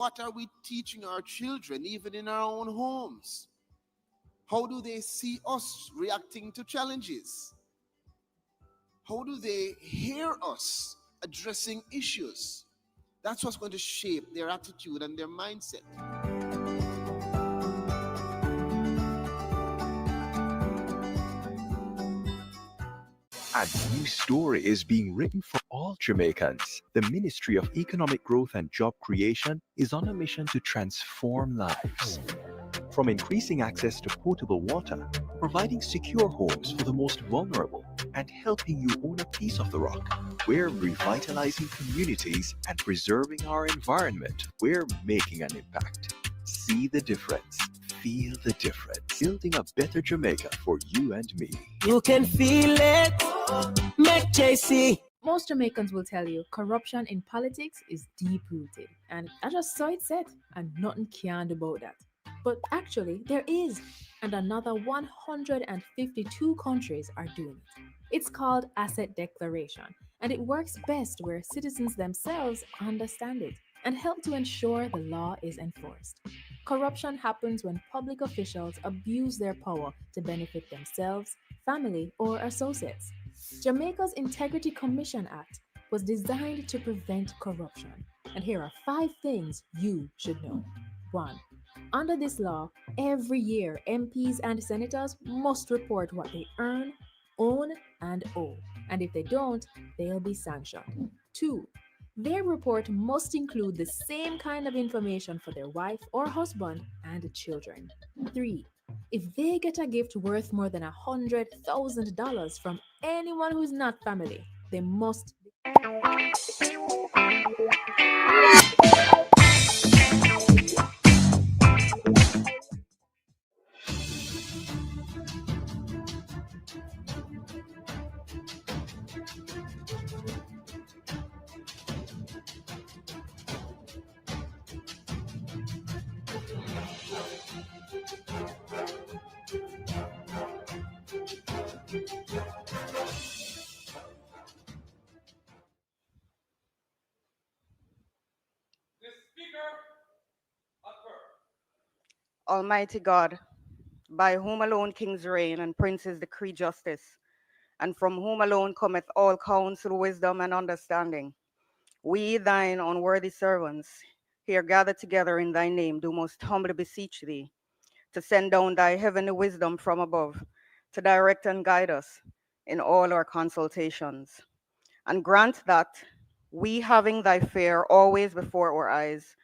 What are we teaching our children, even in our own homes? How do they see us reacting to challenges? How do they hear us addressing issues? That's what's going to shape their attitude and their mindset. A new story is being written for all Jamaicans. The Ministry of Economic Growth and Job Creation is on a mission to transform lives. From increasing access to potable water, providing secure homes for the most vulnerable, and helping you own a piece of the rock, we're revitalizing communities and preserving our environment. We're making an impact. See the difference. Feel the difference. Building a better Jamaica for you and me. You can feel it. Make JC. Most Jamaicans will tell you corruption in politics is deep-rooted. And I just saw it said, and nothing can do about that. But actually, there is. And another 152 countries are doing it. It's called asset declaration. And it works best where citizens themselves understand it and help to ensure the law is enforced. Corruption happens when public officials abuse their power to benefit themselves, family, or associates. Jamaica's Integrity Commission Act was designed to prevent corruption. And here are 5 things you should know. 1. Under this law, every year MPs and senators must report what they earn, own, and owe. And if they don't, they'll be sanctioned. 2. Their report must include the same kind of information for their wife or husband and children. 3. If they get a gift worth more than $100,000 from anyone who's not family, they must. Almighty God, by whom alone kings reign and princes decree justice, and from whom alone cometh all counsel, wisdom, and understanding. We, thine unworthy servants, here gathered together in thy name, do most humbly beseech thee to send down thy heavenly wisdom from above, to direct and guide us in all our consultations. And grant that we, having thy fear always before our eyes,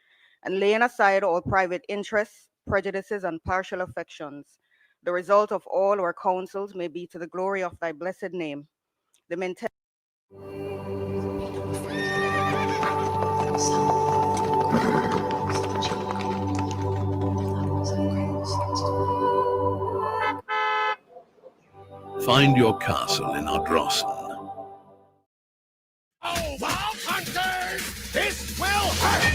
and laying aside all private interests, prejudices, and partial affections, the result of all our counsels may be to the glory of thy blessed name. The mentality Find your castle in Ardrossan. Oh, Wild Hunters! This will hurt!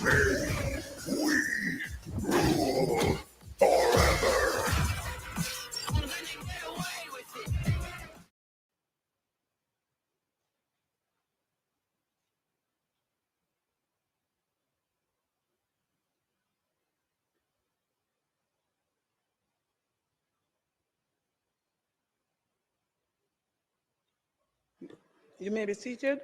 We rule forever! You may be seated.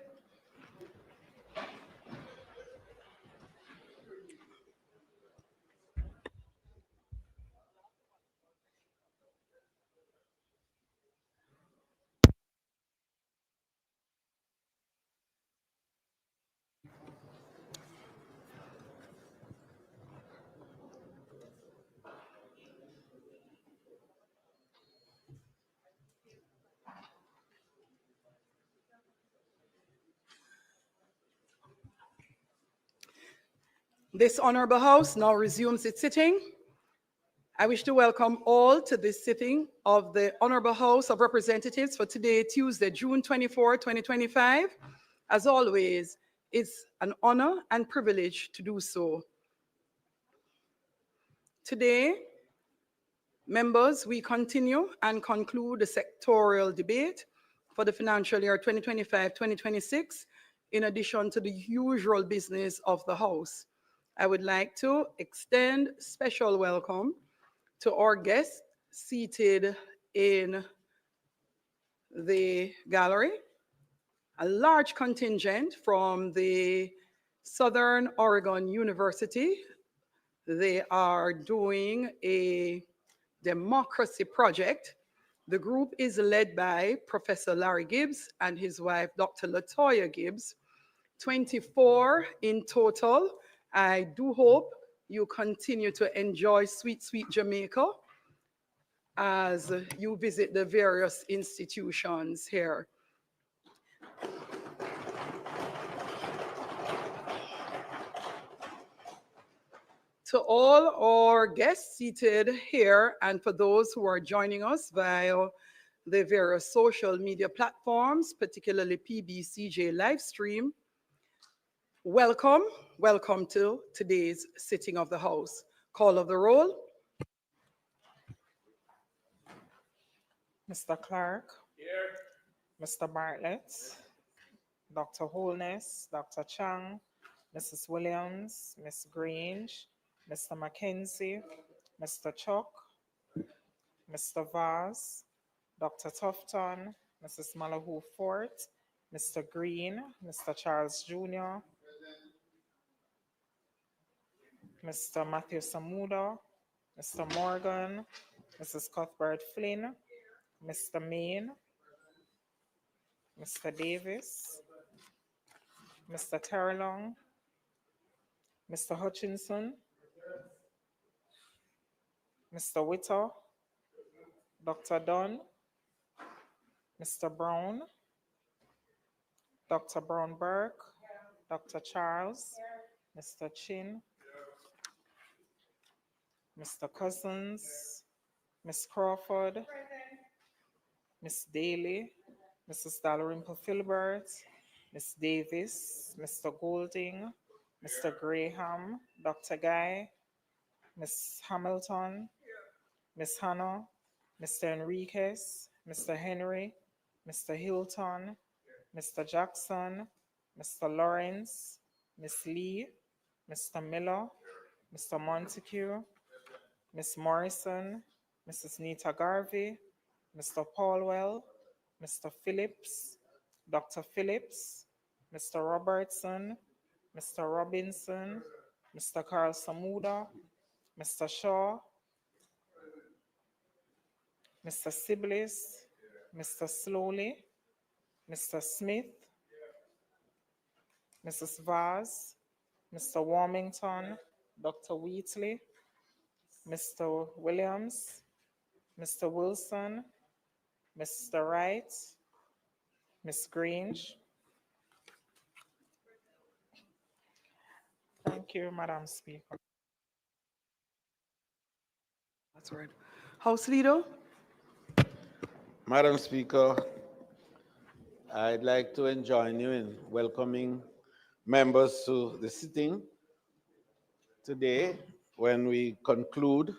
This Honorable House now resumes its sitting. I wish to welcome all to this sitting of the Honorable House of Representatives for today, Tuesday, June 24, 2025. As always, it's an honor and privilege to do so. Today, members, we continue and conclude the sectorial debate for the financial year 2025-2026 in addition to the usual business of the House. I would like to extend special welcome to our guests seated in the gallery, a large contingent from the Southern Oregon University. They are doing a democracy project. The group is led by Professor Larry Gibbs and his wife, Dr. Latoya Gibbs. 24 in total. I do hope you continue to enjoy sweet, sweet Jamaica as you visit the various institutions here. To all our guests seated here, and for those who are joining us via the various social media platforms, particularly PBCJ Livestream, welcome, welcome to today's sitting of the House. Call of the roll. Mr. Clark. Here. Mr. Bartlett. Dr. Holness, Dr. Chang, Mrs. Williams, Ms. Grange, Mr. Mackenzie, Mr. Chuck, Mr. Vaz, Dr. Tufton, Mrs. Malahoo Fort, Mr. Green, Mr. Charles Jr., Mr. Matthew Samuda, Mr. Morgan, Mrs. Cuthbert Flynn, Mr. Main, Mr. Davis, Mr. Terrelong, Mr. Hutchinson, Mr. Witter, Dr. Dunn, Mr. Brown, Dr. Brown Burke, Dr. Charles, Mr. Chin, Mr. Cousins, Miss Crawford, Miss Daly, Mrs. Dalrymple Filbert, Miss Davis, Mr. Golding, Mr. Graham, Dr. Guy, Miss Hamilton, Miss Hannah, Mr. Enriquez, Mr. Henry, Mr. Hilton, Mr. Jackson, Mr. Lawrence, Miss Lee, Mr. Miller, Mr. Montague, Miss Morrison, Mrs. Nita Garvey, Mr. Paulwell, Mr. Phillips, Dr. Phillips, Mr. Robertson, Mr. Robinson, Mr. Carl Samuda, Mr. Shaw, Mr. Siblis, Mr. Slowly, Mr. Smith, Mrs. Vaz, Mr. Warmington, Dr. Wheatley, Mr. Williams, Mr. Wilson, Mr. Wright, Miss Grange. Thank you, Madam Speaker. That's right. House Leader. Madam Speaker, I'd like to join you in welcoming members to the sitting today when we conclude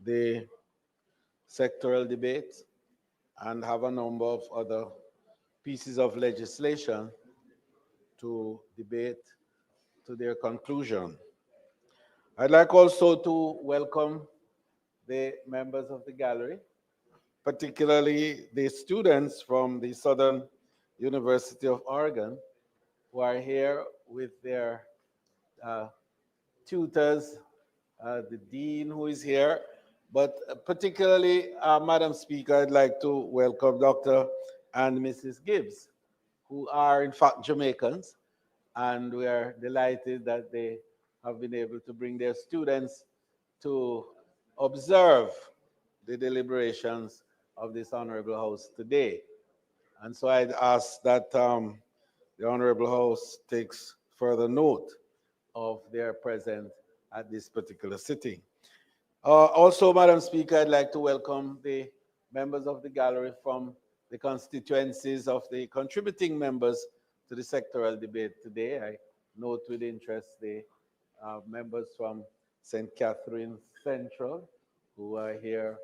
the sectoral debate and have a number of other pieces of legislation to debate to their conclusion. I'd like also to welcome the members of the gallery, particularly the students from the Southern University of Oregon who are here with their tutors, the dean who is here, but particularly, Madam Speaker, I'd like to welcome Dr. and Mrs. Gibbs, who are in fact Jamaicans, and we are delighted that they have been able to bring their students to observe the deliberations of this Honorable House today. And so I'd ask that the Honorable House takes further note of their presence at this particular sitting. Also, Madam Speaker, I'd like to welcome the members of the gallery from the constituencies of the contributing members to the sectoral debate today. I note with interest the members from St. Catharines Central who are here,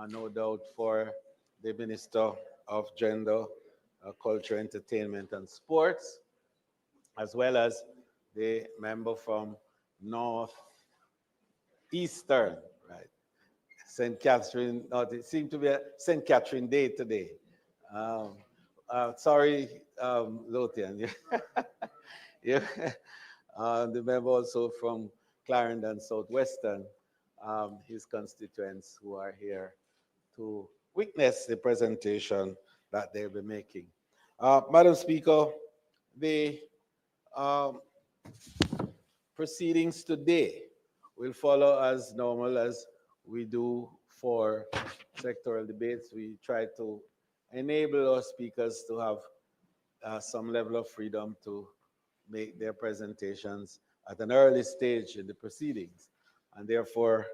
no doubt, for the Minister of Gender, Culture, Entertainment, and Sports. as well as the member from Northeastern, right? St. Catherine, it seemed to be a St. Catherine Day today. Sorry, Lothian. Yeah. The member also from Clarendon Southwestern, his constituents who are here to witness the presentation that they'll be making. Madam Speaker, the proceedings today will follow as normal as we do for sectoral debates. We try to enable our speakers to have some level of freedom to make their presentations at an early stage in the proceedings. And therefore,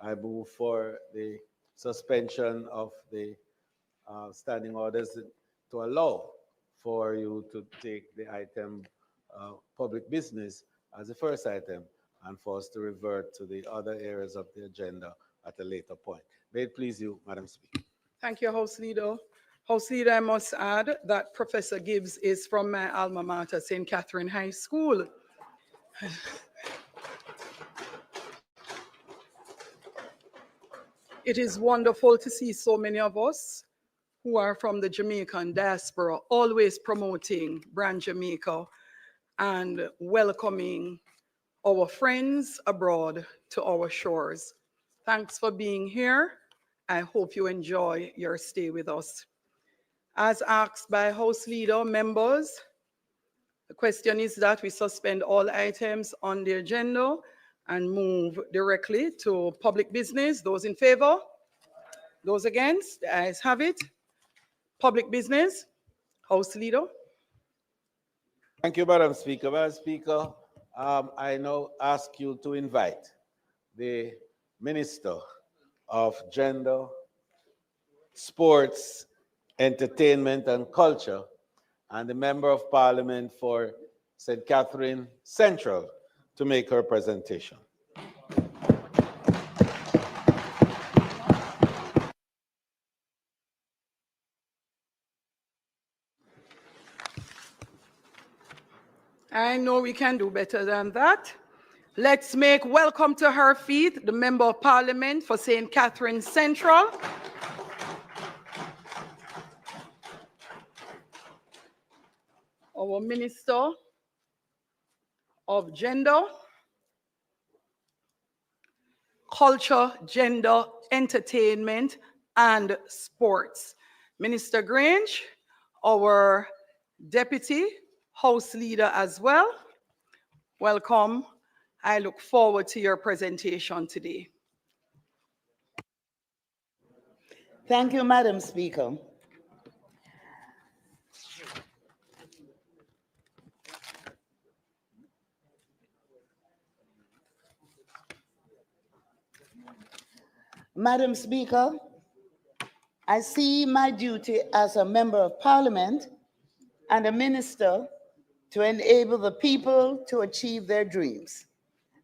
I move for the suspension of the standing orders to allow for you to take the item public business as the first item and for us to revert to the other areas of the agenda at a later point. May it please you, Madam Speaker. Thank you, House Leader. House Leader, I must add that Professor Gibbs is from my alma mater, St. Catherine High School. It is wonderful to see so many of us who are from the Jamaican diaspora always promoting Brand Jamaica and welcoming our friends abroad to our shores. Thanks for being here. I hope you enjoy your stay with us. As asked by House Leader, members, the question is that we suspend all items on the agenda and move directly to public business. Those in favor? Those against? The ayes have it. Public business. House Leader. Thank you, Madam Speaker. Madam Speaker, I now ask you to invite the Minister of Gender, Sports, Entertainment and Culture and the Member of Parliament for St. Catherine Central to make her presentation. I know we can do better than that. Let's make welcome to her feet the Member of Parliament for St. Catherine Central. Our Minister of Gender, Culture, Gender, Entertainment, and Sports. Minister Grange, our Deputy House Leader as well. Welcome. I look forward to your presentation today. Thank you, Madam Speaker. Madam Speaker, I see my duty as a member of Parliament and a minister to enable the people to achieve their dreams.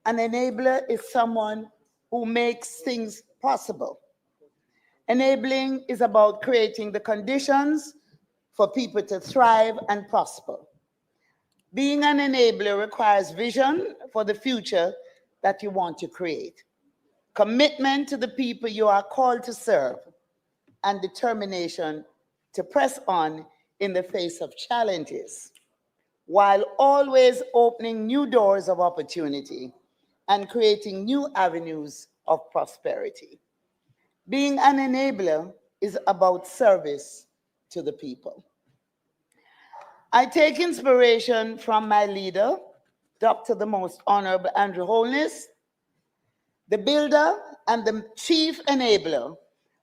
An enabler is someone who makes things possible. Enabling is about creating the conditions for people to thrive and prosper. Being an enabler requires vision for the future that you want to create, commitment to the people you are called to serve, and determination to press on in the face of challenges, while always opening new doors of opportunity and creating new avenues of prosperity. Being an enabler is about service to the people. I take inspiration from my leader, Dr. the Most Honorable Andrew Holness, the builder and the chief enabler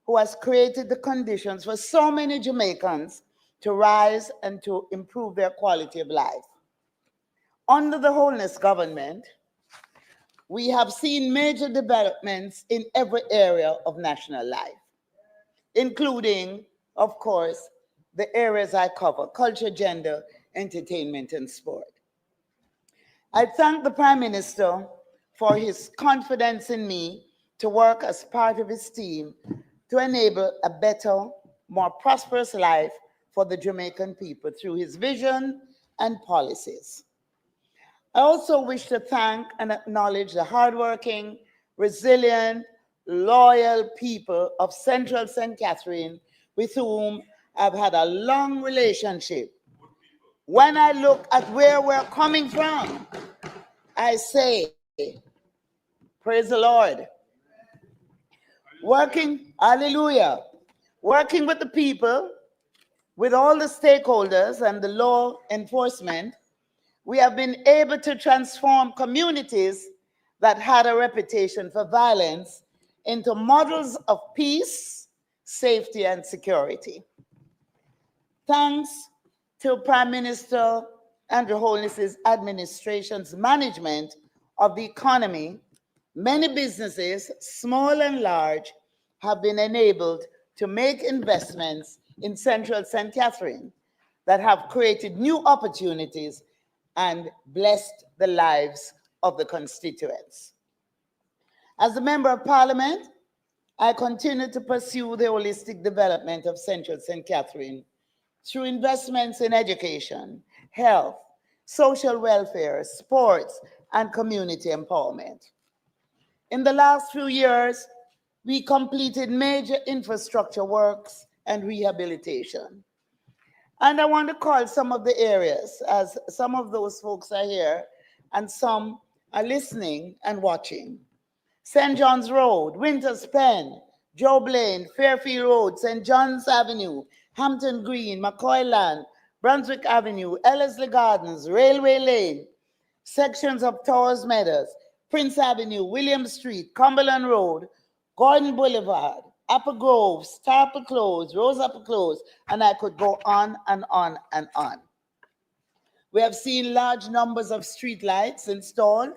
who has created the conditions for so many Jamaicans to rise and to improve their quality of life. Under the Holness government, we have seen major developments in every area of national life, including, of course, the areas I cover: culture, gender, entertainment, and sport. I thank the Prime Minister for his confidence in me to work as part of his team to enable a better, more prosperous life for the Jamaican people through his vision and policies. I also wish to thank and acknowledge the hardworking, resilient, loyal people of Central St. Catherine with whom I've had a long relationship. When I look at where we're coming from, I say, praise the Lord. Hallelujah, working with the people, with all the stakeholders and the law enforcement, we have been able to transform communities that had a reputation for violence into models of peace, safety, and security. Thanks to Prime Minister Andrew Holness's administration's management of the economy, many businesses, small and large, have been enabled to make investments in Central St. Catherine that have created new opportunities and blessed the lives of the constituents. As a member of Parliament, I continue to pursue the holistic development of Central St. Catherine through investments in education, health, social welfare, sports, and community empowerment. In the last few years, we completed major infrastructure works and rehabilitation. And I want to call some of the areas, as some of those folks are here and some are listening and watching. St. John's Road, Winters Pen, Joe Blaine, Fairfield Road, St. John's Avenue, Hampton Green, McCoy Land, Brunswick Avenue, Ellerslie Gardens, Railway Lane, sections of Towers Meadows, Prince Avenue, William Street, Cumberland Road, Gordon Boulevard, Apple Grove, Starple Close, Rose Apple Close, and I could go on and on and on. We have seen large numbers of street lights installed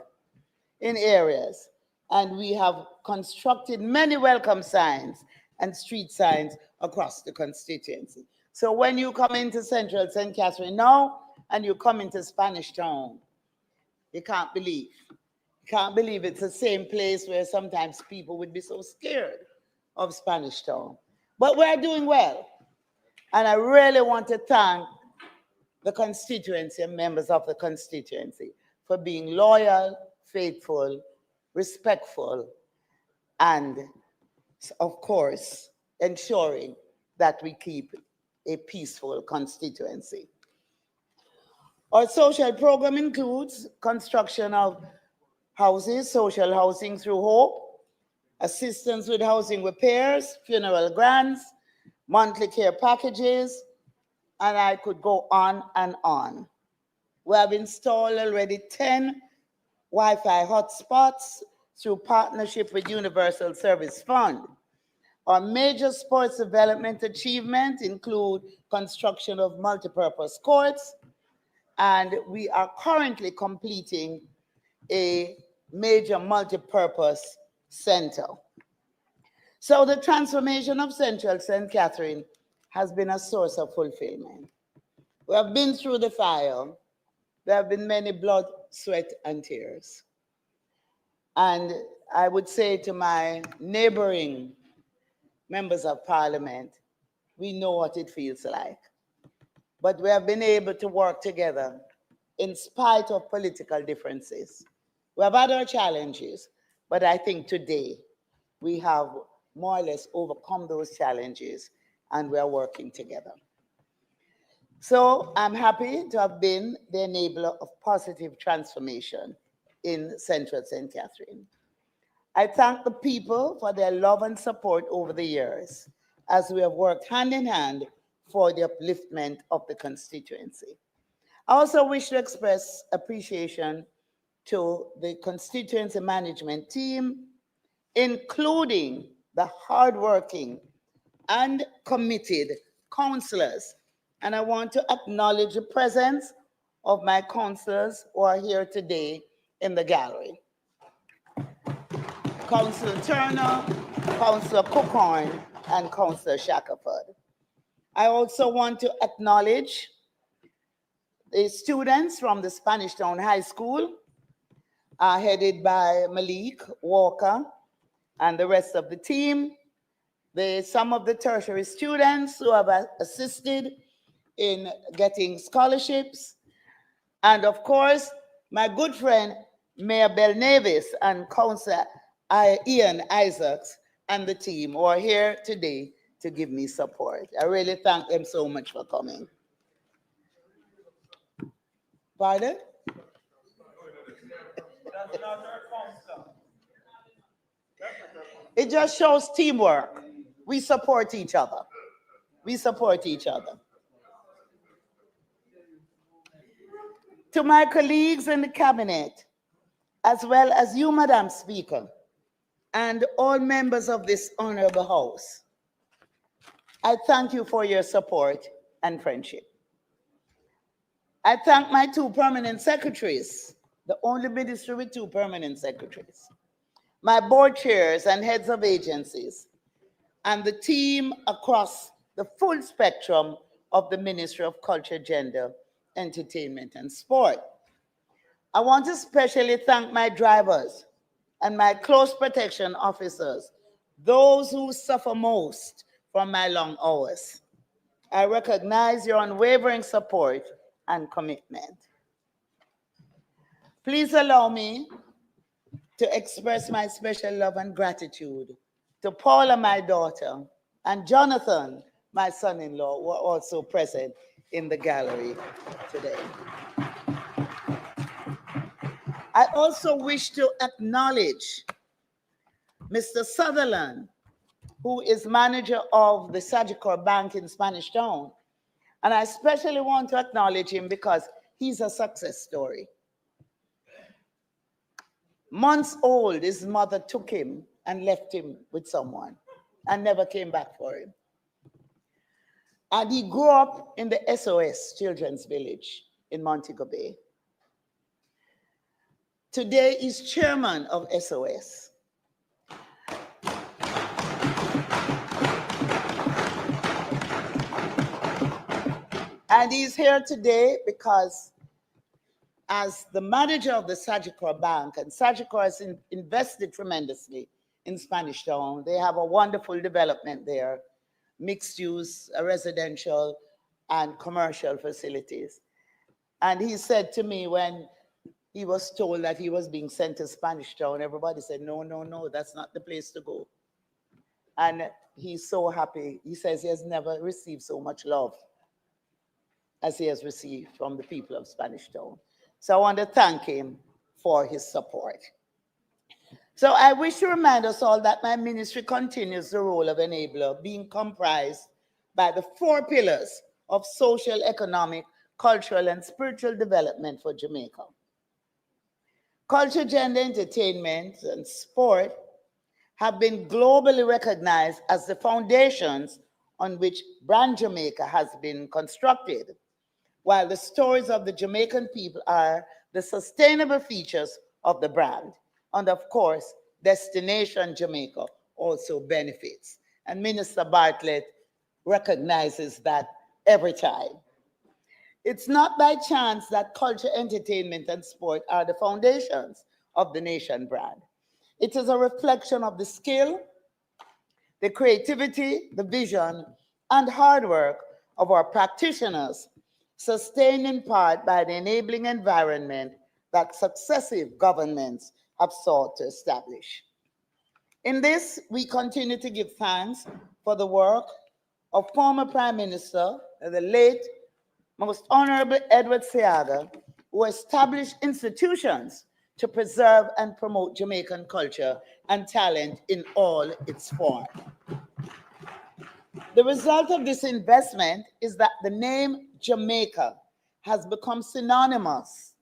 in areas, and we have constructed many welcome signs and street signs across the constituency. So when you come into Central St. Catherine now and you come into Spanish Town, you can't believe. You can't believe it's the same place where sometimes people would be so scared of Spanish Town. But we're doing well. And I really want to thank the constituency and members of the constituency for being loyal, faithful, respectful, and of course, ensuring that we keep a peaceful constituency. Our social program includes construction of houses, social housing through Hope, assistance with housing repairs, funeral grants, monthly care packages, and I could go on and on. We have installed already 10 Wi-Fi hotspots through partnership with Universal Service Fund. Our major sports development achievements include construction of multipurpose courts, and we are currently completing a major multipurpose center. So the transformation of Central St. Catherine has been a source of fulfillment. We have been through the fire. There have been many blood, sweat, and tears. And I would say to my neighboring members of Parliament, we know what it feels like. But we have been able to work together in spite of political differences. We have had our challenges, but I think today we have more or less overcome those challenges and we are working together. So I'm happy to have been the enabler of positive transformation in Central St. Catherine. I thank the people for their love and support over the years as we have worked hand in hand for the upliftment of the constituency. I also wish to express appreciation to the constituency management team, including the hardworking and committed councillors. And I want to acknowledge the presence of my councillors who are here today in the gallery. Councillor Turner, Councillor Cookhorn, and Councillor Shackelford. I also want to acknowledge the students from the Spanish Town High School, headed by Malik Walker and the rest of the team. Some of the tertiary students who have assisted in getting scholarships. And of course, my good friend Mayor Bell Navis and Councillor Ian Isaacs and the team who are here today to give me support. I really thank them so much for coming. Pardon? It just shows teamwork. We support each other. We support each other. To my colleagues in the cabinet, as well as you, Madam Speaker, and all members of this honorable House, I thank you for your support and friendship. I thank my two permanent secretaries, the only ministry with two permanent secretaries, my board chairs and heads of agencies, and the team across the full spectrum of the Ministry of Culture, Gender, Entertainment, and Sport. I want to especially thank my drivers and my close protection officers, those who suffer most from my long hours. I recognize your unwavering support and commitment. Please allow me to express my special love and gratitude to Paula, my daughter, and Jonathan, my son-in-law, who are also present in the gallery today. I also wish to acknowledge Mr. Sutherland, who is manager of the Sagicor Bank in Spanish Town. And I especially want to acknowledge him because he's a success story. Months old, his mother took him and left him with someone and never came back for him. And he grew up in the SOS Children's Village in Montego Bay. Today, he's chairman of SOS. And he's here today because as the manager of the Sagicor Bank, and Sagicor has invested tremendously in Spanish Town. They have a wonderful development there, mixed use, residential and commercial facilities. And he said to me when he was told that he was being sent to Spanish Town, everybody said, no, no, no, that's not the place to go. And he's so happy. He says he has never received so much love as he has received from the people of Spanish Town. So I want to thank him for his support. So I wish to remind us all that my ministry continues the role of enabler, being comprised by the 4 pillars of social, economic, cultural, and spiritual development for Jamaica. Culture, gender, entertainment, and sport have been globally recognized as the foundations on which Brand Jamaica has been constructed, while the stories of the Jamaican people are the sustainable features of the brand. And of course, Destination Jamaica also benefits. And Minister Bartlett recognizes that every time. It's not by chance that culture, entertainment, and sport are the foundations of the nation brand. It is a reflection of the skill, the creativity, the vision, and hard work of our practitioners, sustained in part by the enabling environment that successive governments have sought to establish. In this, we continue to give thanks for the work of former Prime Minister, the late Most Honorable Edward Seaga, who established institutions to preserve and promote Jamaican culture and talent in all its forms. The result of this investment is that the name Jamaica has become synonymous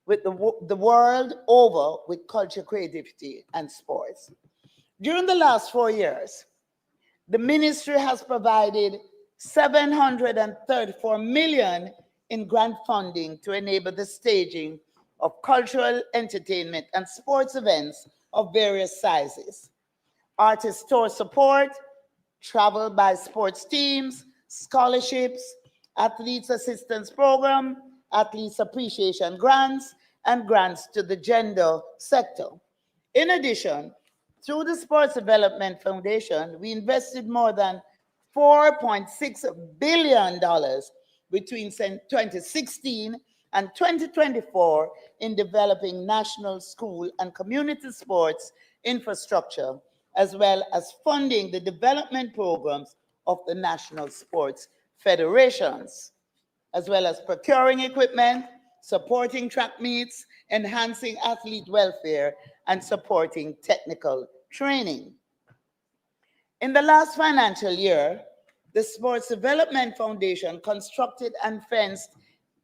with the world over with culture, creativity, and sports. During the last 4 years, the ministry has provided $734 million in grant funding to enable the staging of cultural, entertainment, and sports events of various sizes. Artist tour support, travel by sports teams, scholarships, athletes assistance program, athletes appreciation grants, and grants to the gender sector. In addition, through the Sports Development Foundation, we invested more than $4.6 billion between 2016 and 2024 in developing national school and community sports infrastructure, as well as funding the development programs of the national sports federations, as well as procuring equipment, supporting track meets, enhancing athlete welfare, and supporting technical training. In the last financial year, the Sports Development Foundation constructed and fenced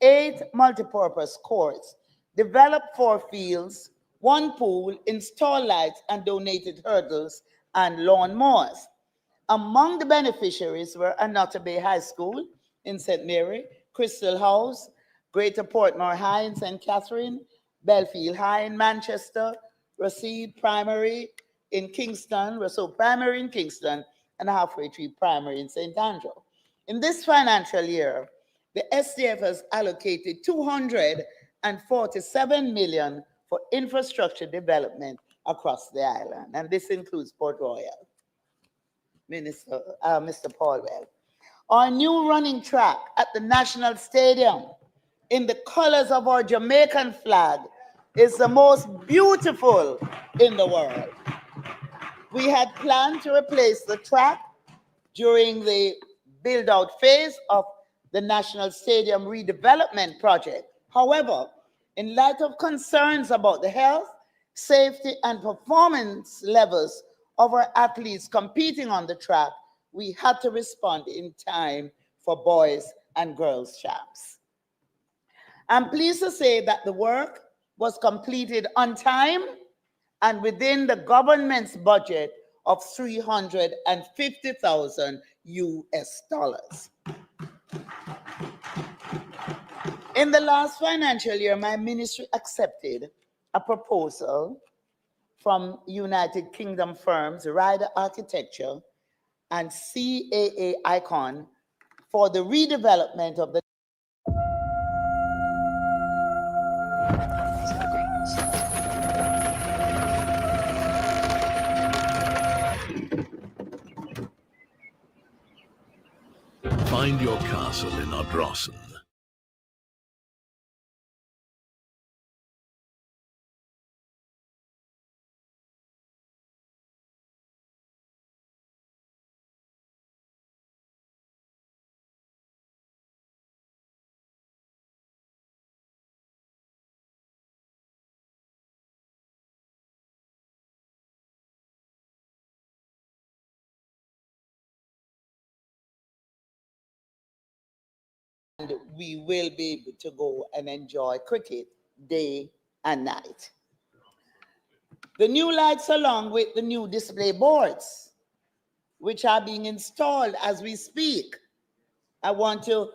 8 multipurpose courts, developed 4 fields, 1 pool, installed lights, and donated hurdles and lawn mowers. Among the beneficiaries were Anota Bay High School in St. Mary, Crystal House, Greater Portmore High in St. Catherine, Belfield High in Manchester, Rashid Primary in Kingston, Russell Primary in Kingston, and Halfway Tree Primary in St. Andrew. In this financial year, the SDF has allocated $247 million for infrastructure development across the island, and this includes Port Royal. Mr. Paulwell. Our new running track at the National Stadium in the colors of our Jamaican flag is the most beautiful in the world. We had planned to replace the track during the build-out phase of the National Stadium redevelopment project. However, in light of concerns about the health, safety, and performance levels of our athletes competing on the track, we had to respond in time for boys and girls champs. I'm pleased to say that the work was completed on time and within the government's budget of $350,000 US. In the last financial year, my ministry accepted a proposal from United Kingdom firms Ryder Architecture and CAA Icon for the redevelopment of the Find your castle in Ardrossan. and we will be able to go and enjoy cricket day and night. The new lights along with the new display boards, which are being installed as we speak. I want to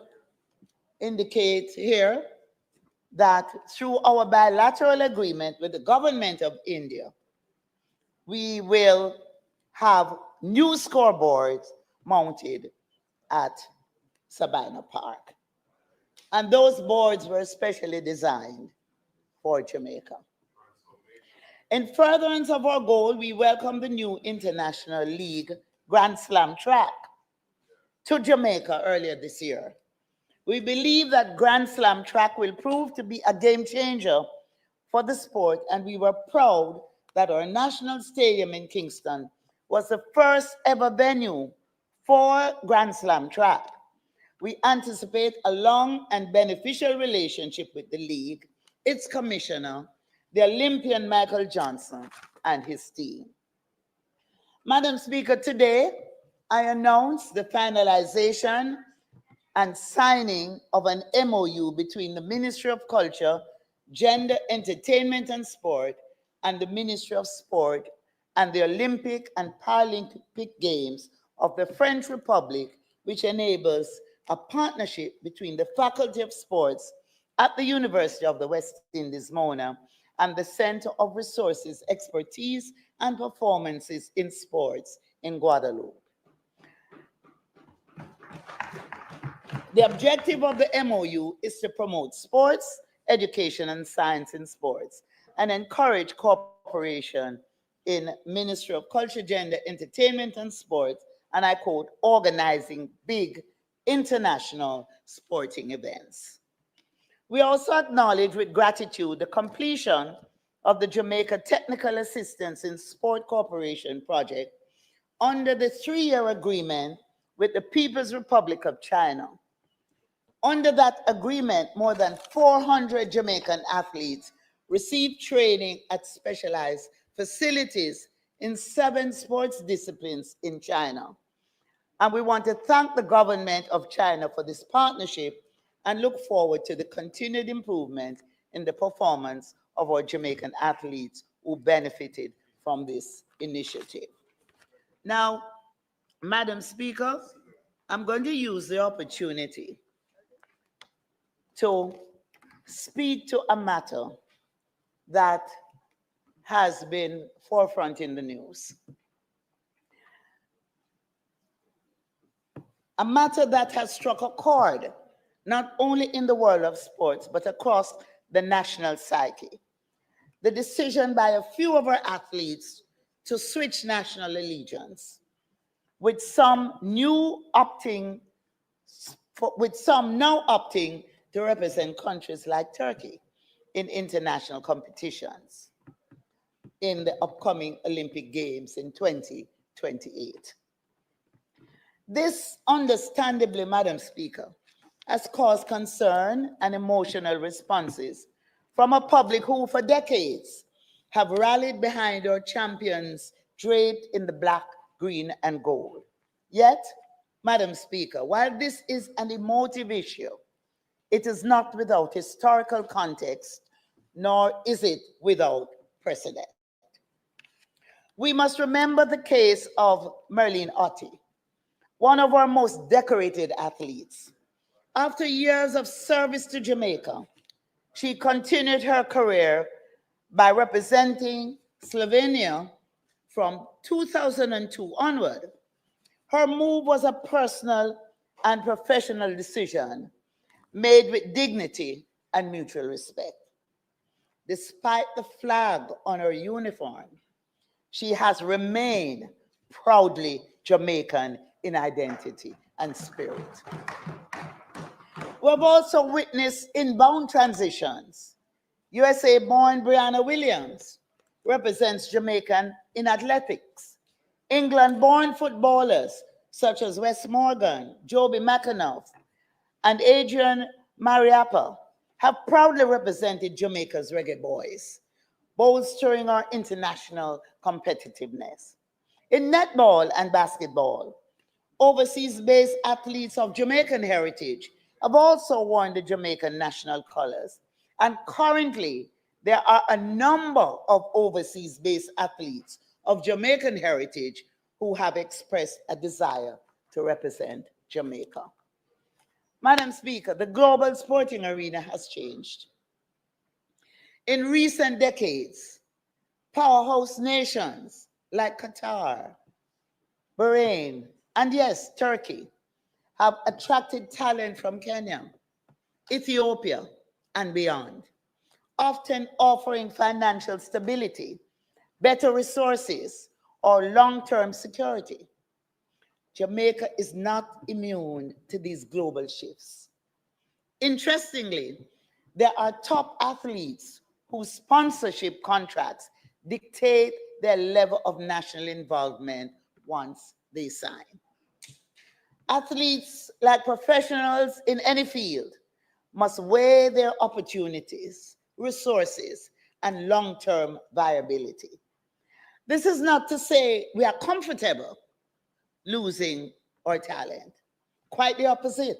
indicate here that through our bilateral agreement with the government of India, we will have new scoreboards mounted at Sabina Park. And those boards were specially designed for Jamaica. In furtherance of our goal, we welcome the new International League Grand Slam track to Jamaica earlier this year. We believe that Grand Slam track will prove to be a game changer for the sport, and we were proud that our national stadium in Kingston was the first ever venue for Grand Slam track. We anticipate a long and beneficial relationship with the league, its commissioner, the Olympian Michael Johnson, and his team. Madam Speaker, today I announce the finalization and signing of an MOU between the Ministry of Culture, Gender, Entertainment and Sport and the Ministry of Sport and the Olympic and Paralympic Games of the French Republic, which enables a partnership between the Faculty of Sports at the University of the West Indies, Mona, and the Center of Resources, Expertise, and Performances in Sports in Guadeloupe. The objective of the MOU is to promote sports, education, and science in sports, and encourage cooperation in Ministry of Culture, Gender, Entertainment, and Sports, and I quote, organizing big international sporting events. We also acknowledge with gratitude the completion of the Jamaica Technical Assistance in Sport Corporation project under the 3-year agreement with the People's Republic of China. Under that agreement, more than 400 Jamaican athletes received training at specialized facilities in 7 sports disciplines in China. And we want to thank the government of China for this partnership and look forward to the continued improvement in the performance of our Jamaican athletes who benefited from this initiative. Now, Madam Speaker, I'm going to use the opportunity to speak to a matter that has been forefront in the news. A matter that has struck a chord, not only in the world of sports, but across the national psyche. The decision by a few of our athletes to switch national allegiance, with some now opting to represent countries like Turkey in international competitions in the upcoming Olympic Games in 2028. This, understandably, Madam Speaker, has caused concern and emotional responses from a public who, for decades, have rallied behind our champions draped in the black, green, and gold. Yet, Madam Speaker, while this is an emotive issue, it is not without historical context, nor is it without precedent. We must remember the case of Merlene Ottey, one of our most decorated athletes. After years of service to Jamaica, she continued her career by representing Slovenia from 2002 onward. Her move was a personal and professional decision made with dignity and mutual respect. Despite the flag on her uniform, she has remained proudly Jamaican in identity and spirit. We have also witnessed inbound transitions. USA-born Brianna Williams represents Jamaican in athletics. England-born footballers such as Wes Morgan, Joby McAnuff, and Adrian Mariappa have proudly represented Jamaica's Reggae Boys, bolstering our international competitiveness. In netball and basketball, overseas-based athletes of Jamaican heritage have also worn the Jamaican national colors. And currently, there are a number of overseas-based athletes of Jamaican heritage who have expressed a desire to represent Jamaica. Madam Speaker, the global sporting arena has changed. In recent decades, powerhouse nations like Qatar, Bahrain, and yes, Turkey have attracted talent from Kenya, Ethiopia, and beyond, often offering financial stability, better resources, or long-term security. Jamaica is not immune to these global shifts. Interestingly, there are top athletes whose sponsorship contracts dictate their level of national involvement once they sign. Athletes, like professionals in any field, must weigh their opportunities, resources, and long-term viability. This is not to say we are comfortable losing our talent. Quite the opposite.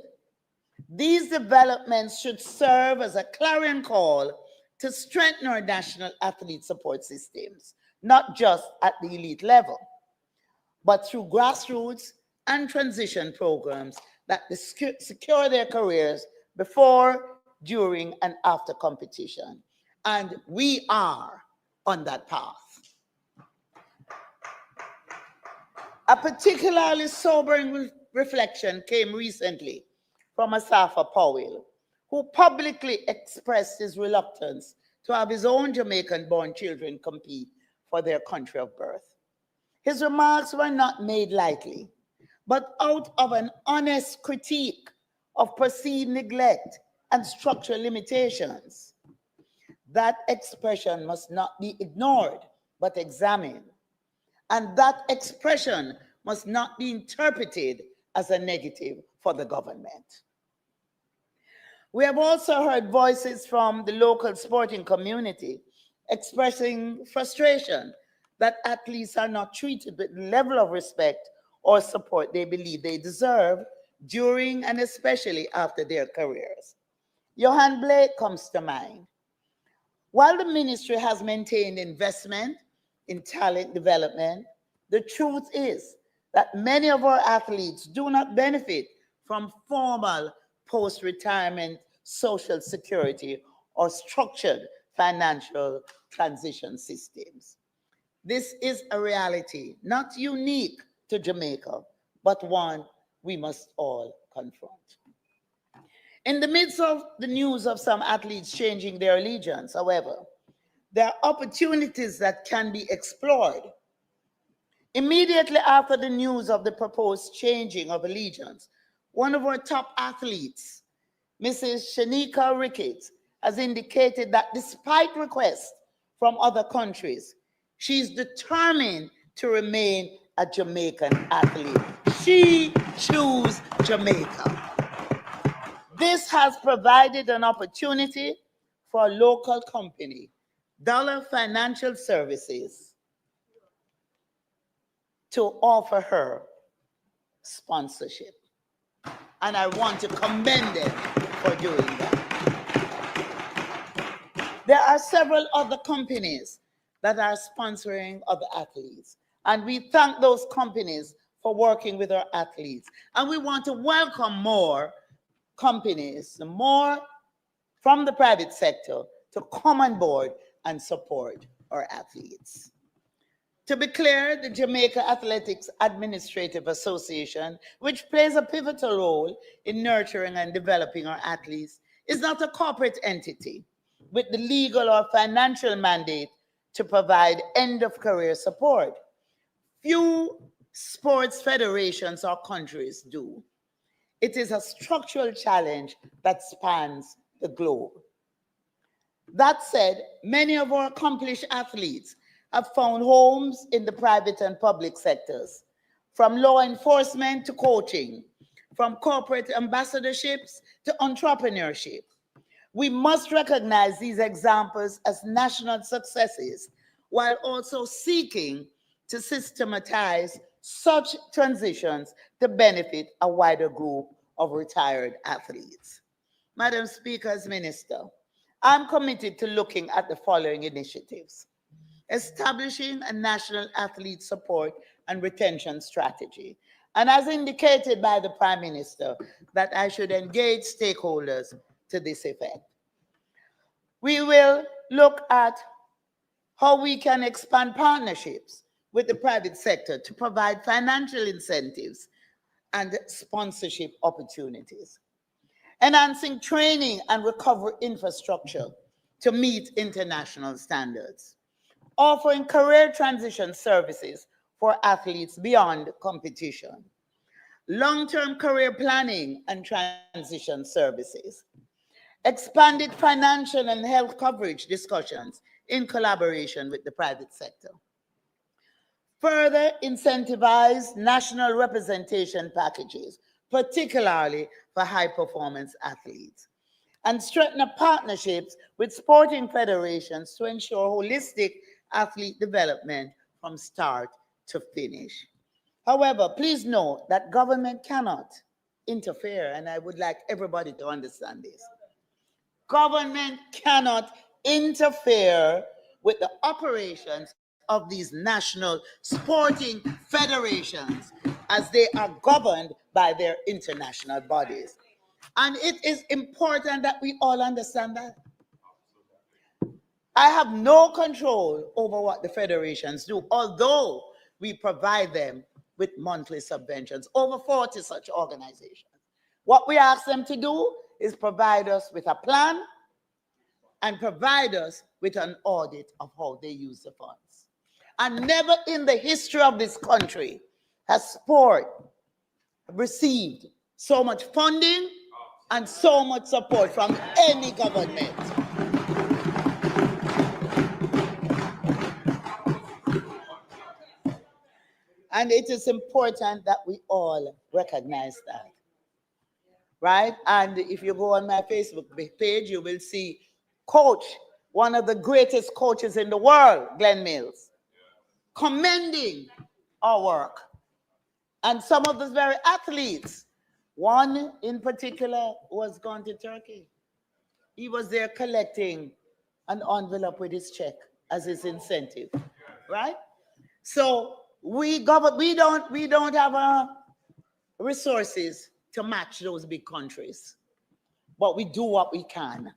These developments should serve as a clarion call to strengthen our national athlete support systems, not just at the elite level, but through grassroots and transition programs that secure their careers before, during, and after competition. And we are on that path. A particularly sobering reflection came recently from Asafa Powell, who publicly expressed his reluctance to have his own Jamaican-born children compete for their country of birth. His remarks were not made lightly, but out of an honest critique of perceived neglect and structural limitations. That expression must not be ignored, but examined. And that expression must not be interpreted as a negative for the government. We have also heard voices from the local sporting community expressing frustration that athletes are not treated with the level of respect or support they believe they deserve during and especially after their careers. Johan Blake comes to mind. While the ministry has maintained investment in talent development, the truth is that many of our athletes do not benefit from formal post-retirement social security or structured financial transition systems. This is a reality not unique to Jamaica, but one we must all confront. In the midst of the news of some athletes changing their allegiance, however, there are opportunities that can be explored. Immediately after the news of the proposed changing of allegiance, one of our top athletes, Mrs. Shanika Ricketts, has indicated that despite requests from other countries, she's determined to remain a Jamaican athlete. She chose Jamaica. This has provided an opportunity for a local company, Dollar Financial Services, to offer her sponsorship. And I want to commend them for doing that. There are several other companies that are sponsoring other athletes. And we thank those companies for working with our athletes. And we want to welcome more companies, more from the private sector to come on board and support our athletes. To be clear, the Jamaica Athletics Administrative Association, which plays a pivotal role in nurturing and developing our athletes, is not a corporate entity with the legal or financial mandate to provide end-of-career support. Few sports federations or countries do. It is a structural challenge that spans the globe. That said, many of our accomplished athletes have found homes in the private and public sectors, from law enforcement to coaching, from corporate ambassadorships to entrepreneurship. We must recognize these examples as national successes while also seeking to systematize such transitions to benefit a wider group of retired athletes. Madam Speaker, as Minister, I'm committed to looking at the following initiatives: establishing a national athlete support and retention strategy. And as indicated by the Prime Minister, that I should engage stakeholders to this effect. We will look at how we can expand partnerships with the private sector to provide financial incentives and sponsorship opportunities. Enhancing training and recovery infrastructure to meet international standards. Offering career transition services for athletes beyond competition. Long-term career planning and transition services. Expanded financial and health coverage discussions in collaboration with the private sector. Further incentivize national representation packages, particularly for high-performance athletes. And strengthen partnerships with sporting federations to ensure holistic athlete development from start to finish. However, please note that government cannot interfere, and I would like everybody to understand this. Government cannot interfere with the operations of these national sporting federations as they are governed by their international bodies. And it is important that we all understand that. I have no control over what the federations do, although we provide them with monthly subventions, over 40 such organizations. What we ask them to do is provide us with a plan and provide us with an audit of how they use the funds. And never in the history of this country has sport received so much funding and so much support from any government. And it is important that we all recognize that, right? And if you go on my Facebook page, you will see Coach, one of the greatest coaches in the world, Glenn Mills, commending our work. And some of those very athletes, one in particular was gone to Turkey. He was there collecting an envelope with his check as his incentive, right? So we don't have resources to match those big countries, but we do what we can,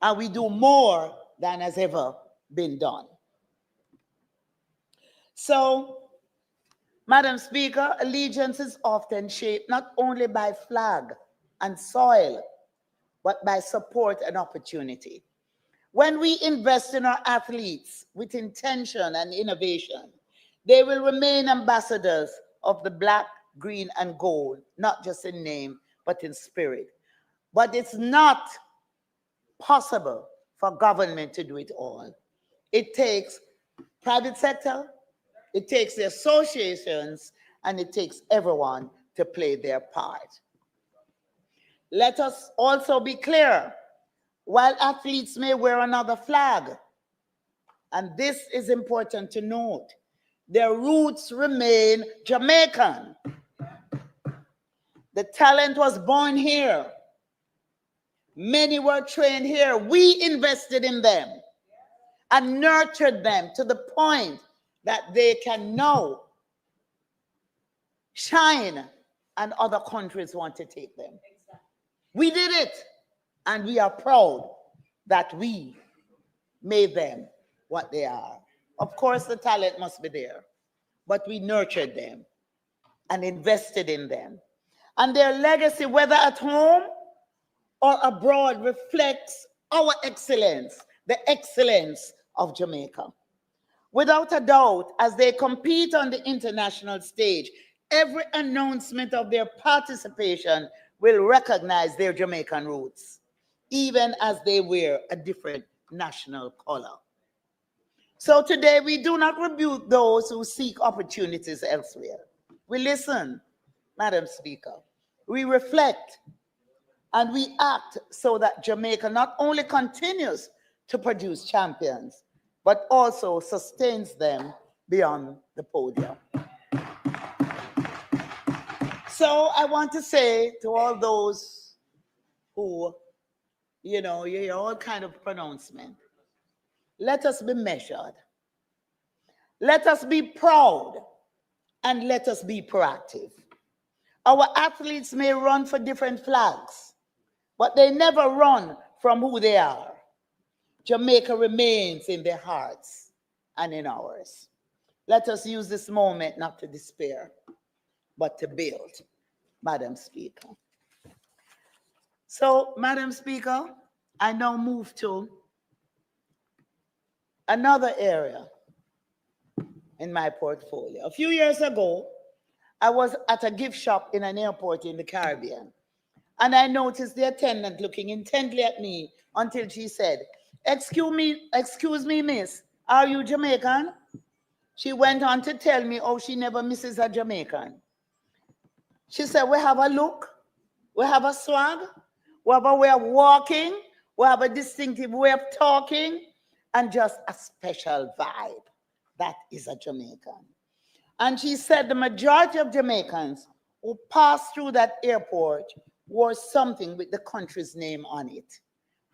and we do more than has ever been done. So, Madam Speaker, allegiance is often shaped not only by flag and soil, but by support and opportunity. When we invest in our athletes with intention and innovation, they will remain ambassadors of the black, green, and gold, not just in name, but in spirit. But it's not possible for government to do it all. It takes private sector, it takes the associations, and it takes everyone to play their part. Let us also be clear, while athletes may wear another flag, and this is important to note, their roots remain Jamaican. The talent was born here. Many were trained here. We invested in them and nurtured them to the point that they can now shine and other countries want to take them. We did it, and we are proud that we made them what they are. Of course, the talent must be there, but we nurtured them and invested in them. And their legacy, whether at home or abroad, reflects our excellence, the excellence of Jamaica. Without a doubt, as they compete on the international stage, every announcement of their participation will recognize their Jamaican roots, even as they wear a different national color. So today, we do not rebuke those who seek opportunities elsewhere. We listen, Madam Speaker. We reflect and we act so that Jamaica not only continues to produce champions, but also sustains them beyond the podium. So I want to say to all those who, you hear all kind of pronouncement, let us be measured. Let us be proud, and let us be proactive. Our athletes may run for different flags, but they never run from who they are. Jamaica remains in their hearts and in ours. Let us use this moment not to despair, but to build, Madam Speaker. So, Madam Speaker, I now move to another area in my portfolio. A few years ago, I was at a gift shop in an airport in the Caribbean, and I noticed the attendant looking intently at me until she said, excuse me, miss, are you Jamaican? She went on to tell me, oh, she never misses a Jamaican. She said, we have a look, we have a swag, we have a way of walking, we have a distinctive way of talking, and just a special vibe. That is a Jamaican. And she said the majority of Jamaicans who passed through that airport wore something with the country's name on it.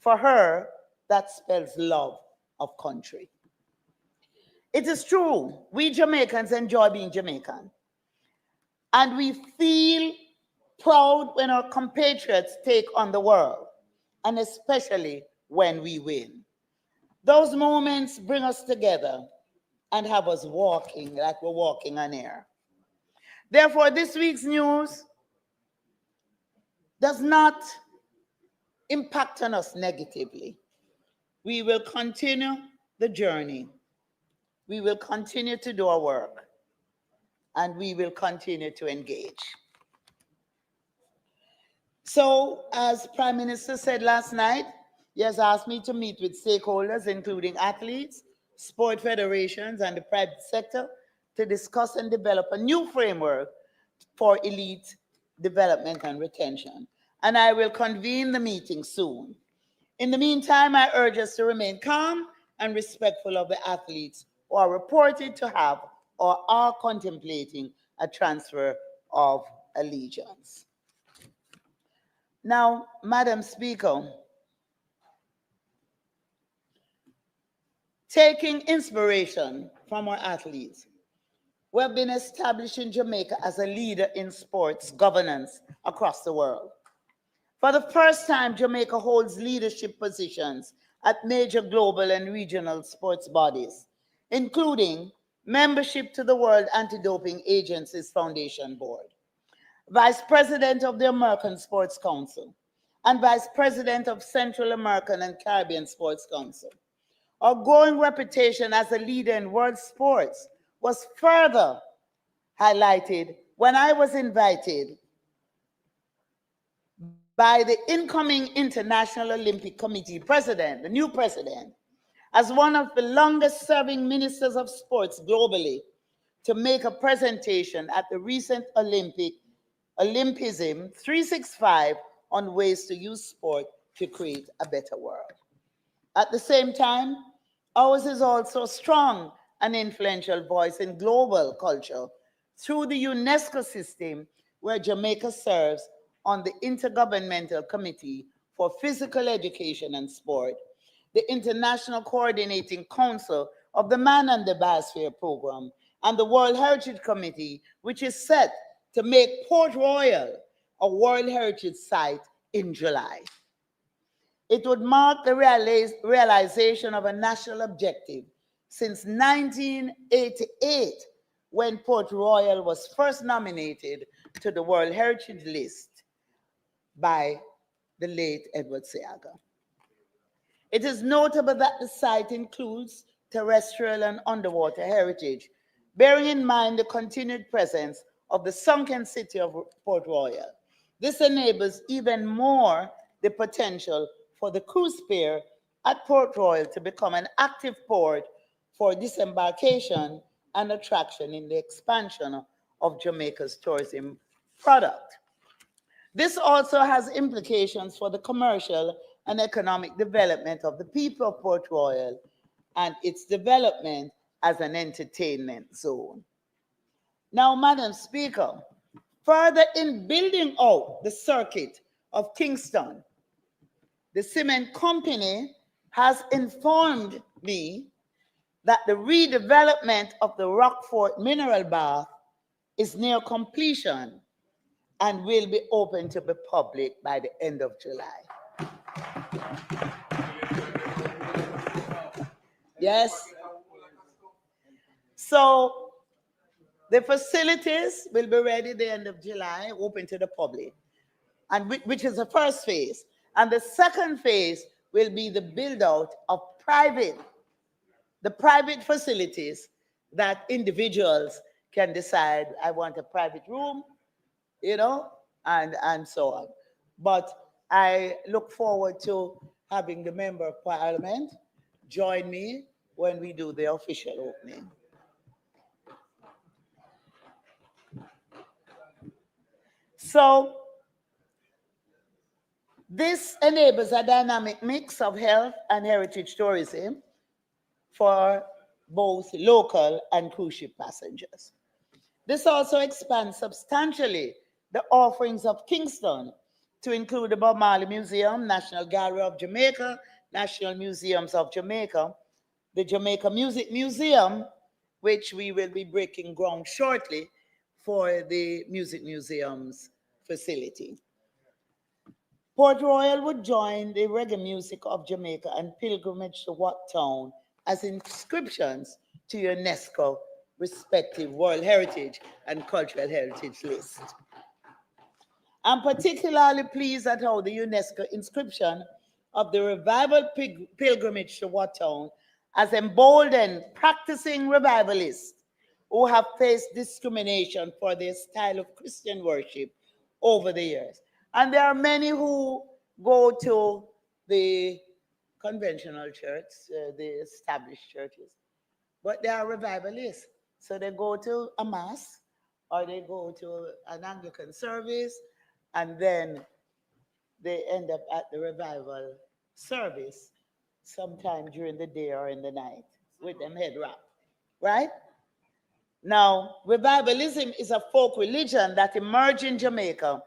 For her, that spells love of country. It is true, we Jamaicans enjoy being Jamaican. And we feel proud when our compatriots take on the world, and especially when we win. Those moments bring us together and have us walking like we're walking on air. Therefore, this week's news does not impact on us negatively. We will continue the journey. We will continue to do our work, and we will continue to engage. So, as Prime Minister said last night, he has asked me to meet with stakeholders, including athletes, sport federations, and the private sector, to discuss and develop a new framework for elite development and retention. And I will convene the meeting soon. In the meantime, I urge us to remain calm and respectful of the athletes who are reported to have or are contemplating a transfer of allegiance. Now, Madam Speaker, taking inspiration from our athletes, we have been establishing Jamaica as a leader in sports governance across the world. For the first time, Jamaica holds leadership positions at major global and regional sports bodies, including membership to the World Anti-Doping Agency's Foundation Board, Vice President of the American Sports Council, and Vice President of Central American and Caribbean Sports Council. Our growing reputation as a leader in world sports was further highlighted when I was invited by the incoming International Olympic Committee president, the new president, as one of the longest serving ministers of sports globally, to make a presentation at the recent Olympism 365 on ways to use sport to create a better world. At the same time, ours is also a strong and influential voice in global culture through the UNESCO system, where Jamaica serves on the Intergovernmental Committee for Physical Education and Sport, the International Coordinating Council of the Man and the Biosphere Program, and the World Heritage Committee, which is set to make Port Royal a World Heritage Site in July. It would mark the realization of a national objective since 1988, when Port Royal was first nominated to the World Heritage List by the late Edward Seaga. It is notable that the site includes terrestrial and underwater heritage, bearing in mind the continued presence of the sunken city of Port Royal. This enables even more the potential for the cruise pier at Port Royal to become an active port for disembarkation and attraction in the expansion of Jamaica's tourism product. This also has implications for the commercial and economic development of the people of Port Royal and its development as an entertainment zone. Now, Madam Speaker, further in building out the circuit of Kingston, the cement company has informed me that the redevelopment of the Rockfort mineral bath is near completion and will be open to the public by the end of July. Yes. So the facilities will be ready at the end of July, open to the public, and which is the first phase. And the second phase will be the build out of the private facilities that individuals can decide, I want a private room, and so on. But I look forward to having the Member of Parliament join me when we do the official opening. So this enables a dynamic mix of health and heritage tourism for both local and cruise ship passengers. This also expands substantially the offerings of Kingston to include the Bob Marley Museum, National Gallery of Jamaica, National Museums of Jamaica, the Jamaica Music Museum, which we will be breaking ground shortly for the Music Museum's facility. Port Royal would join the Reggae Music of Jamaica and Pilgrimage to Wat Town as inscriptions to UNESCO respective World Heritage and Cultural Heritage list. I'm particularly pleased at how the UNESCO inscription of the Revival Pilgrimage to Wat Town has emboldened practicing revivalists who have faced discrimination for their style of Christian worship over the years. And there are many who go to the conventional church, the established churches, but they are revivalists. So they go to a mass or they go to an Anglican service, and then they end up at the revival service sometime during the day or in the night with them head wrap, right? Now, revivalism is a folk religion that emerged in Jamaica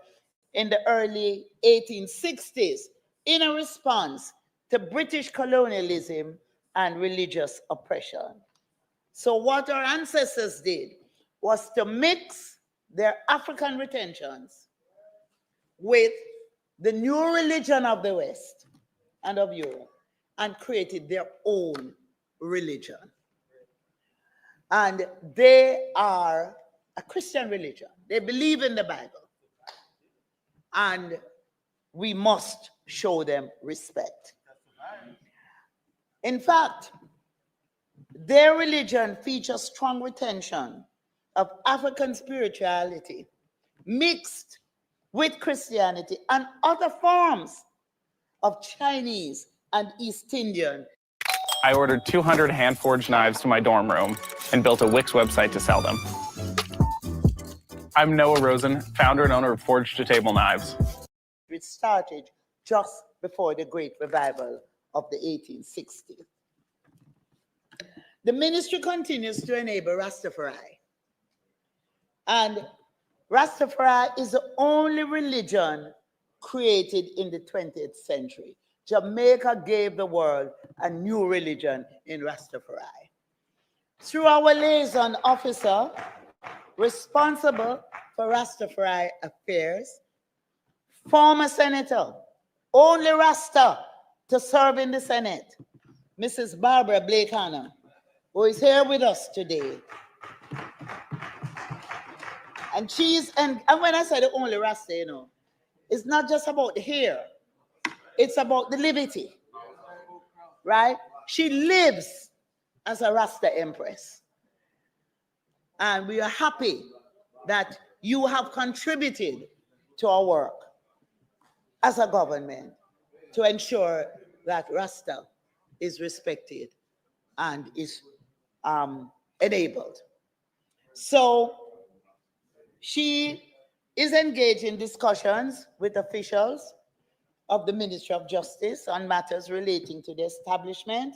in the early 1860s in a response to British colonialism and religious oppression. So what our ancestors did was to mix their African retentions with the new religion of the West and of Europe and created their own religion. And they are a Christian religion. They believe in the Bible. And we must show them respect. In fact, their religion features strong retention of African spirituality mixed with Christianity and other forms of Chinese and East Indian. I ordered 200 hand-forged knives to my dorm room and built a Wix website to sell them. I'm Noah Rosen, founder and owner of Forged to Table Knives. It started just before the Great Revival of the 1860s. The ministry continues to enable Rastafari. And Rastafari is the only religion created in the 20th century. Jamaica gave the world a new religion in Rastafari. Through our liaison officer responsible for Rastafari affairs, former senator, only Rasta to serve in the Senate, Mrs. Barbara Blake Hanna, who is here with us today. And and when I say the only Rasta, you know, it's not just about the hair, it's about the liberty, right? She lives as a Rasta empress. And we are happy that you have contributed to our work as a government to ensure that Rasta is respected and is enabled. So she is engaged in discussions with officials of the Ministry of Justice on matters relating to the establishment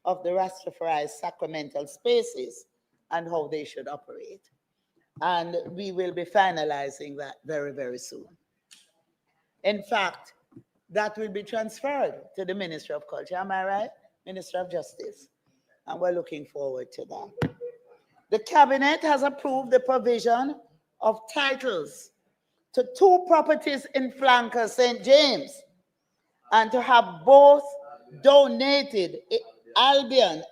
of the Rastafari sacramental spaces and how they should operate. And we will be finalizing that very, very soon. In fact, that will be transferred to the Ministry of Culture. Am I right? Ministry of Justice. And we're looking forward to that. The Cabinet has approved the provision of titles to 2 properties in Flanker, St. James, and to have both donated, Albion,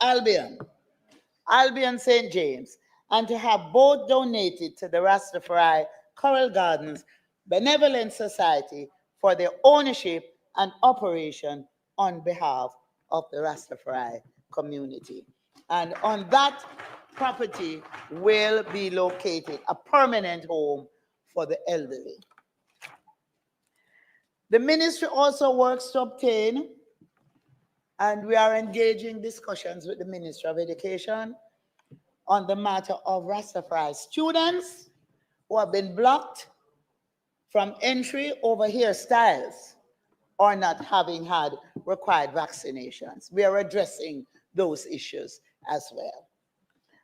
St. James, and to have both donated to the Rastafari Coral Gardens Benevolent Society for their ownership and operation on behalf of the Rastafari community. And on that property will be located a permanent home for the elderly. The ministry also works to obtain, and we are engaging discussions with the Ministry of Education on the matter of Rastafari students who have been blocked from entry over hairstyles or not having had required vaccinations. We are addressing those issues as well.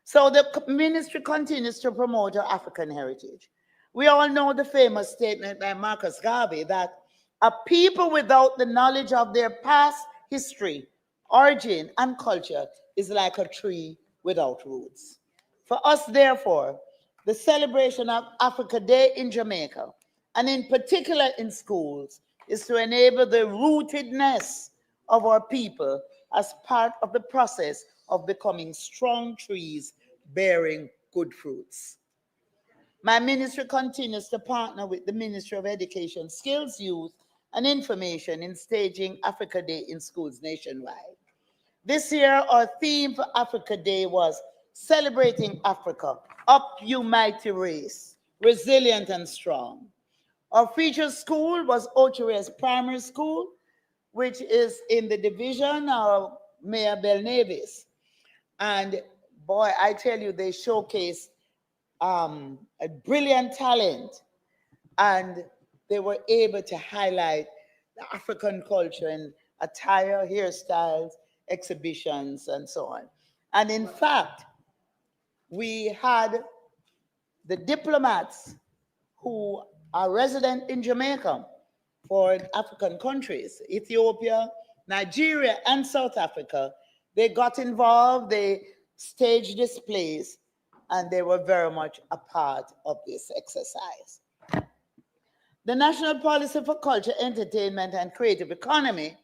So the ministry continues to promote our African heritage. We all know the famous statement by Marcus Garvey that a people without the knowledge of their past history, origin, and culture is like a tree without roots. For us, therefore, the celebration of Africa Day in Jamaica, and in particular in schools, is to enable the rootedness of our people as part of the process of becoming strong trees bearing good fruits. My ministry continues to partner with the Ministry of Education, Skills, Youth, and Information in staging Africa Day in schools nationwide. This year, our theme for Africa Day was Celebrating Africa, Up You Mighty Race, Resilient and Strong. Our featured school was Ocheres Primary School, which is in the division of Mayor Belnavis. And boy, I tell you, they showcase a brilliant talent, and they were able to highlight the African culture in attire, hairstyles, exhibitions, and so on. And in fact, we had the diplomats who are resident in Jamaica for African countries, Ethiopia, Nigeria, and South Africa. They got involved, they staged displays, and they were very much a part of this exercise. The National Policy for Culture, Entertainment, and Creative Economy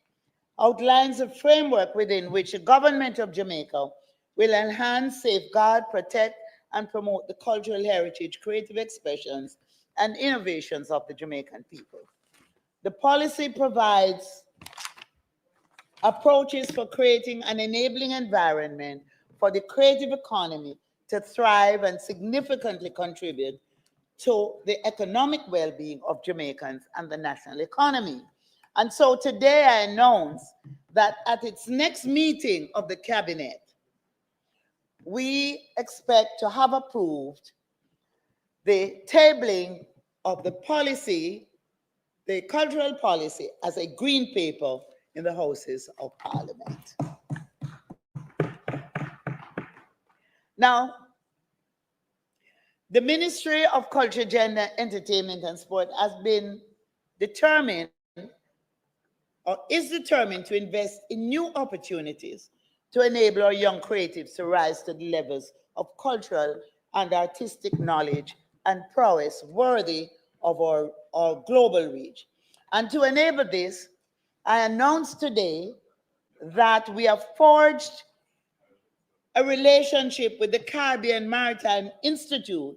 outlines a framework within which the government of Jamaica will enhance, safeguard, protect, and promote the cultural heritage, creative expressions, and innovations of the Jamaican people. The policy provides approaches for creating an enabling environment for the creative economy to thrive and significantly contribute to the economic well-being of Jamaicans and the national economy. And so today I announce that at its next meeting of the cabinet, we expect to have approved the tabling of the policy, the cultural policy, as a green paper in the Houses of Parliament. Now, the Ministry of Culture, Gender, Entertainment, and Sport has been determined, or is determined, to invest in new opportunities to enable our young creatives to rise to the levels of cultural and artistic knowledge and prowess worthy of our global reach. And to enable this, I announce today that we have forged a relationship with the Caribbean Maritime Institute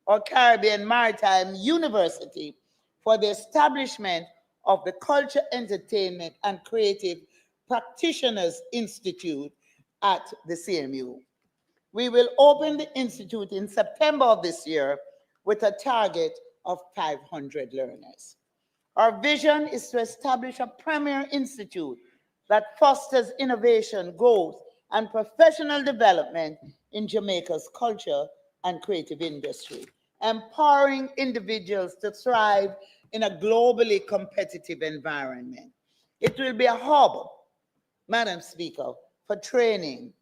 or Caribbean Maritime University for the establishment of the Culture, Entertainment, and Creative Practitioners Institute at the CMU. We will open the institute in September of this year with a target of 500 learners. Our vision is to establish a premier institute that fosters innovation, growth, and professional development in Jamaica's culture and creative industry, empowering individuals to thrive in a globally competitive environment. It will be a hub, Madam Speaker, for training,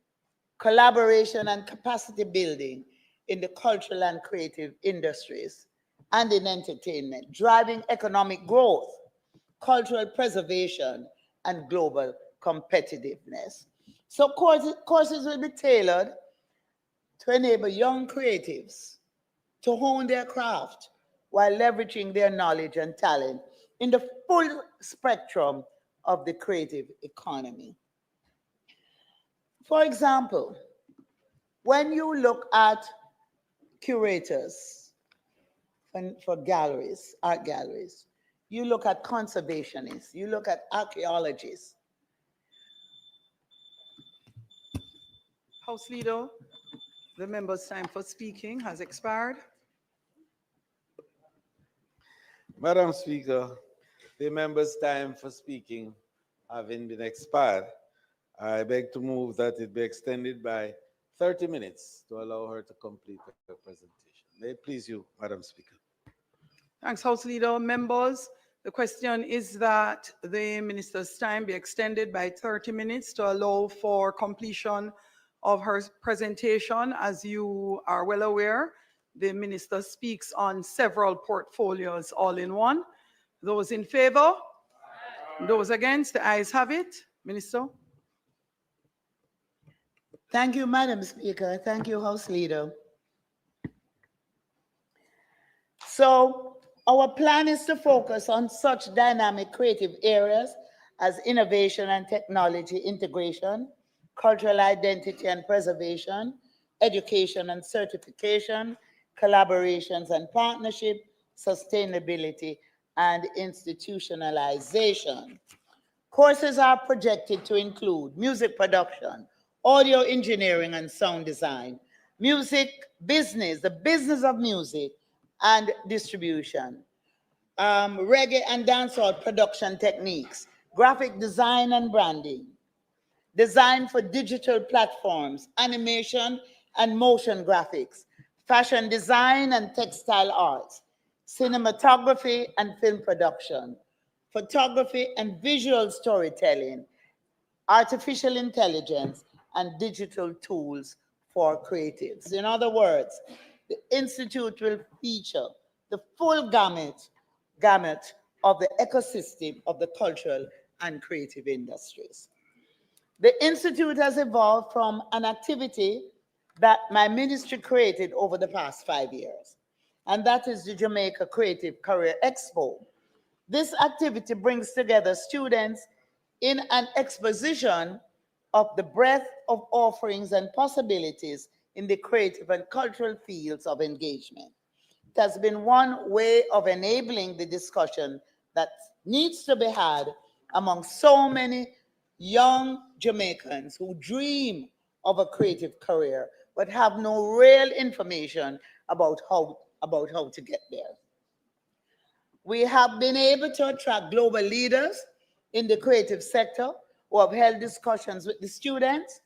collaboration, and capacity building in the cultural and creative industries and in entertainment, driving economic growth, cultural preservation, and global competitiveness. So courses will be tailored to enable young creatives to hone their craft while leveraging their knowledge and talent in the full spectrum of the creative economy. For example, when you look at curators for galleries, art galleries, you look at conservationists, you look at archaeologists. House Leader, the member's time for speaking has expired. Madam Speaker, the member's time for speaking having been expired, I beg to move that it be extended by 30 minutes to allow her to complete her presentation. May it please you, Madam Speaker. Thanks, House Leader. Members, the question is that the minister's time be extended by 30 minutes to allow for completion of her presentation. As you are well aware, the minister speaks on several portfolios all in one. Those in favor? Those against? The ayes have it. Minister. Thank you, Madam Speaker. Thank you, House Leader. So our plan is to focus on such dynamic creative areas as innovation and technology integration, cultural identity and preservation, education and certification, collaborations and partnership, sustainability, and institutionalization. Courses are projected to include music production, audio engineering and sound design, music business, the business of music, and distribution, reggae and dancehall production techniques, graphic design and branding, design for digital platforms, animation and motion graphics, fashion design and textile arts, cinematography and film production, photography and visual storytelling, artificial intelligence, and digital tools for creatives. In other words, the Institute will feature the full gamut of the ecosystem of the cultural and creative industries. The Institute has evolved from an activity that my ministry created over the past 5 years, and that is the Jamaica Creative Career Expo. This activity brings together students in an exposition of the breadth of offerings and possibilities in the creative and cultural fields of engagement. It has been one way of enabling the discussion that needs to be had among so many young Jamaicans who dream of a creative career but have no real information about how to get there. We have been able to attract global leaders in the creative sector who have held discussions with the students,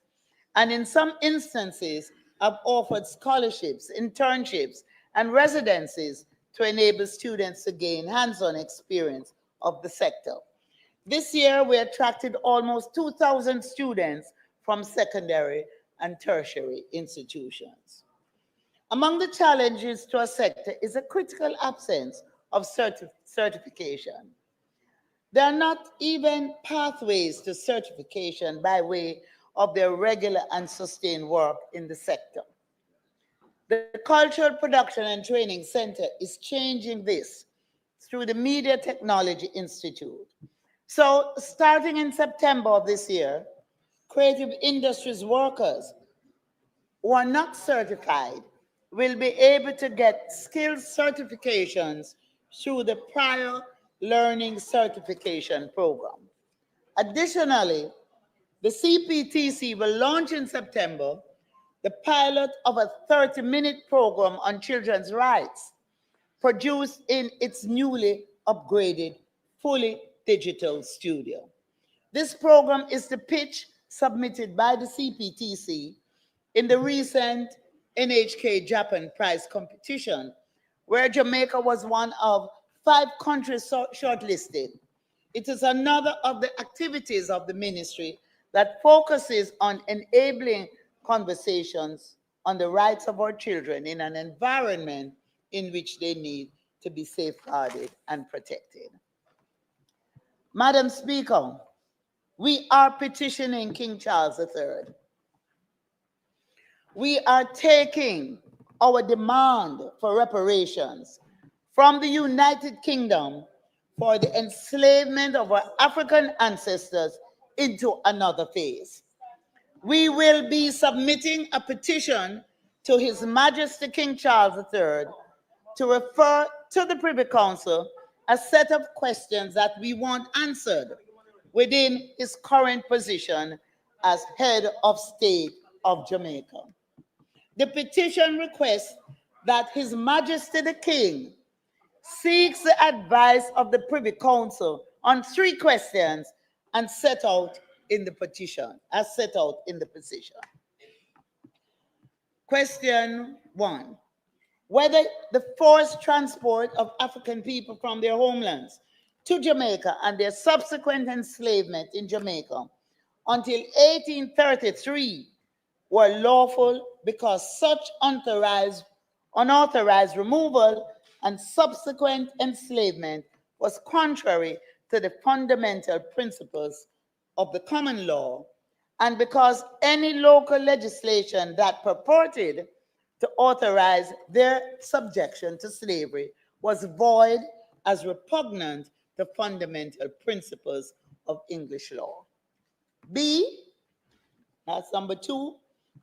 and in some instances have offered scholarships, internships, and residencies to enable students to gain hands-on experience of the sector. This year, we attracted almost 2,000 students from secondary and tertiary institutions. Among the challenges to a sector is a critical absence of certification. There are not even pathways to certification by way of their regular and sustained work in the sector. The Cultural Production and Training Center is changing this through the Media Technology Institute. So starting in September of this year, creative industries workers who are not certified will be able to get skills certifications through the prior learning certification program. Additionally, the CPTC will launch in September the pilot of a 30-minute program on children's rights produced in its newly upgraded, fully digital studio. This program is the pitch submitted by the CPTC in the recent NHK Japan Prize competition, where Jamaica was one of 5 countries shortlisted. It is another of the activities of the ministry that focuses on enabling conversations on the rights of our children in an environment in which they need to be safeguarded and protected. Madam Speaker, we are petitioning King Charles III. We are taking our demand for reparations from the United Kingdom for the enslavement of our African ancestors into another phase. We will be submitting a petition to His Majesty King Charles III to refer to the Privy Council a set of questions that we want answered within his current position as head of state of Jamaica. The petition requests that His Majesty the King seeks the advice of the Privy Council on 3 questions and set out in the petition, as set out in the petition. Question 1. Whether the forced transport of African people from their homelands to Jamaica and their subsequent enslavement in Jamaica until 1833 were lawful because such unauthorized removal and subsequent enslavement was contrary to the fundamental principles of the common law, and because any local legislation that purported to authorize their subjection to slavery was void as repugnant to fundamental principles of English law. B, that's number 2,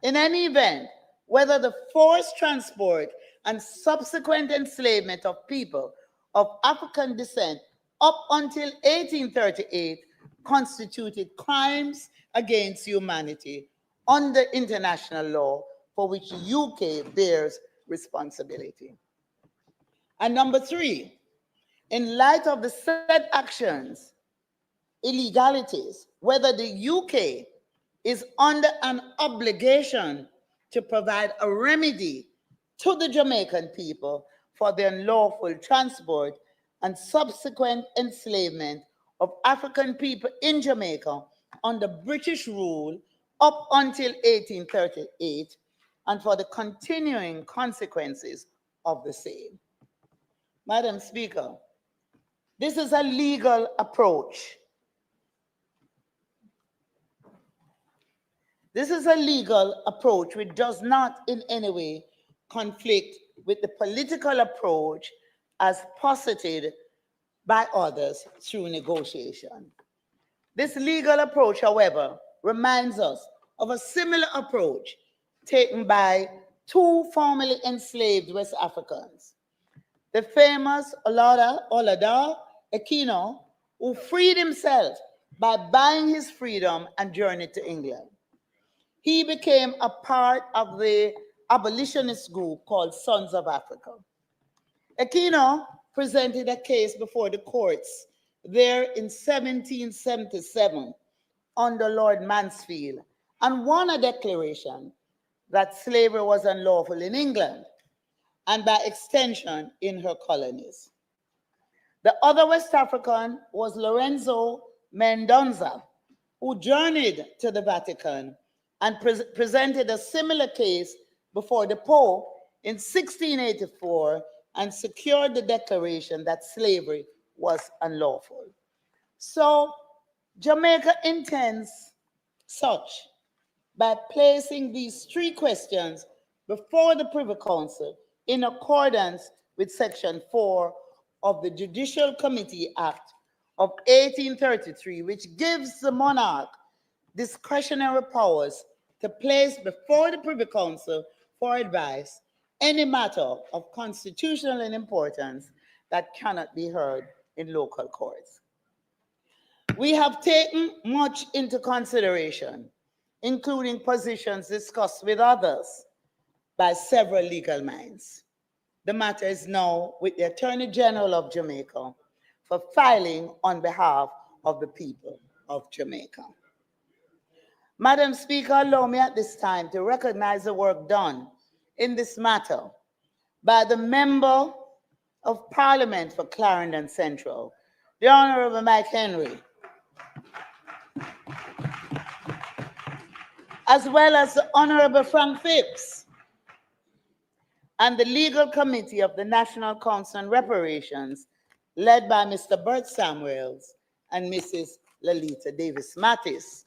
in any event, whether the forced transport and subsequent enslavement of people of African descent up until 1838 constituted crimes against humanity under international law for which the UK bears responsibility. And number 3, In light of the said actions, illegalities, whether the UK is under an obligation to provide a remedy to the Jamaican people for the unlawful transport and subsequent enslavement of African people in Jamaica under British rule up until 1838, and for the continuing consequences of the same. Madam Speaker, this is a legal approach. This is a legal approach which does not in any way conflict with the political approach as posited by others through negotiation. This legal approach, however, reminds us of a similar approach taken by two formerly enslaved West Africans, the famous Olada Aquino, who freed himself by buying his freedom and journeyed to England. He became a part of the abolitionist group called Sons of Africa. Aquino presented a case before the courts there in 1777 under Lord Mansfield and won a declaration that slavery was unlawful in England and by extension in her colonies. The other West African was Lorenzo Mendonça, who journeyed to the Vatican and presented a similar case before the Pope in 1684 and secured the declaration that slavery was unlawful. So Jamaica intends such by placing these three questions before the Privy Council in accordance with Section 4 of the Judicial Committee Act of 1833, which gives the monarch discretionary powers to place before the Privy Council for advice any matter of constitutional importance that cannot be heard in local courts. We have taken much into consideration, including positions discussed with others by several legal minds. The matter is now with the Attorney General of Jamaica for filing on behalf of the people of Jamaica. Madam Speaker, allow me at this time to recognize the work done in this matter by the Member of Parliament for Clarendon Central, the Honorable Mike Henry, as well as the Honorable Frank Phipps, and the Legal Committee of the National Council on Reparations, led by Mr. Bert Samuels and Mrs. Lalita Davis-Mattis,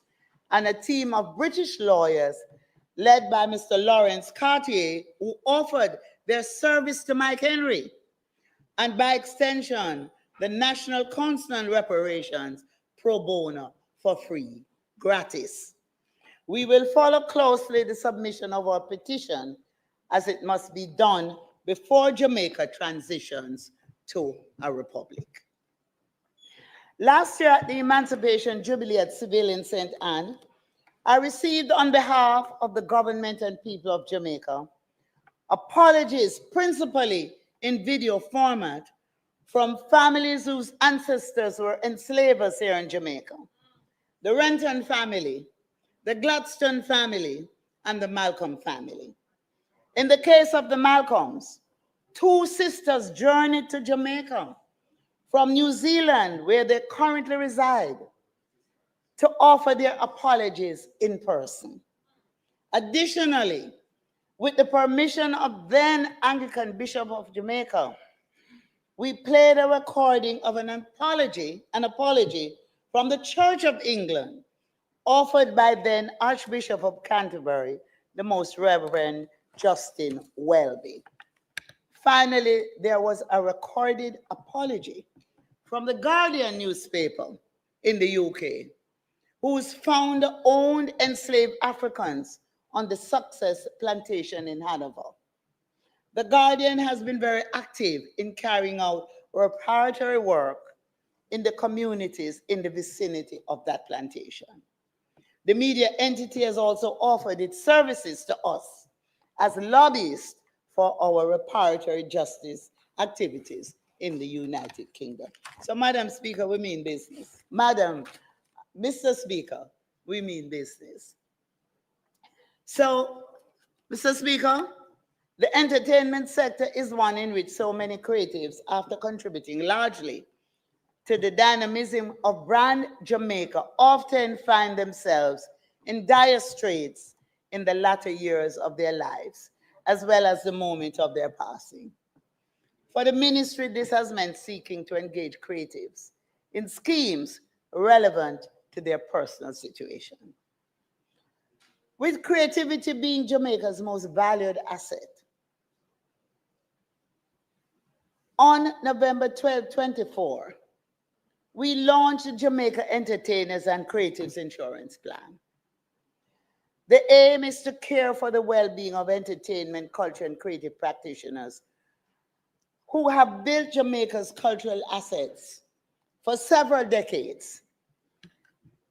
and a team of British lawyers led by Mr. Lawrence Cartier, who offered their service to Mike Henry, and by extension, the National Council on Reparations pro bono for free, gratis. We will follow closely the submission of our petition as it must be done before Jamaica transitions to a republic. Last year at the Emancipation Jubilee at Seville in St. Anne, I received on behalf of the government and people of Jamaica apologies principally in video format from families whose ancestors were enslavers here in Jamaica: the Renton family, the Gladstone family, and the Malcolm family. In the case of the Malcolms, two sisters journeyed to Jamaica from New Zealand, where they currently reside, to offer their apologies in person. Additionally, with the permission of then Anglican Bishop of Jamaica, we played a recording of an apology from the Church of England, offered by then Archbishop of Canterbury, the Most Reverend Justin Welby. Finally, there was a recorded apology from the Guardian newspaper in the UK, whose founder owned enslaved Africans on the Success Plantation in Hanover. The Guardian has been very active in carrying out reparatory work in the communities in the vicinity of that plantation. The media entity has also offered its services to us as lobbyists for our reparatory justice activities in the United Kingdom. So, Madam Speaker, we mean business. Mr. Speaker, we mean business. So, Mr. Speaker, the entertainment sector is one in which so many creatives, after contributing largely to the dynamism of brand Jamaica, often find themselves in dire straits in the latter years of their lives, as well as the moment of their passing. For the ministry, this has meant seeking to engage creatives in schemes relevant to their personal situation. With creativity being Jamaica's most valued asset, on November 12, 24, we launched the Jamaica Entertainers and Creatives Insurance Plan. The aim is to care for the well-being of entertainment, culture, and creative practitioners who have built Jamaica's cultural assets for several decades.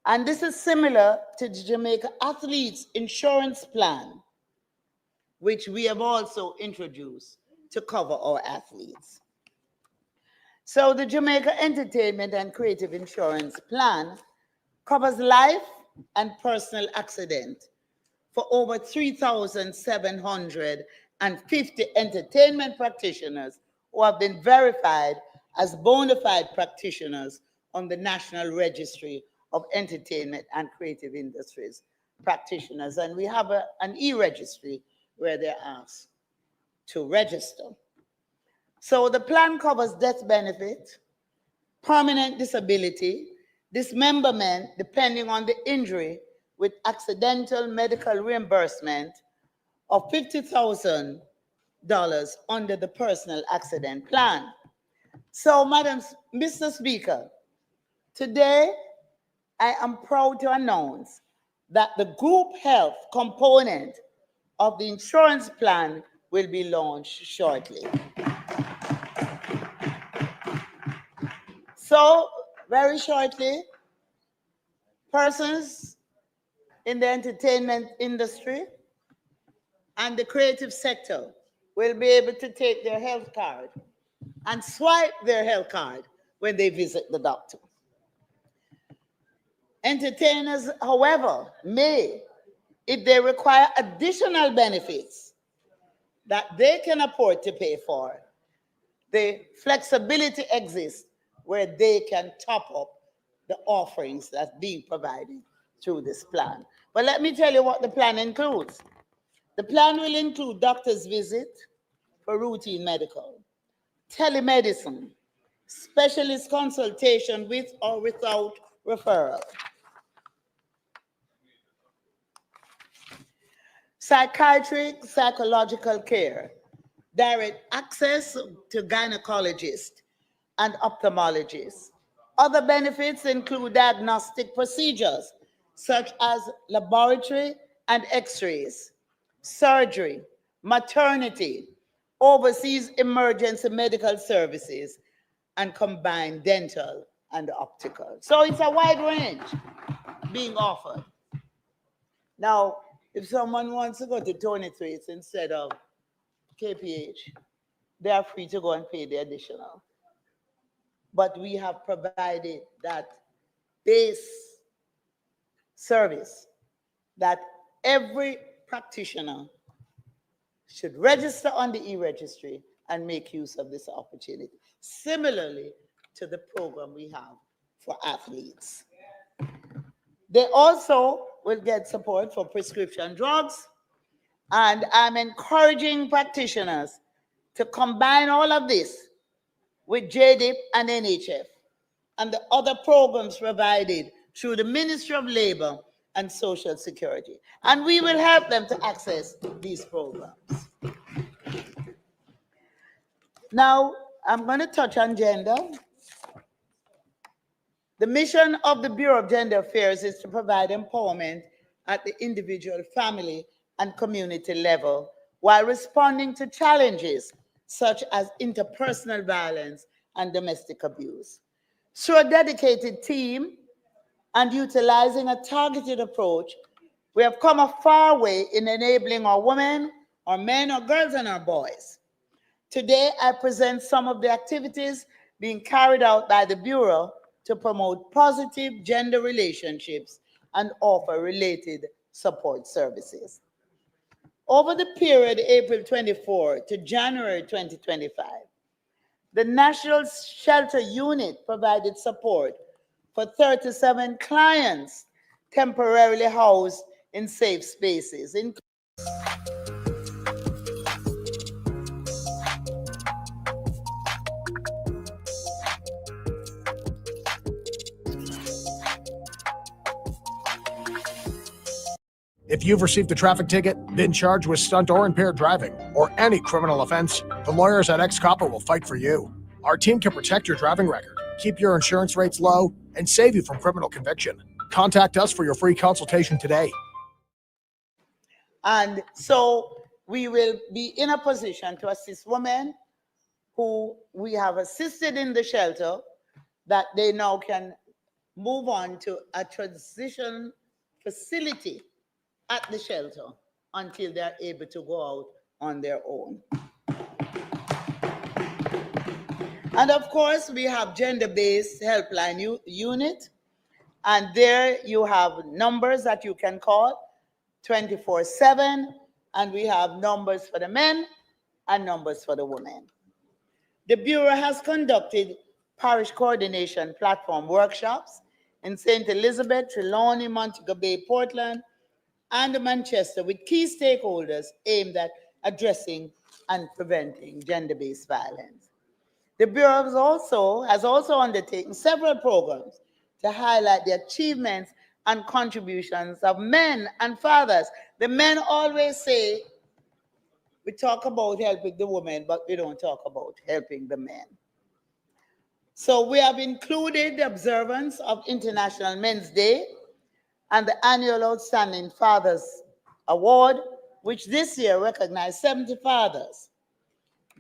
And this is similar to the Jamaica Athletes Insurance Plan, which we have also introduced to cover our athletes. So the Jamaica Entertainment and Creative Insurance Plan covers life and personal accident for over 3,750 entertainment practitioners who have been verified as bona fide practitioners on the National Registry of Entertainment and Creative Industries practitioners. And we have an e-registry where they're asked to register. So the plan covers death benefit, permanent disability, dismemberment depending on the injury, with accidental medical reimbursement of $50,000 under the personal accident plan. So, Mr. Speaker, today I am proud to announce that the group health component of the insurance plan will be launched shortly. So, very shortly, persons in the entertainment industry and the creative sector will be able to take their health card and swipe their health card when they visit the doctor. Entertainers, however, may, if they require additional benefits that they can afford to pay for, the flexibility exists where they can top up the offerings that's being provided through this plan. But let me tell you what the plan includes. The plan will include doctor's visit for routine medical, telemedicine, specialist consultation with or without referral, psychiatric, psychological care, direct access to gynecologists and ophthalmologists. Other benefits include diagnostic procedures such as laboratory and x-rays, surgery, maternity, overseas emergency medical services, and combined dental and optical. So it's a wide range being offered. Now, if someone wants to go to Tony Thwaites instead of KPH, they are free to go and pay the additional. But we have provided that base service that every practitioner should register on the e-registry and make use of this opportunity, similarly to the program we have for athletes. They also will get support for prescription drugs, and I'm encouraging practitioners to combine all of this with JDIP and NHF and the other programs provided through the Ministry of Labor and Social Security. And we will help them to access these programs. Now, I'm going to touch on gender. The mission of the Bureau of Gender Affairs is to provide empowerment at the individual, family, and community level while responding to challenges such as interpersonal violence and domestic abuse. Through a dedicated team and utilizing a targeted approach, we have come a far way in enabling our women, our men, our girls, and our boys Today, I present some of the activities being carried out by the Bureau to promote positive gender relationships and offer related support services. Over the period April 24 to January 2025, the National Shelter Unit provided support for 37 clients temporarily housed in safe spaces. If you've received a traffic ticket, been charged with stunt or impaired driving, or any criminal offense, the lawyers at Ex-Copper will fight for you. Our team can protect your driving record, keep your insurance rates low, and save you from criminal conviction. Contact us for your free consultation today. And so we will be in a position to assist women who we have assisted in the shelter, that they now can move on to a transition facility at the shelter until they're able to go out on their own. And of course, we have gender-based helpline unit, and there you have numbers that you can call 24/7, and we have numbers for the men and numbers for the women. The Bureau has conducted parish coordination platform workshops in St. Elizabeth, Trelawney, Montego Bay, Portland, and Manchester with key stakeholders aimed at addressing and preventing gender-based violence. The Bureau has also undertaken several programs to highlight the achievements and contributions of men and fathers. The men always say, we talk about helping the women, but we don't talk about helping the men. So we have included the observance of International Men's Day and the annual Outstanding Fathers Award, which this year recognized 70 fathers.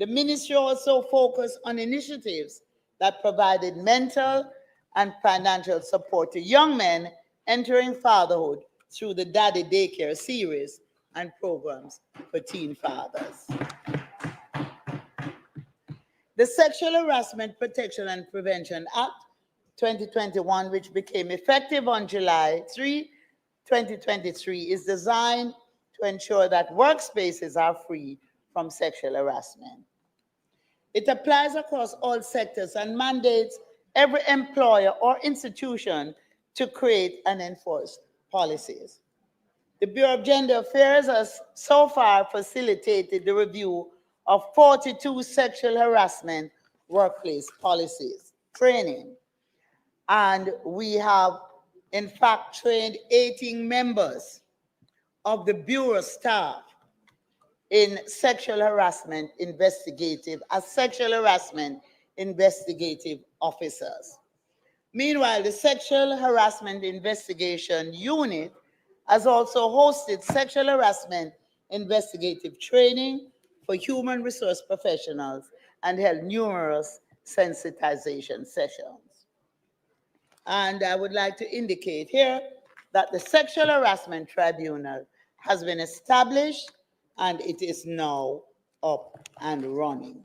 The ministry also focused on initiatives that provided mental and financial support to young men entering fatherhood through the Daddy Daycare series and programs for teen fathers. The Sexual Harassment Protection and Prevention Act 2021, which became effective on July 3, 2023, is designed to ensure that workspaces are free from sexual harassment. It applies across all sectors and mandates every employer or institution to create and enforce policies. The Bureau of Gender Affairs has so far facilitated the review of 42 sexual harassment workplace policies, training. And we have, in fact, trained 18 members of the Bureau staff in sexual harassment investigative, as sexual harassment investigative officers. Meanwhile, the Sexual Harassment Investigation Unit has also hosted sexual harassment investigative training for human resource professionals and held numerous sensitization sessions. And I would like to indicate here that the Sexual Harassment Tribunal has been established and it is now up and running.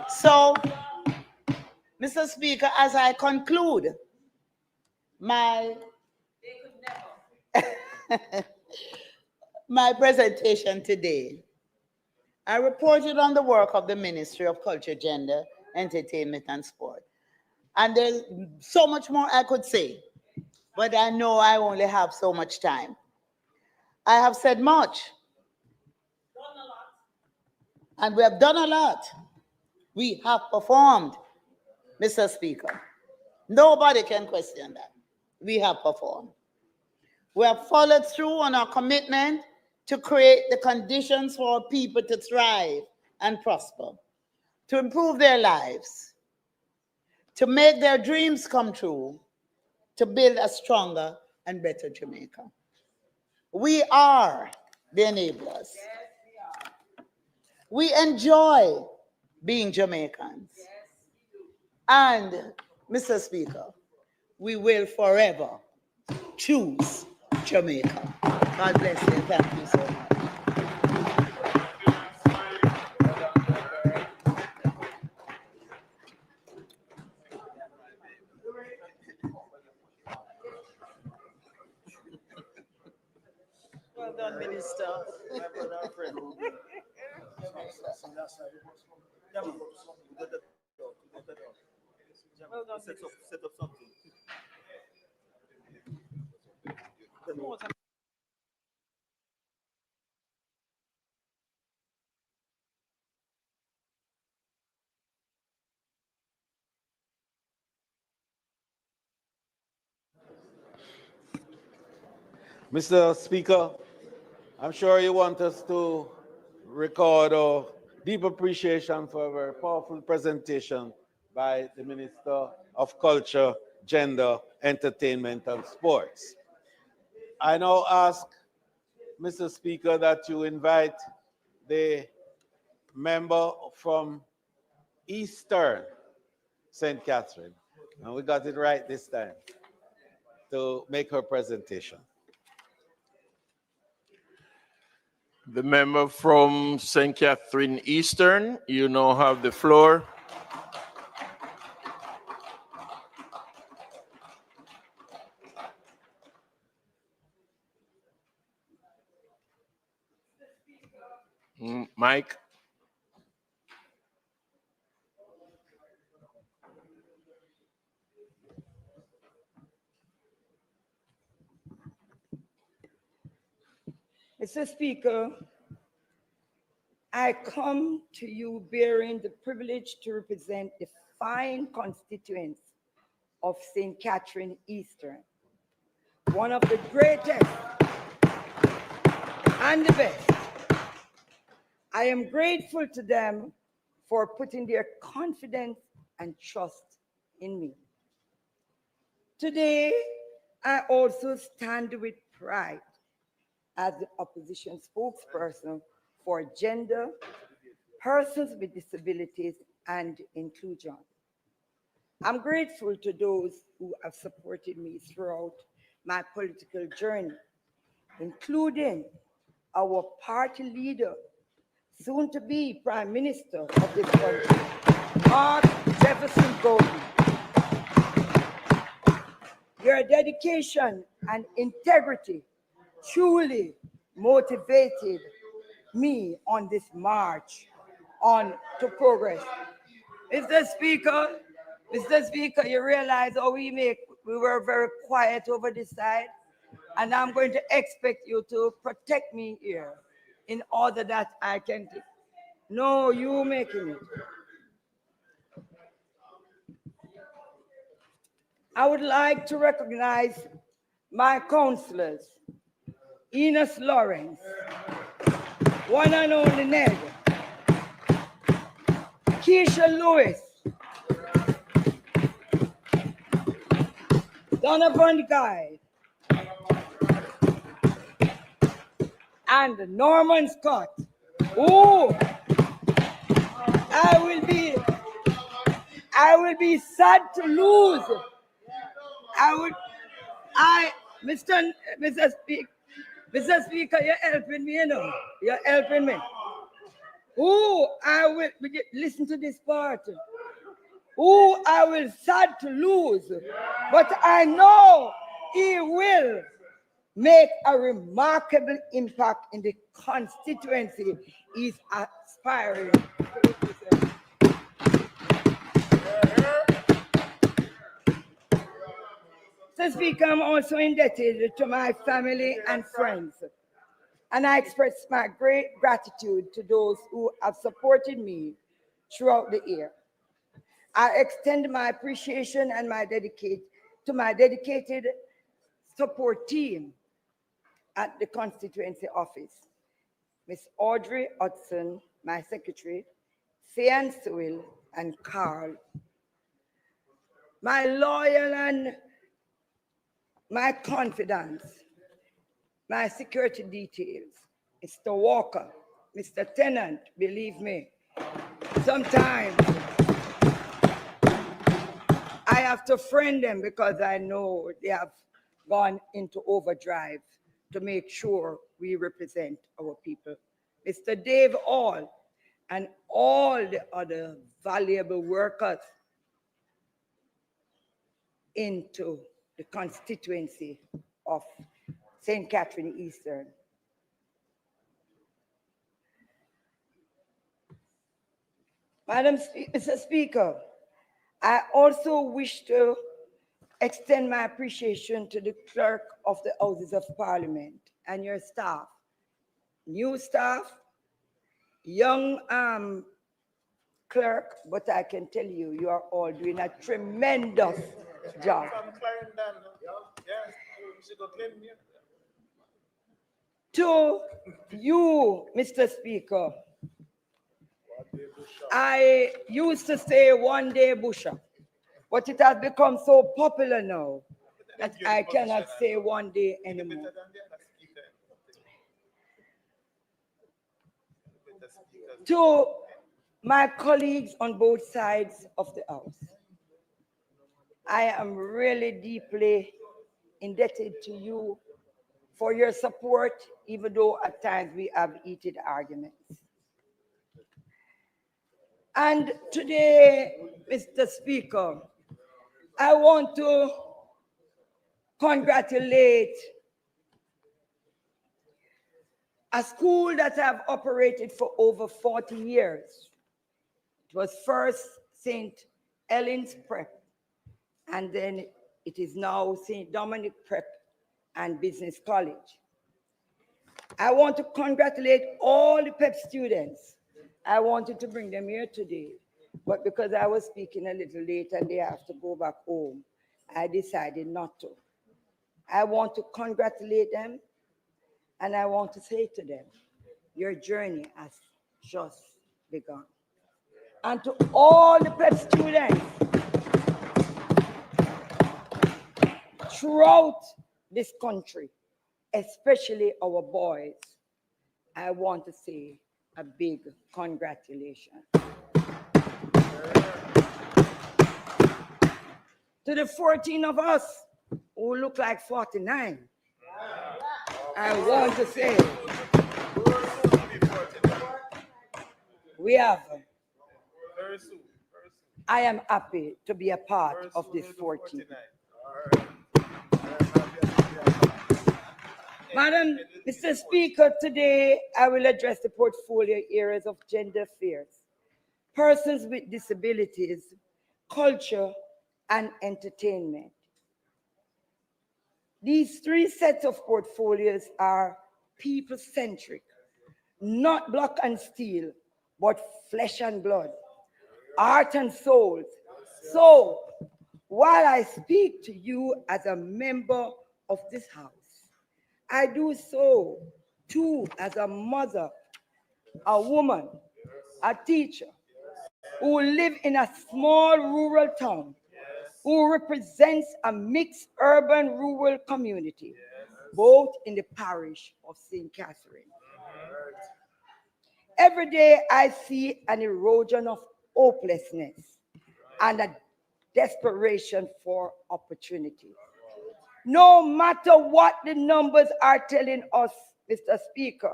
So, Mr. Speaker, as I conclude my presentation today, I reported on the work of the Ministry of Culture, Gender, Entertainment, and Sport. And there's so much more I could say, but I know I only have so much time. I have said much. And we have done a lot. We have performed, Mr. Speaker. Nobody can question that. We have performed. We have followed through on our commitment to create the conditions for people to thrive and prosper, to improve their lives, to make their dreams come true, to build a stronger and better Jamaica. We are the enablers. We enjoy being Jamaicans. And, Mr. Speaker, we will forever choose Jamaica. God bless you. Thank you so much. Mr. Speaker, I'm sure you want us to record our deep appreciation for a very powerful presentation by the Minister of Culture, Gender, Entertainment and Sports. I now ask, Mr. Speaker, that you invite the member from Eastern St. Catherine, and we got it right this time, to make her presentation. The member from St. Catherine Eastern, you now have the floor. Mike. Mr. Speaker, I come to you bearing the privilege to represent the fine constituents of St. Catherine Eastern, one of the greatest and the best. I am grateful to them for putting their confidence and trust in me. Today, I also stand with pride as the opposition spokesperson for gender, persons with disabilities, and inclusion. I'm grateful to those who have supported me throughout my political journey, including our party leader, soon to be Prime Minister of this country, Mark Jefferson Golden. Your dedication and integrity truly motivated me on this march on to progress. Mr. Speaker, you realize how we were very quiet over this side, and I'm going to expect you to protect me here in order that I can. No, you making it. I would like to recognize my counselors, Enos Lawrence, one and only Ned, Keisha Lewis, Donovan Guy, and Norman Scott. Ooh, I will be sad to lose. Mr. Speaker, you're helping me, you know. You're helping me. Ooh, listen to this part. Ooh, I will sad to lose, but I know he will make a remarkable impact in the constituency he's aspiring to represent. Mr. Speaker, I'm also indebted to my family and friends, and I express my great gratitude to those who have supported me throughout the year. I extend my appreciation and my dedicated support team at the constituency office. Miss Audrey Hudson, my secretary, Fian Sewell, and Carl. My loyal and my confidence, my security details, Mr. Walker, Mr. Tennant, believe me, sometimes I have to friend them because I know they have gone into overdrive to make sure we represent our people. Mr. Dave Hall and all the other valuable workers into the constituency of St. Catherine Eastern. Mr. Speaker, I also wish to extend my appreciation to the clerk of the Houses of Parliament and your staff, new staff, young clerk, but I can tell you, you are all doing a tremendous job. To you, Mr. Speaker, I used to say one day busher, but it has become so popular now that I cannot say one day anymore. To my colleagues on both sides of the House, I am really deeply indebted to you for your support, even though at times we have heated arguments. And today, Mr. Speaker, I want to congratulate a school that have operated for over 40 years. It was first St. Helens Prep, and then it is now St. Dominic Prep and Business College. I want to congratulate all the PEP students. I wanted to bring them here today, but because I was speaking a little late and they have to go back home, I decided not to. I want to congratulate them, and I want to say to them, your journey has just begun. And to all the PEP students throughout this country, especially our boys, I want to say a big congratulations. To the 14 of us who look like 49, I want to say we have. I am happy to be a part of this 14. Madam, Mr. Speaker, today I will address the portfolio areas of gender affairs, persons with disabilities, culture, and entertainment. These three sets of portfolios are people-centric, not block and steel, but flesh and blood, heart and souls. So, while I speak to you as a member of this house, I do so too as a mother, a woman, a teacher, who live in a small rural town, who represents a mixed urban-rural community, both in the parish of St. Catherine. Every day I see an erosion of hopelessness and a desperation for opportunity. No matter what the numbers are telling us, Mr. Speaker,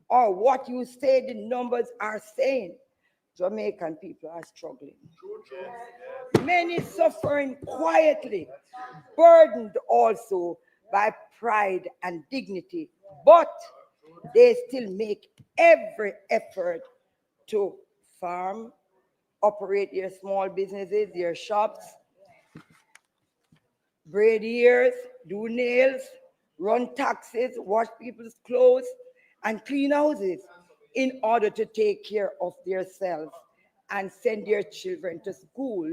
or what you say the numbers are saying, Jamaican people are struggling. Many suffering quietly, burdened also by pride and dignity, but they still make every effort to farm, operate their small businesses, their shops, braid ears, do nails, run taxis, wash people's clothes, and clean houses in order to take care of themselves and send their children to school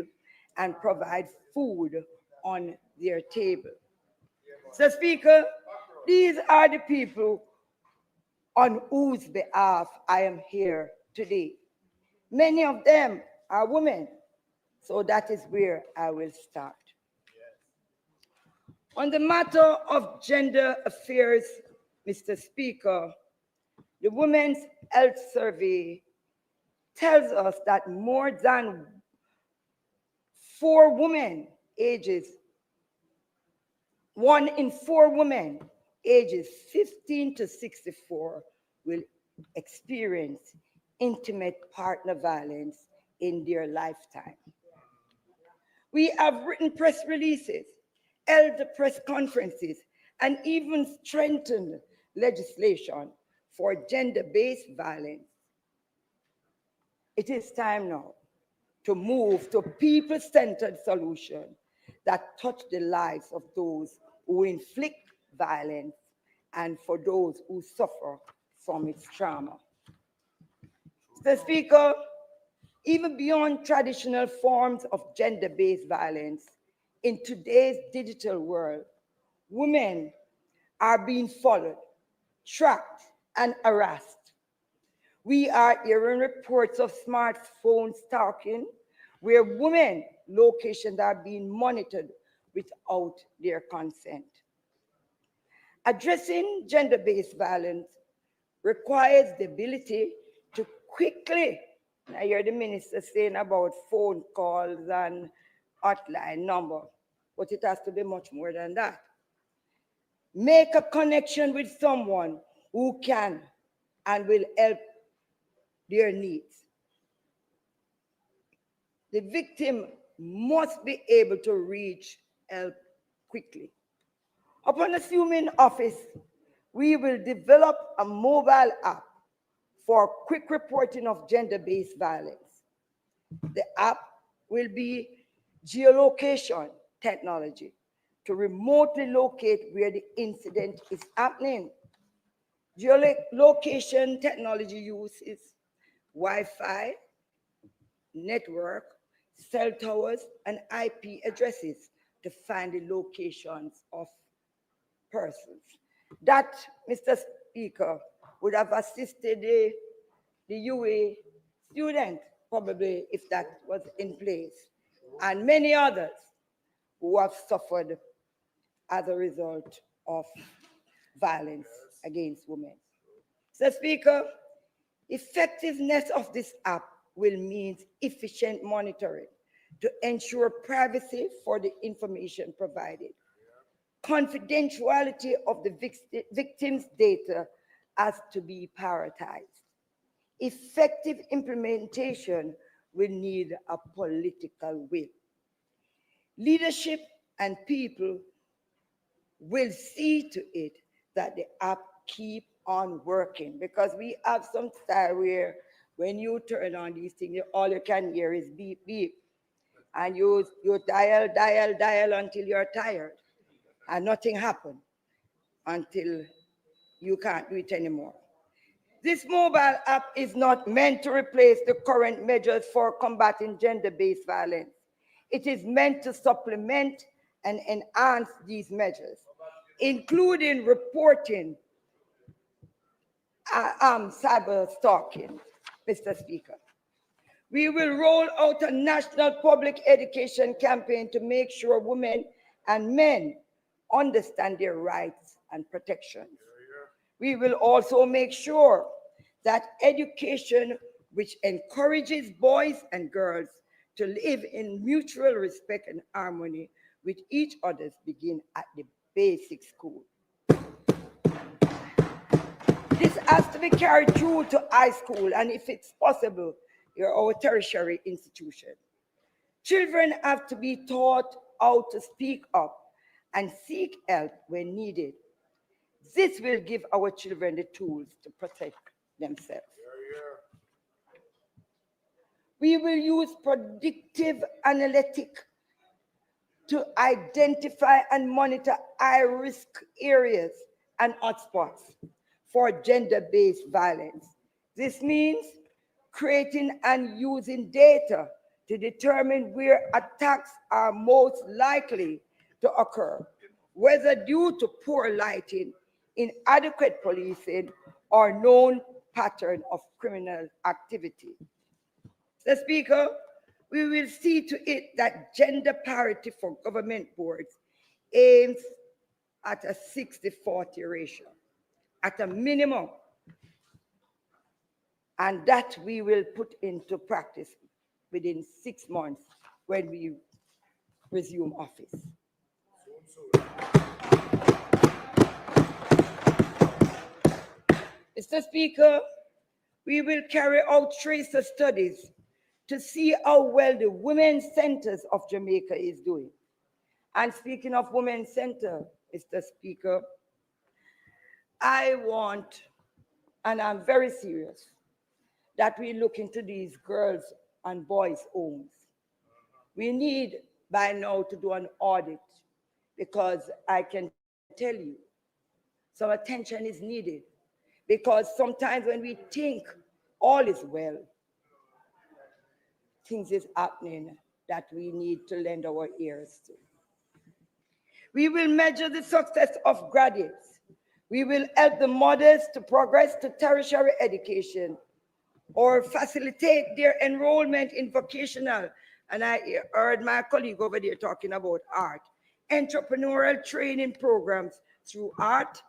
and provide food on their table. So, Speaker, these are the people on whose behalf I am here today. Many of them are women, so that is where I will start. On the matter of gender affairs, Mr. Speaker, the Women's Health Survey tells us that more than 1 in 4 women ages 15 to 64 will experience intimate partner violence in their lifetime. We have written press releases, held press conferences, and even strengthened legislation for gender-based violence. It is time now to move to people-centered solutions that touch the lives of those who inflict violence and for those who suffer from its trauma. Mr. Speaker, even beyond traditional forms of gender-based violence, in today's digital world, women are being followed, tracked, and harassed. We are hearing reports of smartphone stalking, where women locations are being monitored without their consent. Addressing gender-based violence requires the ability to quickly, I hear the minister saying about phone calls and hotline number, but it has to be much more than that. Make a connection with someone who can and will help their needs. The victim must be able to reach help quickly. Upon assuming office, we will develop a mobile app for quick reporting of gender-based violence. The app will be geolocation technology to remotely locate where the incident is happening. Geolocation technology uses Wi-Fi, network, cell towers, and IP addresses to find the locations of persons. That, Mr. Speaker, would have assisted the UA student, probably, if that was in place, and many others who have suffered as a result of violence against women. So, Speaker, effectiveness of this app will mean efficient monitoring to ensure privacy for the information provided. Confidentiality of the victim's data has to be prioritized. Effective implementation will need a political will. Leadership and people will see to it that the app keep on working, because we have some style where when you turn on these things, all you can hear is beep, beep. And you dial until you're tired. And nothing happened until you can't do it anymore. This mobile app is not meant to replace the current measures for combating gender-based violence. It is meant to supplement and enhance these measures, including reporting cyber stalking, Mr. Speaker. We will roll out a national public education campaign to make sure women and men understand their rights and protections. We will also make sure that education which encourages boys and girls to live in mutual respect and harmony with each other begin at the basic school. This has to be carried through to high school, and if it's possible, our tertiary institution. Children have to be taught how to speak up and seek help when needed. This will give our children the tools to protect themselves. We will use predictive analytics to identify and monitor high-risk areas and hotspots for gender-based violence. This means creating and using data to determine where attacks are most likely to occur, whether due to poor lighting, inadequate policing, or known pattern of criminal activity. The Speaker, we will see to it that gender parity for government boards aims at a 60-40 ratio, at a minimum, and that we will put into practice within 6 months when we resume office. Mr. Speaker, we will carry out tracer studies to see how well the Women's Centers of Jamaica is doing. And speaking of Women's Center, Mr. Speaker, I want, and I'm very serious, that we look into these girls and boys' homes. We need by now to do an audit, because I can tell you some attention is needed, because sometimes when we think all is well, things is happening that we need to lend our ears to. We will measure the success of graduates. We will help the mothers to progress to tertiary education or facilitate their enrollment in vocational. And I heard my colleague over there talking about art, entrepreneurial training programs through art,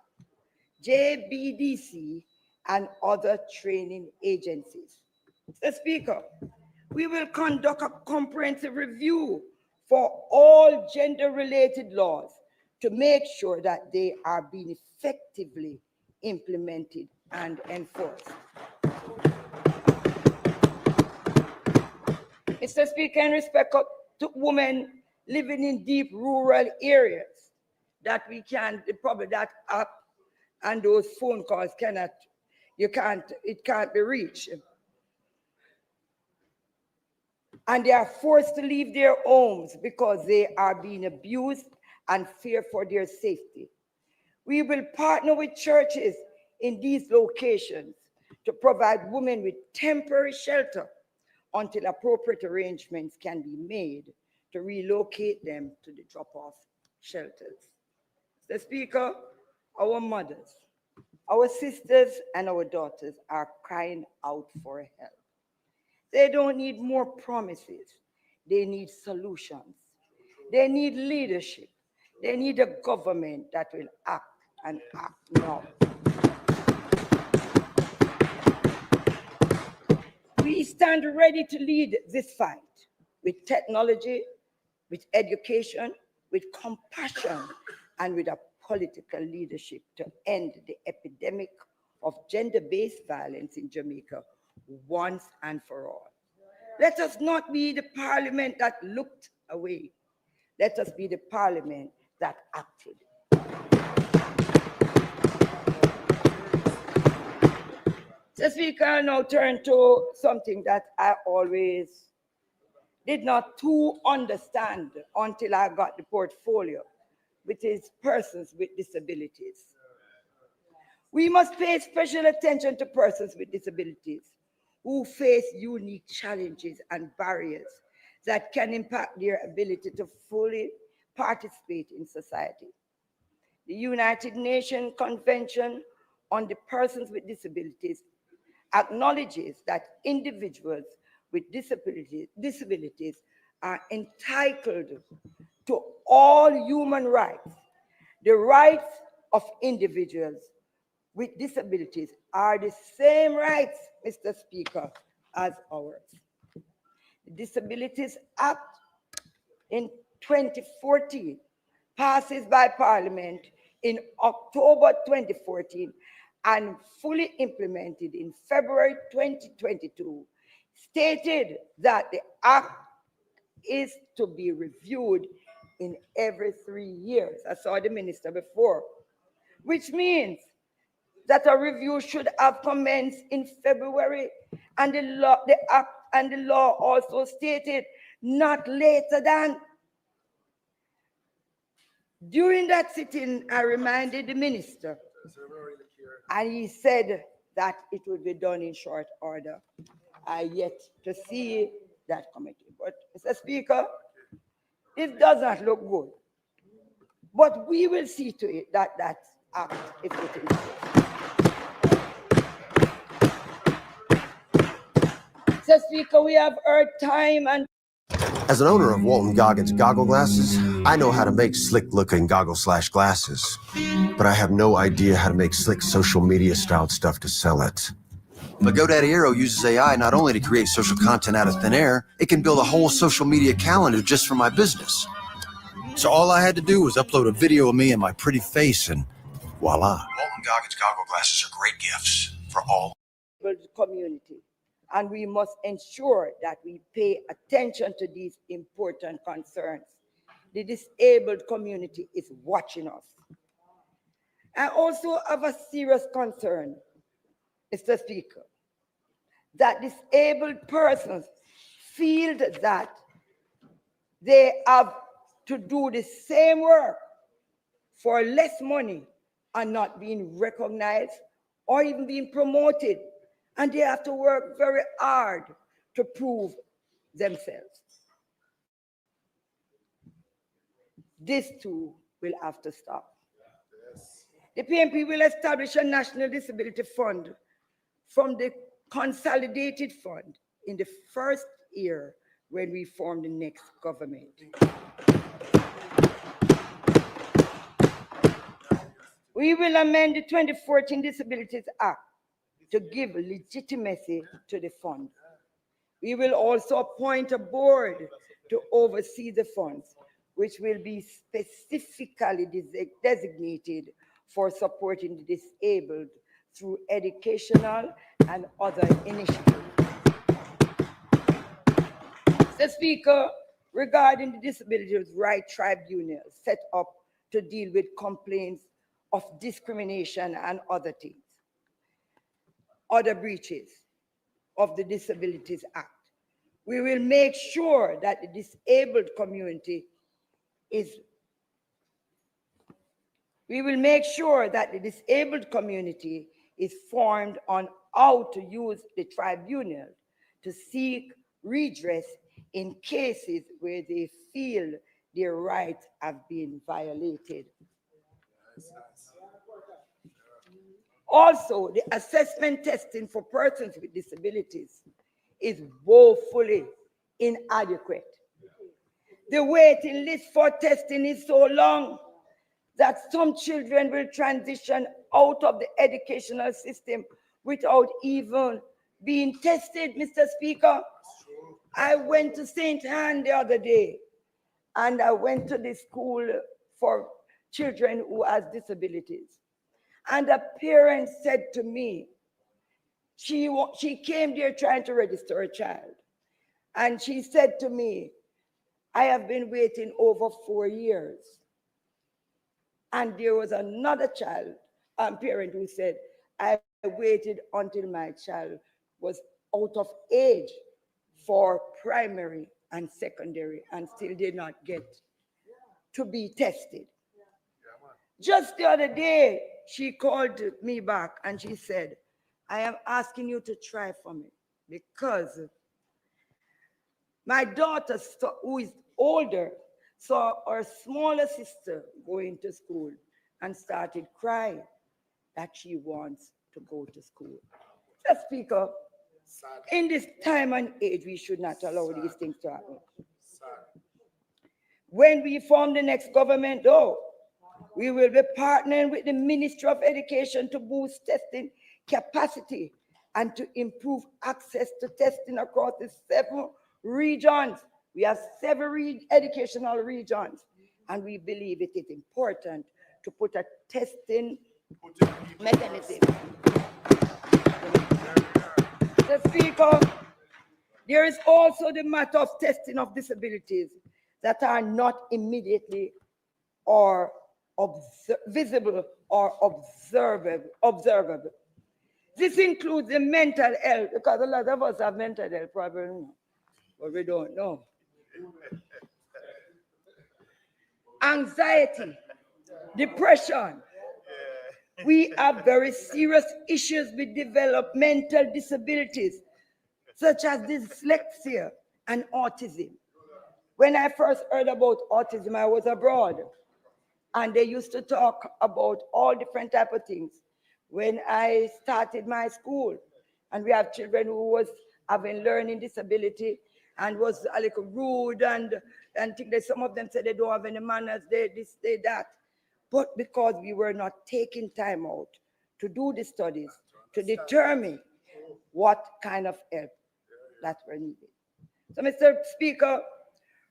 JBDC, and other training agencies. Mr. Speaker, we will conduct a comprehensive review for all gender-related laws to make sure that they are being effectively implemented and enforced. Mr. Speaker, in respect to women living in deep rural areas, that we can, probably that app and those phone calls it can't be reached. And they are forced to leave their homes because they are being abused and fear for their safety. We will partner with churches in these locations to provide women with temporary shelter until appropriate arrangements can be made to relocate them to the drop-off shelters. Mr. Speaker, our mothers, our sisters, and our daughters are crying out for help. They don't need more promises. They need solutions. They need leadership. They need a government that will act and act now. We stand ready to lead this fight with technology, with education, with compassion, and with a political leadership to end the epidemic of gender-based violence in Jamaica once and for all. Let us not be the parliament that looked away. Let us be the parliament that acted. So, Speaker, I now turn to something that I always did not too understand until I got the portfolio, which is persons with disabilities. We must pay special attention to persons with disabilities who face unique challenges and barriers that can impact their ability to fully participate in society. The United Nations Convention on the Persons with Disabilities acknowledges that individuals with disabilities are entitled to all human rights. The rights of individuals with disabilities are the same rights, Mr. Speaker, as ours. The Disabilities Act in 2014 passes by Parliament in October 2014 and fully implemented in February 2022, stated that the Act is to be reviewed in every 3 years. I saw the minister before, which means that a review should have commenced in February, and the Act and the law also stated not later than. During that sitting, I reminded the minister, and he said that it would be done in short order. I yet to see that committee. But, Mr. Speaker, it does not look good. But we will see to it that that act is put in place. Mr. Speaker, we have heard time and... As an owner of Walton Goggins goggle glasses, I know how to make slick-looking goggle/glasses. But I have no idea how to make slick social media-styled stuff to sell it. But GoDaddy Aero uses AI not only to create social content out of thin air, it can build a whole social media calendar just for my business. So all I had to do was upload a video of me and my pretty face, and voila. Walton Goggins goggle glasses are great gifts for all community. And we must ensure that we pay attention to these important concerns. The disabled community is watching us. I also have a serious concern, Mr. Speaker, that disabled persons feel that they have to do the same work for less money and not being recognized or even being promoted. And they have to work very hard to prove themselves. This too will have to stop. The PNP will establish a National Disability Fund from the consolidated fund in the first year when we form the next government. We will amend the 2014 Disabilities Act to give legitimacy to the fund. We will also appoint a board to oversee the funds, which will be specifically designated for supporting the disabled through educational and other initiatives. Mr. Speaker, regarding the Disabilities Rights Tribunal set up to deal with complaints of discrimination and other things, other breaches of the Disabilities Act, we will make sure that the disabled community is formed on how to use the tribunal to seek redress in cases where they feel their rights have been violated. Also, the assessment testing for persons with disabilities is woefully inadequate. The waiting list for testing is so long that some children will transition out of the educational system without even being tested, Mr. Speaker. I went to St. Anne the other day, and I went to the school for children who has disabilities. And a parent said to me, she came there trying to register a child. And she said to me, I have been waiting over 4 years. And there was another parent who said, I waited until my child was out of age for primary and secondary and still did not get to be tested. Just the other day, she called me back and she said, I am asking you to try for me because my daughter, who is older, saw her smaller sister going to school and started crying that she wants to go to school. Mr. Speaker, in this time and age, we should not allow these things to happen. When we form the next government, though, we will be partnering with the Ministry of Education to boost testing capacity and to improve access to testing across the 7 regions. We have 7 educational regions, and we believe it is important to put a testing mechanism. The Speaker, there is also the matter of testing of disabilities that are not immediately or visible or observable. This includes the mental health, because a lot of us have mental health problems, but we don't know. Anxiety, depression. We have very serious issues with developmental disabilities, such as dyslexia and autism. When I first heard about autism, I was abroad, and they used to talk about all different types of things. When I started my school, and we have children who was having learning disability and was a little rude and think that some of them said they don't have any manners, they this, they that. But because we were not taking time out to do the studies, to determine what kind of help that were needed. So, Mr. Speaker,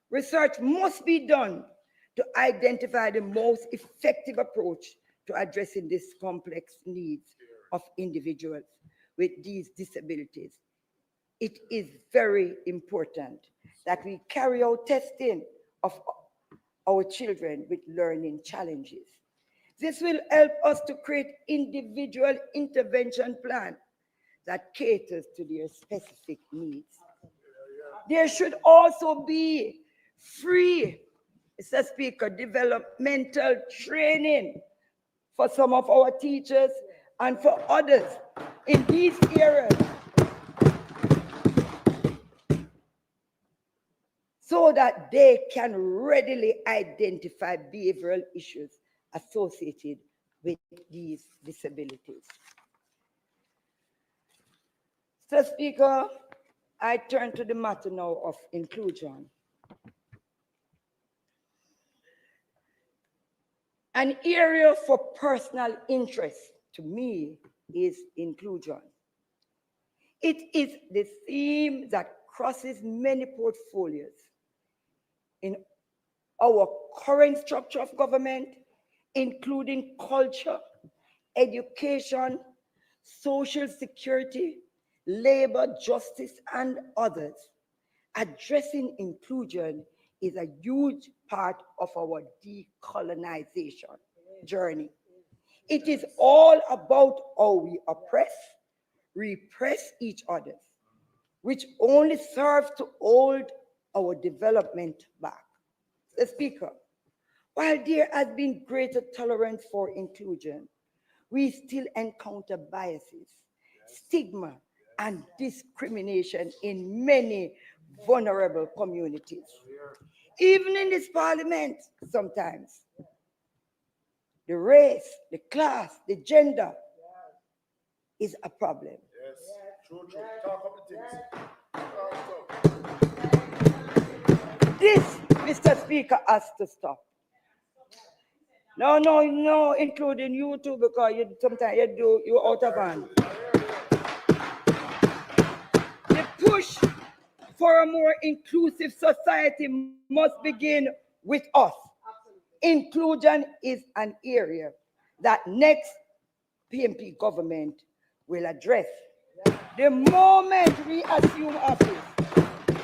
research must be done to identify the most effective approach to addressing these complex needs of individuals with these disabilities. It is very important that we carry out testing of our children with learning challenges. This will help us to create individual intervention plan that caters to their specific needs. There should also be free, Mr. Speaker, developmental training for some of our teachers and for others in these areas, so that they can readily identify behavioral issues associated with these disabilities. Mr. Speaker, I turn to the matter now of inclusion. An area for personal interest to me is inclusion. It is the theme that crosses many portfolios in our current structure of government, including culture, education, social security, labor, justice, and others. Addressing inclusion is a huge part of our decolonization journey. It is all about how we oppress, repress each other, which only serves to hold our development back. The Speaker, while there has been greater tolerance for inclusion, we still encounter biases, stigma, and discrimination in many vulnerable communities. Even in this parliament, sometimes, the race, the class, the gender is a problem. Yes, true. Talk about things. This, Mr. Speaker, has to stop. No, including you too, because sometimes you're out of hand. The push for a more inclusive society must begin with us. Inclusion is an area that next PMP government will address. The moment we assume office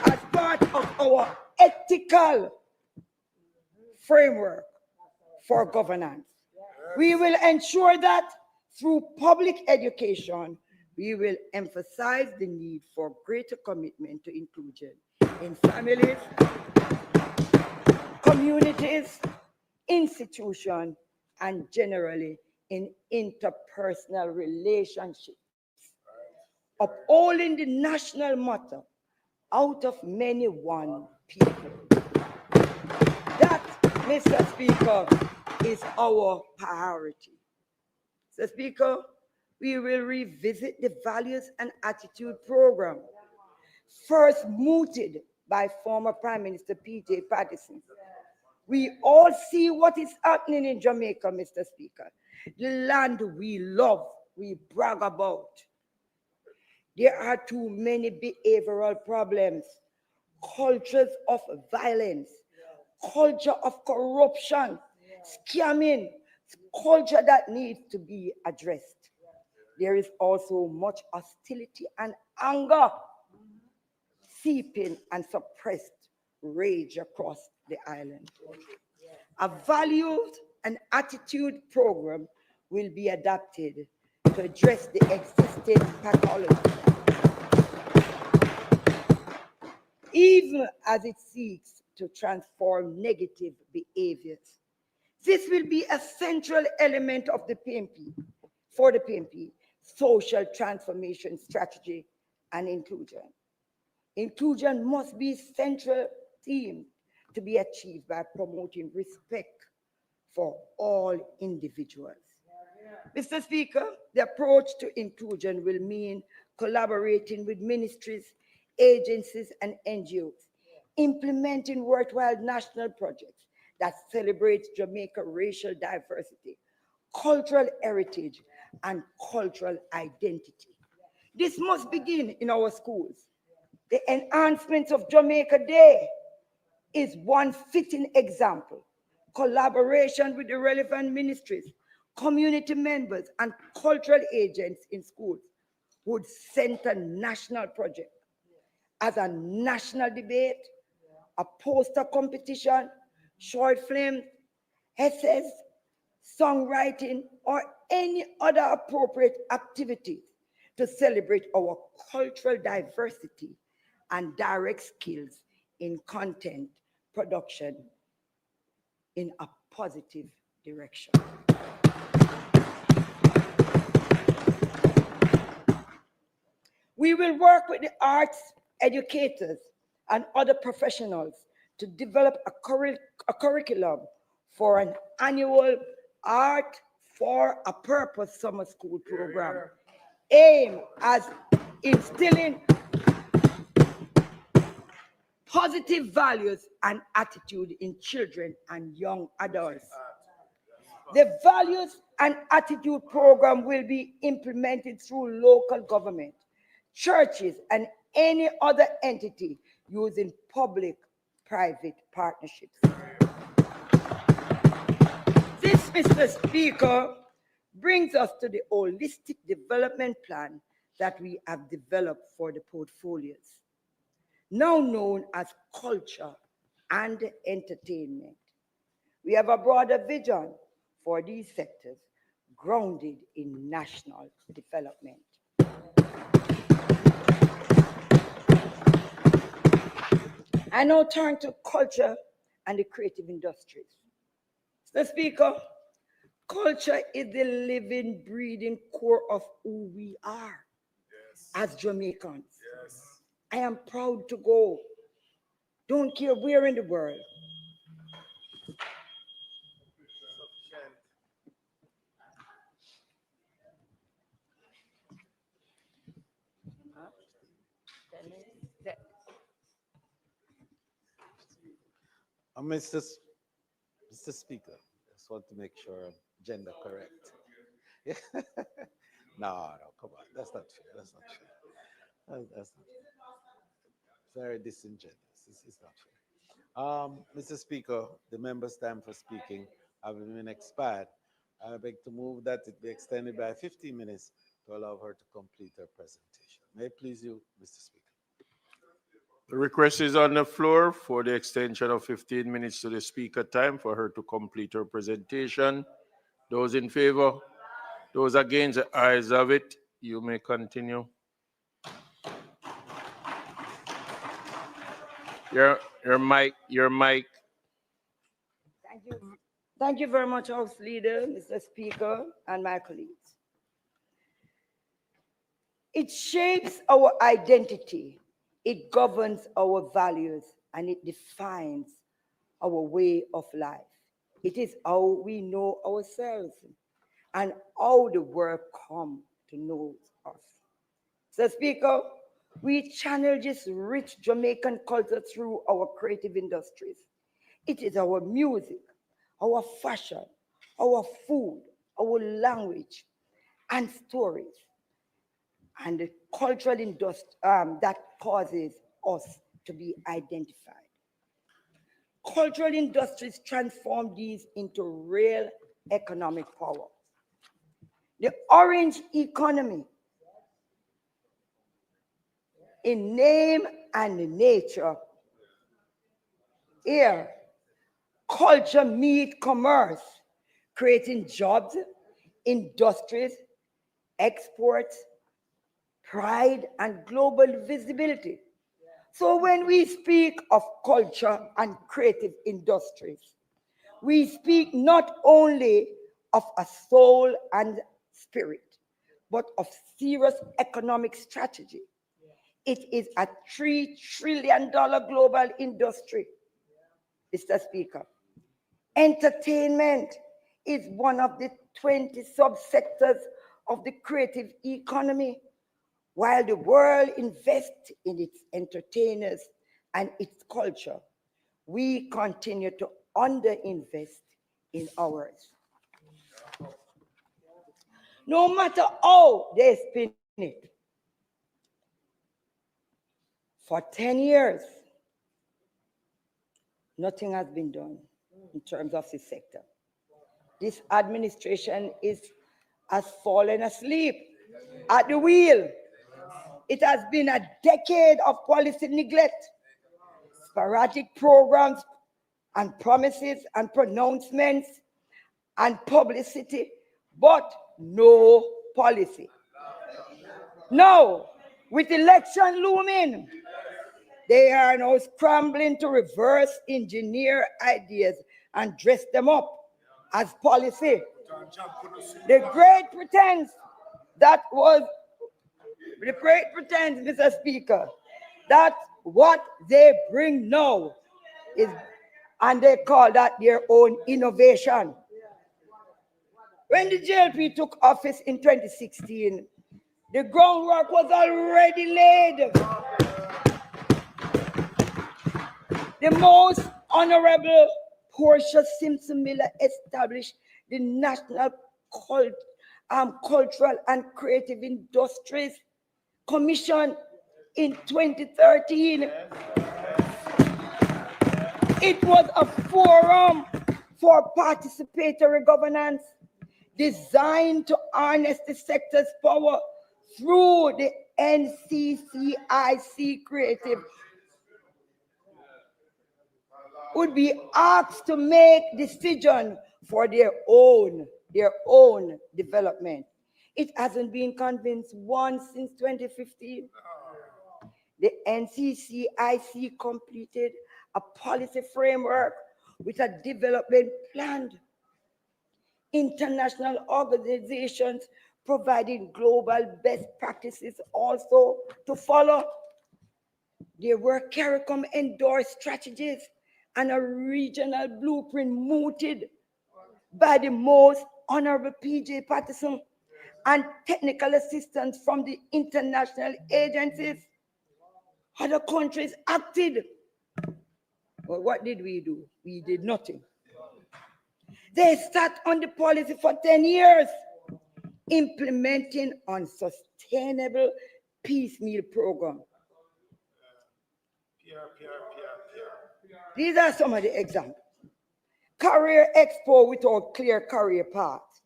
as part of our ethical framework for governance, we will ensure that through public education, we will emphasize the need for greater commitment to inclusion in families, communities, institutions, and generally in interpersonal relationships. Upholding the national motto, out of many one people. That, Mr. Speaker, is our priority. Mr. Speaker, we will revisit the Values and Attitude Program, first mooted by former Prime Minister P.J. Patterson. We all see what is happening in Jamaica, Mr. Speaker. The land we love, we brag about. There are too many behavioral problems, cultures of violence, culture of corruption, scamming, culture that needs to be addressed. There is also much hostility and anger seeping and suppressed rage across the island. A values and attitude program will be adapted to address the existing pathology, even as it seeks to transform negative behaviors. This will be a central element of the PMP, for the PMP, social transformation strategy and inclusion. Inclusion must be a central theme to be achieved by promoting respect for all individuals. Mr. Speaker, the approach to inclusion will mean collaborating with ministries, agencies, and NGOs, implementing worthwhile national projects that celebrate Jamaica's racial diversity, cultural heritage, and cultural identity. This must begin in our schools. The enhancement of Jamaica Day is one fitting example. Collaboration with the relevant ministries, community members, and cultural agents in schools would center national project as a national debate, a poster competition, short film, essays, songwriting, or any other appropriate activities to celebrate our cultural diversity and direct skills in content production in a positive direction. We will work with the arts educators and other professionals to develop a curriculum for an annual Art for a Purpose summer school program, aimed at instilling positive values and attitude in children and young adults. The values and attitude program will be implemented through local government, churches, and any other entity using public-private partnerships. This, Mr. Speaker, brings us to the holistic development plan that we have developed for the portfolios, now known as culture and entertainment. We have a broader vision for these sectors grounded in national development. I now turn to culture and the creative industries. Mr. Speaker, culture is the living, breathing core of who we are as Jamaicans. I am proud to go. Don't care where in the world. Mr. Speaker, just want to make sure I'm gender correct. No, come on. That's not fair. That's not fair. That's not fair. Very disingenuous. This is not fair. Mr. Speaker, the member's time for speaking having been expired, I beg to move that it be extended by 15 minutes to allow her to complete her presentation. May it please you, Mr. Speaker. The request is on the floor for the extension of 15 minutes to the speaker time for her to complete her presentation. Those in favor? Those against? The ayes have it. You may continue. Your mic. Thank you. Thank you very much, House Leader, Mr. Speaker, and my colleagues. It shapes our identity, it governs our values, and it defines our way of life. It is how we know ourselves and how the world comes to know us. So, Speaker, we channel this rich Jamaican culture through our creative industries. It is our music, our fashion, our food, our language, and stories, and the cultural industry that causes us to be identified. Cultural industries transform these into real economic power. The orange economy, in name and nature, here, culture meets commerce, creating jobs, industries, exports, pride, and global visibility. So when we speak of culture and creative industries, we speak not only of a soul and spirit, but of serious economic strategy. It is a $3 trillion global industry, Mr. Speaker. Entertainment is one of the 20 subsectors of the creative economy. While the world invests in its entertainers and its culture, we continue to underinvest in ours. No matter how they spin it, for 10 years, nothing has been done in terms of this sector. This administration has fallen asleep at the wheel. It has been a decade of policy neglect, sporadic programs and promises and pronouncements and publicity, but no policy. Now, with election looming, they are now scrambling to reverse engineer ideas and dress them up as policy. The great pretense, Mr. Speaker, that what they bring now is, and they call that their own innovation. When the JLP took office in 2016, the groundwork was already laid. The most honorable Portia Simpson Miller established the National Cultural and Creative Industries Commission in 2013. It was a forum for participatory governance designed to harness the sector's power through the NCCIC Creative would be asked to make decisions for their own development. It hasn't been convinced once since 2015. The NCCIC completed a policy framework with a development plan. International organizations providing global best practices also to follow. There were CARICOM endorsed strategies and a regional blueprint mooted by the most honorable PJ Patterson and technical assistance from the international agencies. Other countries acted. Well, what did we do? We did nothing. They sat on the policy for 10 years, implementing unsustainable piecemeal program. These are some of the examples. Career Expo without clear career paths.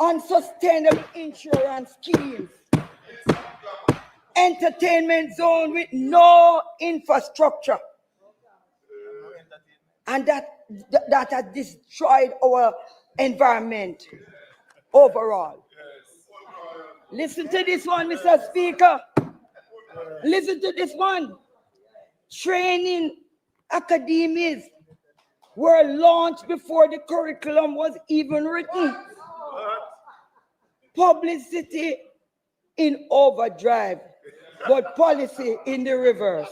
Unsustainable insurance schemes. Entertainment zone with no infrastructure. And that has destroyed our environment overall. Listen to this one, Mr. Speaker. Listen to this one. Training academies were launched before the curriculum was even written. Publicity in overdrive, but policy in the reverse.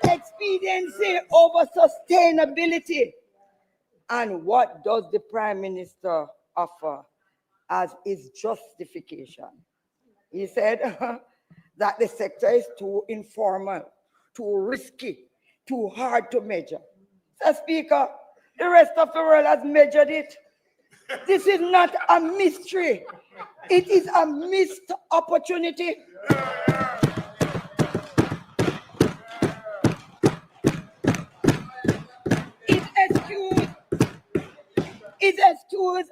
Expediency over sustainability. And what does the Prime Minister offer as his justification? He said that the sector is too informal, too risky, too hard to measure. Mr. Speaker, the rest of the world has measured it. This is not a mystery. It is a missed opportunity. Its excuse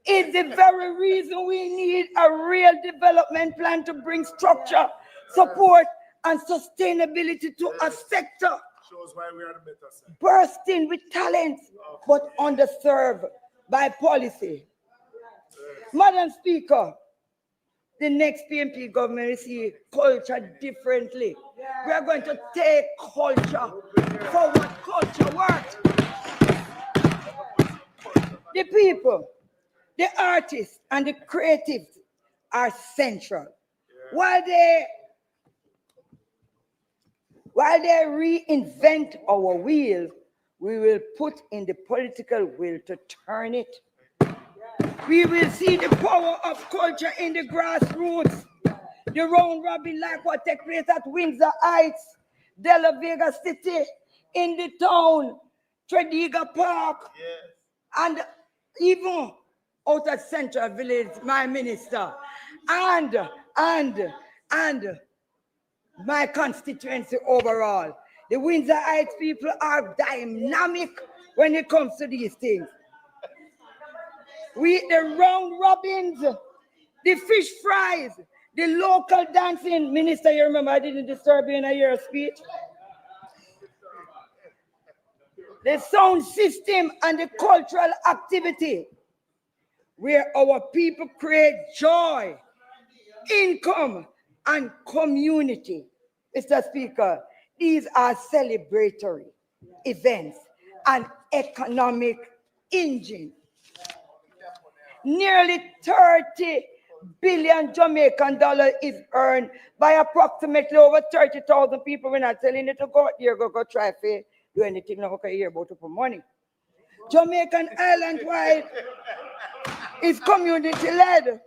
is the very reason we need a real development plan to bring structure, support, and sustainability to a sector shows why we are the better side. bursting with talent, but underserved by policy. Madam Speaker, the next PMP government will see culture differently. We are going to take culture for what culture works. The people, the artists, and the creatives are central. While they reinvent our wheel, we will put in the political will to turn it. We will see the power of culture in the grassroots. The round robin like what takes place at Windsor Heights, De La Vega City, in the town, Tredegar Park, and even out at Central Village, my minister, and my constituency overall. The Windsor Heights people are dynamic when it comes to these things. We eat the round robins, the fish fries, the local dancing. Minister, you remember I didn't disturb you in your speech? the sound system, and the cultural activity where our people create joy, income, and community. Mr. Speaker, these are celebratory events and economic engine. Nearly 30 billion Jamaican dollars is earned by approximately over 30,000 people. We're not telling you to go out there, go try to do anything now, okay, hear about it for money. Jamaican Island-wide is community-led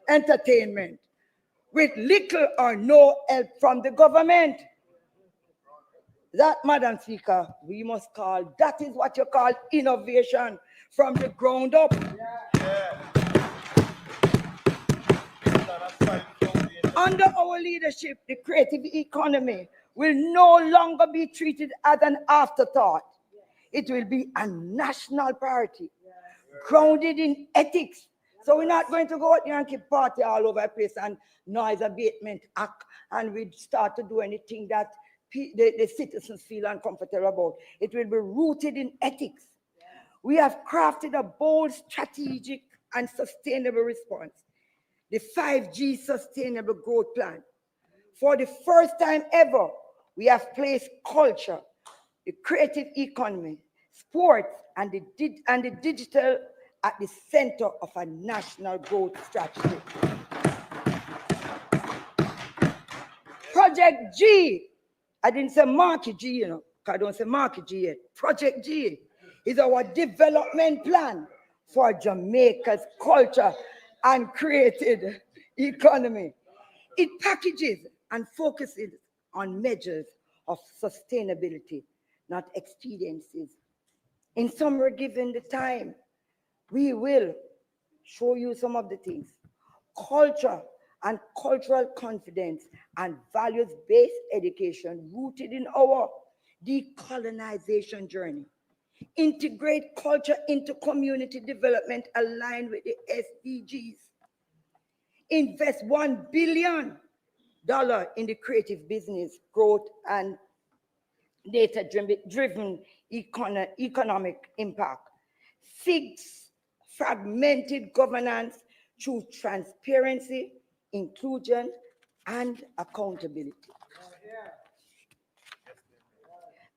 entertainment with little or no help from the government. That, Madam Speaker, we must call, that is what you call innovation from the ground up. Under our leadership, the creative economy will no longer be treated as an afterthought. It will be a national priority, grounded in ethics. So we're not going to go out there and keep party all over the place and noise abatement act, and we start to do anything that the citizens feel uncomfortable about. It will be rooted in ethics. We have crafted a bold, strategic, and sustainable response. The 5G Sustainable Growth Plan. For the first time ever, we have placed culture, the creative economy, sports, and the digital at the center of a national growth strategy. Project G, I didn't say Market G, you know, because I don't say Market G yet. Project G is our development plan for Jamaica's culture and creative economy. It packages and focuses on measures of sustainability, not expediencies. In summary, given the time, we will show you some of the things. Culture and cultural confidence and values-based education rooted in our decolonization journey. Integrate culture into community development aligned with the SDGs. Invest $1 billion in the creative business growth and data-driven economic impact. Fix fragmented governance through transparency, inclusion, and accountability.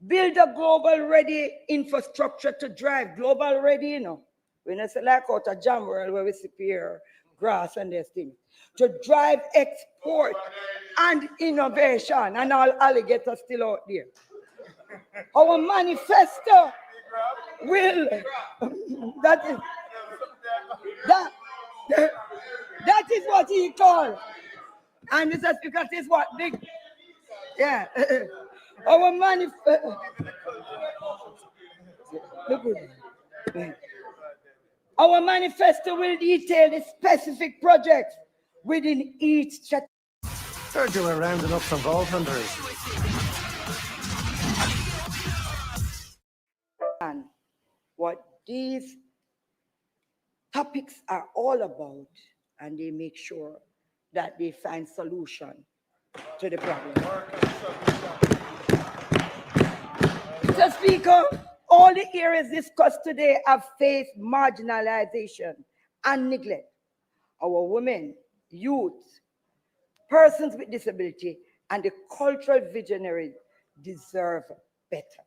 Build a global-ready infrastructure to drive global-ready, you know. We don't say like out a jam world where we see here grass and this thing. To drive export and innovation, and all alligators still out there. Our manifesto will, that is what he called. And this is because it's what big, yeah. Our manifesto, our manifesto will detail the specific projects within each strategy. Heard you were rounding up some vault hunters. And what these topics are all about, and they make sure that they find solution to the problem. Mr. Speaker, all the areas discussed today have faced marginalization and neglect. Our women, youth, persons with disability, and the cultural visionaries deserve better.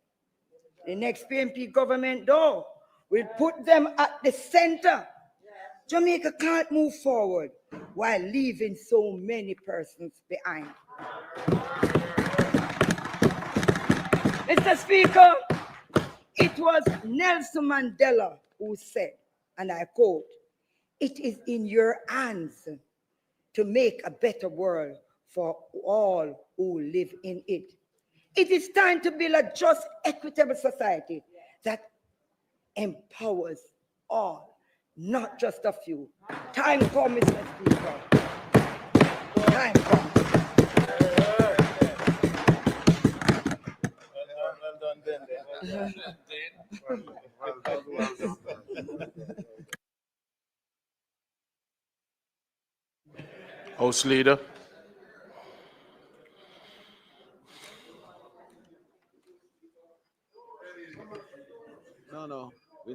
The next PNP government, though, will put them at the center. Jamaica can't move forward while leaving so many persons behind. Mr. Speaker, it was Nelson Mandela who said, and I quote, "It is in your hands to make a better world for all who live in it." It is time to build a just, equitable society that empowers all, not just a few. Time comes, Mr. Speaker. Time comes. House Leader.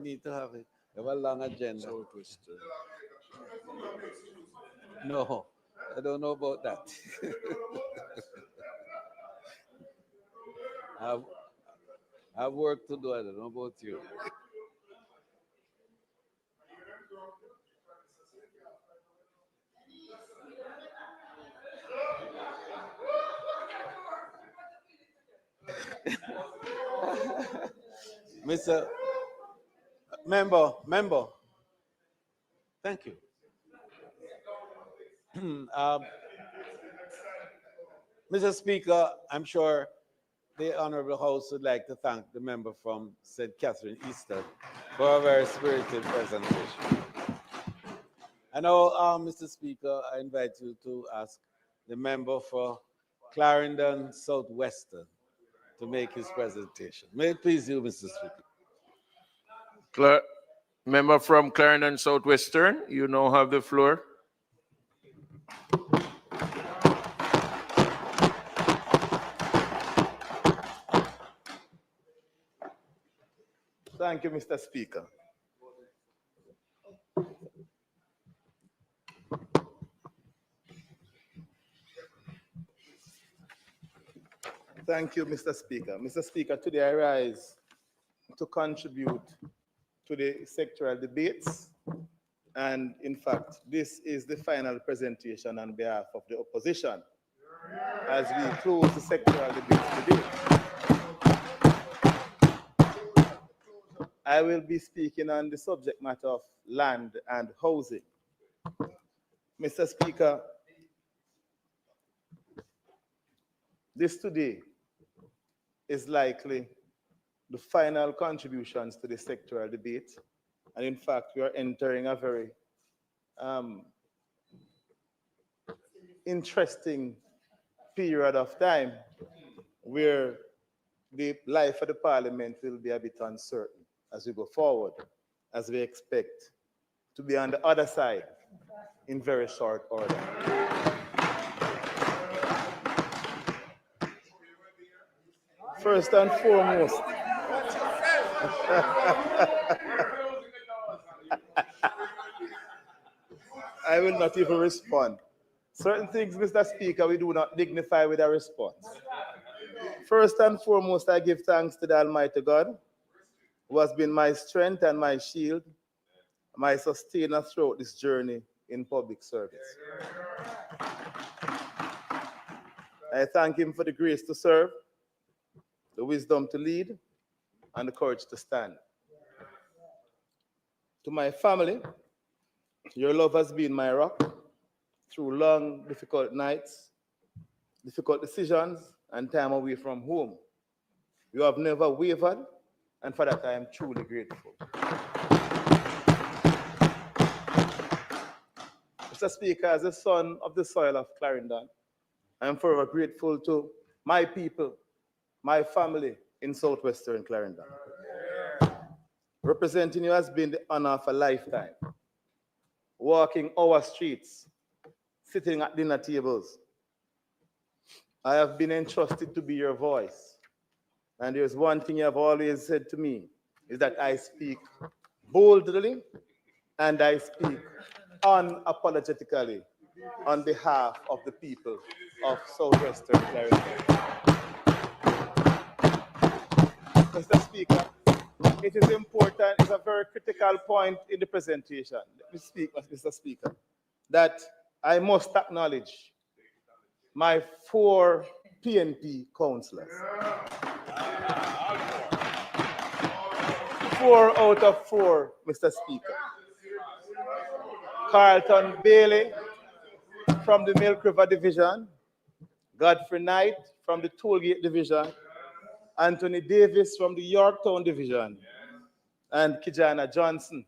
need to have it. We have a long agenda. Southwestern. No, I don't know about that. I have work to do. I don't know about you. Mr. Member, thank you. um, Mr. Speaker, I'm sure the Honorable House would like to thank the member from St. Catherine Eastern for a very spirited presentation. And now, Mr. Speaker, I invite you to ask the member for Clarendon Southwestern to make his presentation. May it please you, Mr. Speaker. Member from Clarendon Southwestern, you now have the floor. Thank you, Mr. Speaker. Thank you, Mr. Speaker. Mr. Speaker, today I rise to contribute to the sectoral debates. And in fact, this is the final presentation on behalf of the opposition as we close the sectoral debates today. I will be speaking on the subject matter of land and housing. Mr. Speaker, this today is likely the final contributions to the sectoral debate. And in fact, we are entering a very interesting period of time where the life of the parliament will be a bit uncertain as we go forward, as we expect to be on the other side in very short order. First and foremost, I will not even respond. Certain things, Mr. Speaker, we do not dignify with a response. First and foremost, I give thanks to the Almighty God, who has been my strength and my shield, my sustainer throughout this journey in public service. I thank him for the grace to serve, the wisdom to lead, and the courage to stand. To my family, your love has been my rock through long, difficult nights, difficult decisions, and time away from home. You have never wavered, and for that I am truly grateful. Mr. Speaker, as a son of the soil of Clarendon, I am forever grateful to my people, my family in southwestern Clarendon. Representing you has been the honor of a lifetime. Walking our streets, sitting at dinner tables. I have been entrusted to be your voice. And there's one thing you have always said to me, is that I speak boldly and I speak unapologetically on behalf of the people of southwestern Clarendon. Mr. Speaker, it is important, it's a very critical point in the presentation. Let me speak, Mr. Speaker, that I must acknowledge my 4 PNP councillors. 4 out of 4, Mr. Speaker. Carlton Bailey from the Milk River Division, Godfrey Knight from the Tollgate Division, Anthony Davis from the Yorktown Division, and Kijana Johnson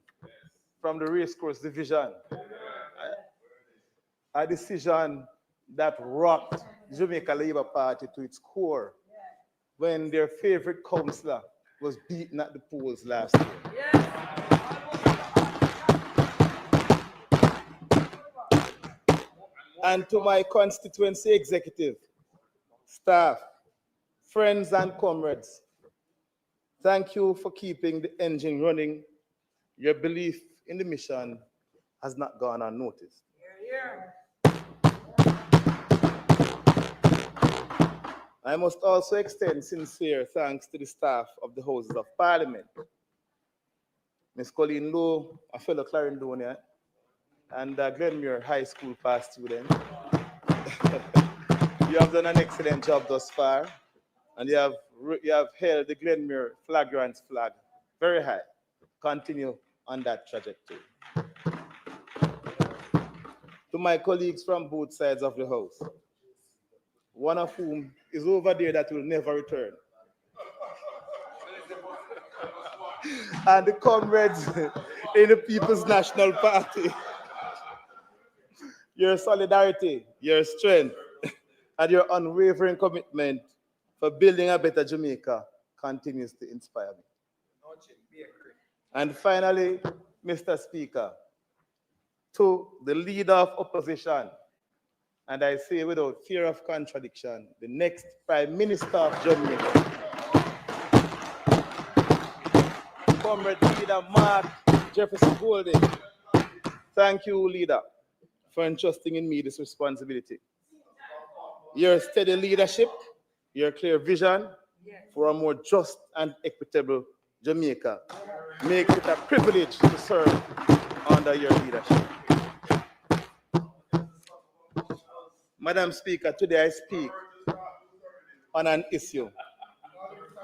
from the Racecourse Division. A decision that rocked the Jamaica Labour Party to its core when their favorite councillor was beaten at the polls last year. And to my constituency executive, staff, friends and comrades, thank you for keeping the engine running your belief in the mission has not gone unnoticed. I must also extend sincere thanks to the staff of the Houses of Parliament. Ms. Colleen Lowe, a fellow Clarendonian, and Glenmuir High School past student. You have done an excellent job thus far, and you have held the Glenmuir flagrant flag very high. Continue on that trajectory. To my colleagues from both sides of the House, one of whom is over there that will never return, and the comrades in the People's National Party, your solidarity, your strength, and your unwavering commitment for building a better Jamaica continues to inspire me. And finally, Mr. Speaker, to the leader of opposition, and I say without fear of contradiction, the next Prime Minister of Jamaica, Comrade Leader Mark Jefferson Golding. Thank you, Leader, for entrusting in me this responsibility. Your steady leadership, your clear vision for a more just and equitable Jamaica makes it a privilege to serve under your leadership. Madam Speaker, today I speak on an issue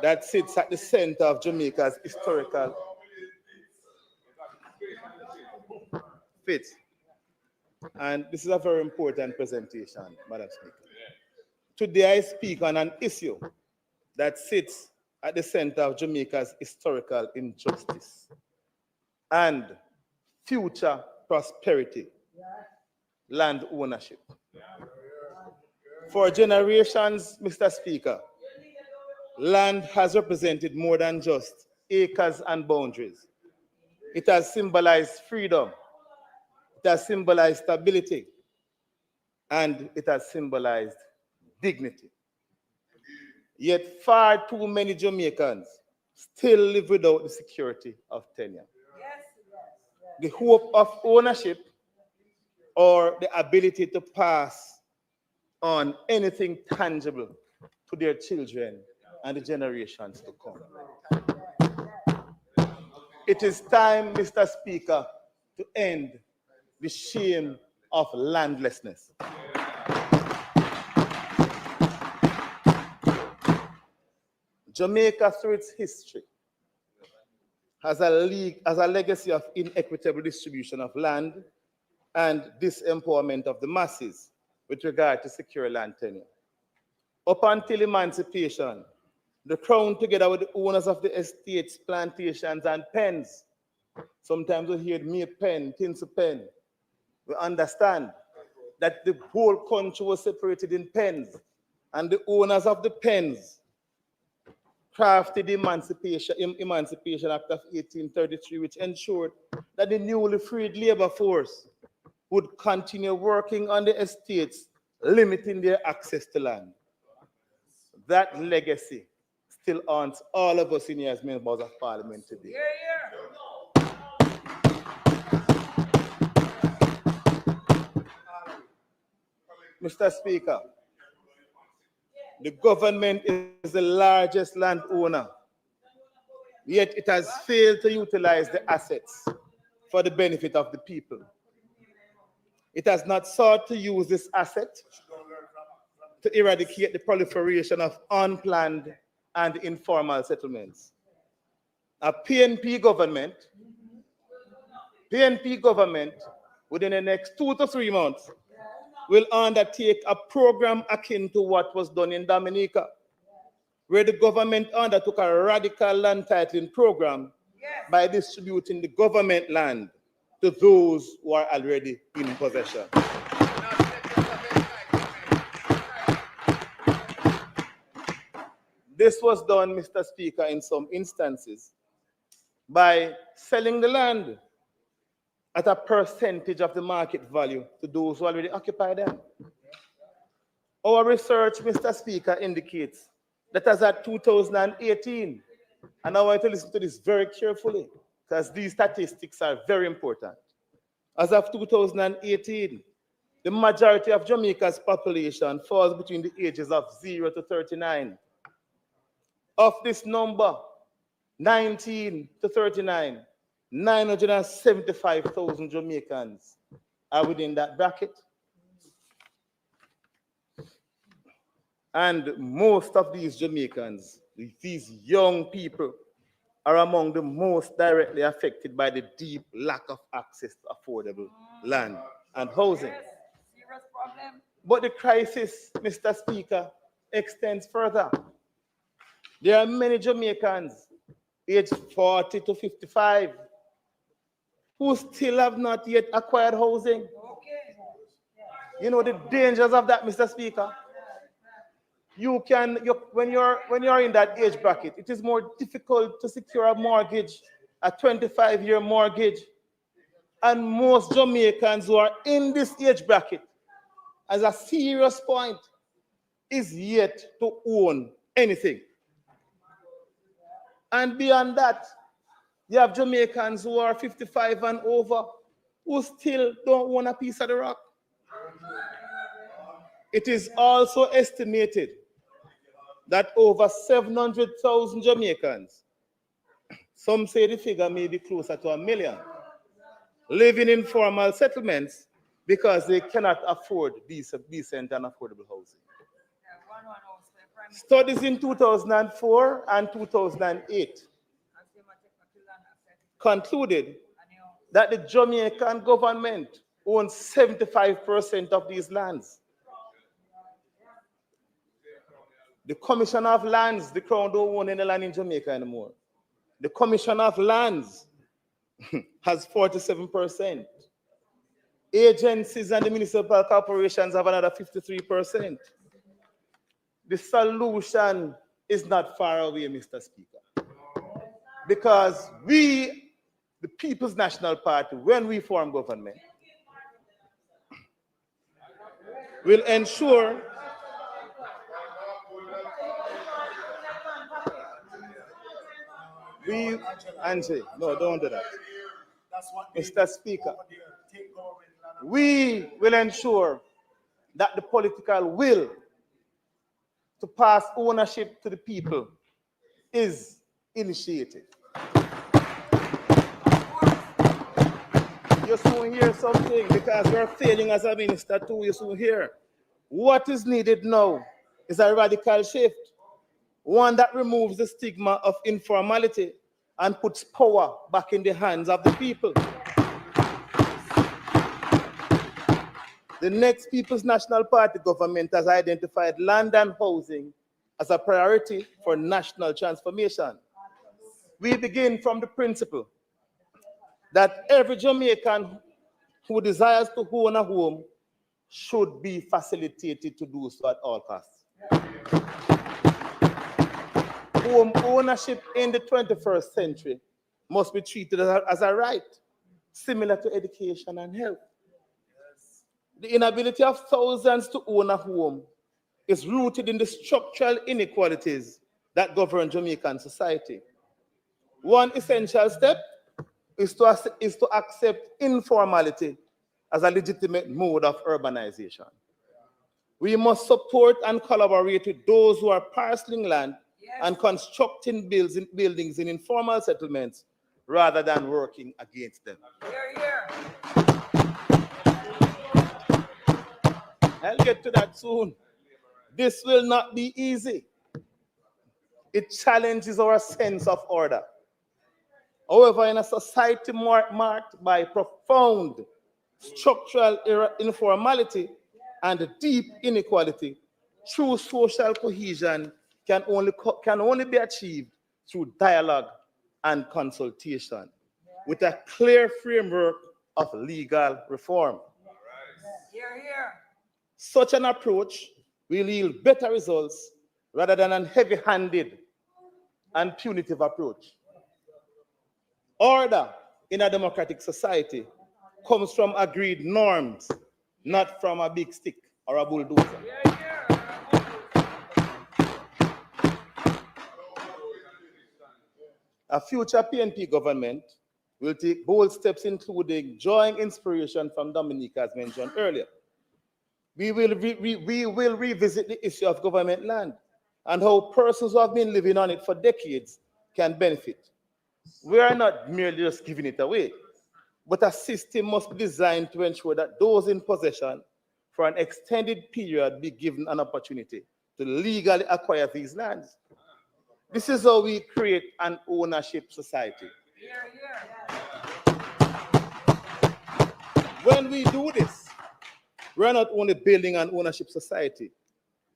that sits at the center of Jamaica's historical fate. And this is a very important presentation, Madam Speaker. Today I speak on an issue that sits at the center of Jamaica's historical injustice and future prosperity, land ownership. For generations, Mr. Speaker, land has represented more than just acres and boundaries. It has symbolized freedom, it has symbolized stability, and it has symbolized dignity. Yet far too many Jamaicans still live without the security of tenure. The hope of ownership or the ability to pass on anything tangible to their children and the generations to come. It is time, Mr. Speaker, to end the shame of landlessness. Jamaica, through its history, has a legacy of inequitable distribution of land and disempowerment of the masses with regard to secure land tenure. Up until emancipation, the Crown, together with the owners of the estates, plantations, and pens, sometimes we hear mere pen, tinsel pen, we understand that the whole country was separated in pens, and the owners of the pens crafted the Emancipation Act of 1833, which ensured that the newly freed labor force would continue working on the estates, limiting their access to land. That legacy still haunts all of us in here as members of Parliament today. Mr. Speaker, the government is the largest landowner, yet it has failed to utilize the assets for the benefit of the people. It has not sought to use this asset to eradicate the proliferation of unplanned and informal settlements. A PNP government, within the next 2 to 3 months, will undertake a program akin to what was done in Dominica, where the government undertook a radical land titling program by distributing the government land to those who are already in possession. This was done, Mr. Speaker, in some instances by selling the land at a percentage of the market value to those who already occupy them. Our research, Mr. Speaker, indicates that as at 2018, and I want you to listen to this very carefully, because these statistics are very important. As of 2018, the majority of Jamaica's population falls between the ages of 0 to 39. Of this number, 19 to 39, 975,000 Jamaicans are within that bracket. And most of these Jamaicans, these young people, are among the most directly affected by the deep lack of access to affordable land and housing. But the crisis, Mr. Speaker, extends further. There are many Jamaicans aged 40 to 55 who still have not yet acquired housing. You know the dangers of that, Mr. Speaker. When you're in that age bracket, it is more difficult to secure a mortgage, a 25-year mortgage. And most Jamaicans who are in this age bracket, as a serious point, is yet to own anything. And beyond that, you have Jamaicans who are 55 and over who still don't own a piece of the rock. It is also estimated that over 700,000 Jamaicans, some say the figure may be closer to 1 million, live in informal settlements because they cannot afford decent and affordable housing. Studies in 2004 and 2008 concluded that the Jamaican government owns 75% of these lands. The Commissioner of Lands, the Crown don't own any land in Jamaica anymore. The Commissioner of Lands has 47%. Agencies and the municipal corporations have another 53%. The solution is not far away, Mr. Speaker. Because we, the People's National Party, when we form government, will ensure Angie, no, don't do that. Mr. Speaker, we will ensure that the political will to pass ownership to the people is initiated. You soon hear something because we're failing as a minister too. You soon hear. What is needed now is a radical shift, one that removes the stigma of informality and puts power back in the hands of the people. The next People's National Party government has identified land and housing as a priority for national transformation. We begin from the principle that every Jamaican who desires to own a home should be facilitated to do so at all costs. Home ownership in the 21st century must be treated as a right, similar to education and health. The inability of thousands to own a home is rooted in the structural inequalities that govern Jamaican society. One essential step is to accept informality as a legitimate mode of urbanization. We must support and collaborate with those who are parceling land and constructing buildings in informal settlements rather than working against them. I'll get to that soon. This will not be easy. It challenges our sense of order. However, in a society marked by profound structural informality and deep inequality, true social cohesion can only be achieved through dialogue and consultation with a clear framework of legal reform. Such an approach will yield better results rather than a heavy-handed and punitive approach. Order in a democratic society comes from agreed norms, not from a big stick or a bulldozer. A future PNP government We'll take bold steps, including drawing inspiration from Dominica, as mentioned earlier. We will revisit the issue of government land and how persons who have been living on it for decades can benefit. We are not merely just giving it away, but a system must be designed to ensure that those in possession for an extended period be given an opportunity to legally acquire these lands. This is how we create an ownership society. When we do this, we're not only building an ownership society,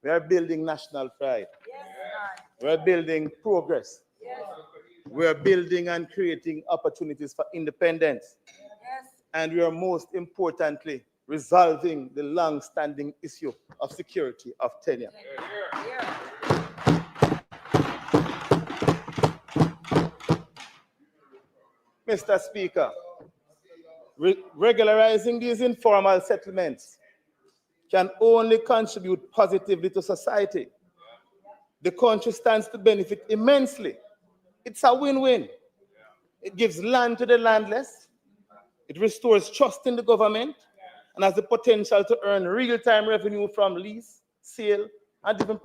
we are building national pride. We're building progress. We're building and creating opportunities for independence. And we are most importantly resolving the long-standing issue of security of tenure. Mr. Speaker, regularizing these informal settlements can only contribute positively to society. The country stands to benefit immensely. It's a win-win. It gives land to the landless, it restores trust in the government, and has the potential to earn real-time revenue from lease, sale, and even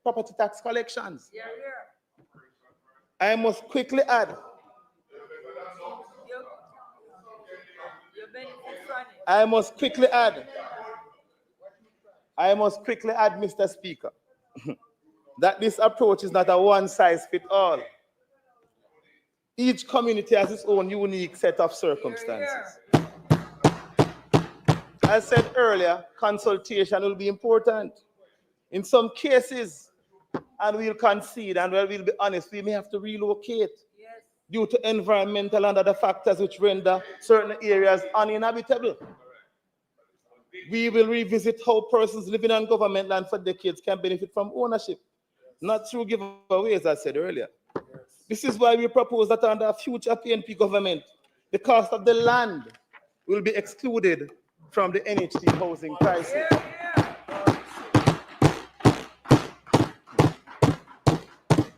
property tax collections. I must quickly add, Mr. Speaker, that this approach is not a one-size-fits-all. Each community has its own unique set of circumstances. As said earlier, consultation will be important. In some cases, and we'll concede, and we'll be honest, we may have to relocate due to environmental and other factors which render certain areas uninhabitable. We will revisit how persons living on government land for decades can benefit from ownership, not through giveaways, as I said earlier. This is why we propose that under a future PNP government, the cost of the land will be excluded from the NHT housing crisis.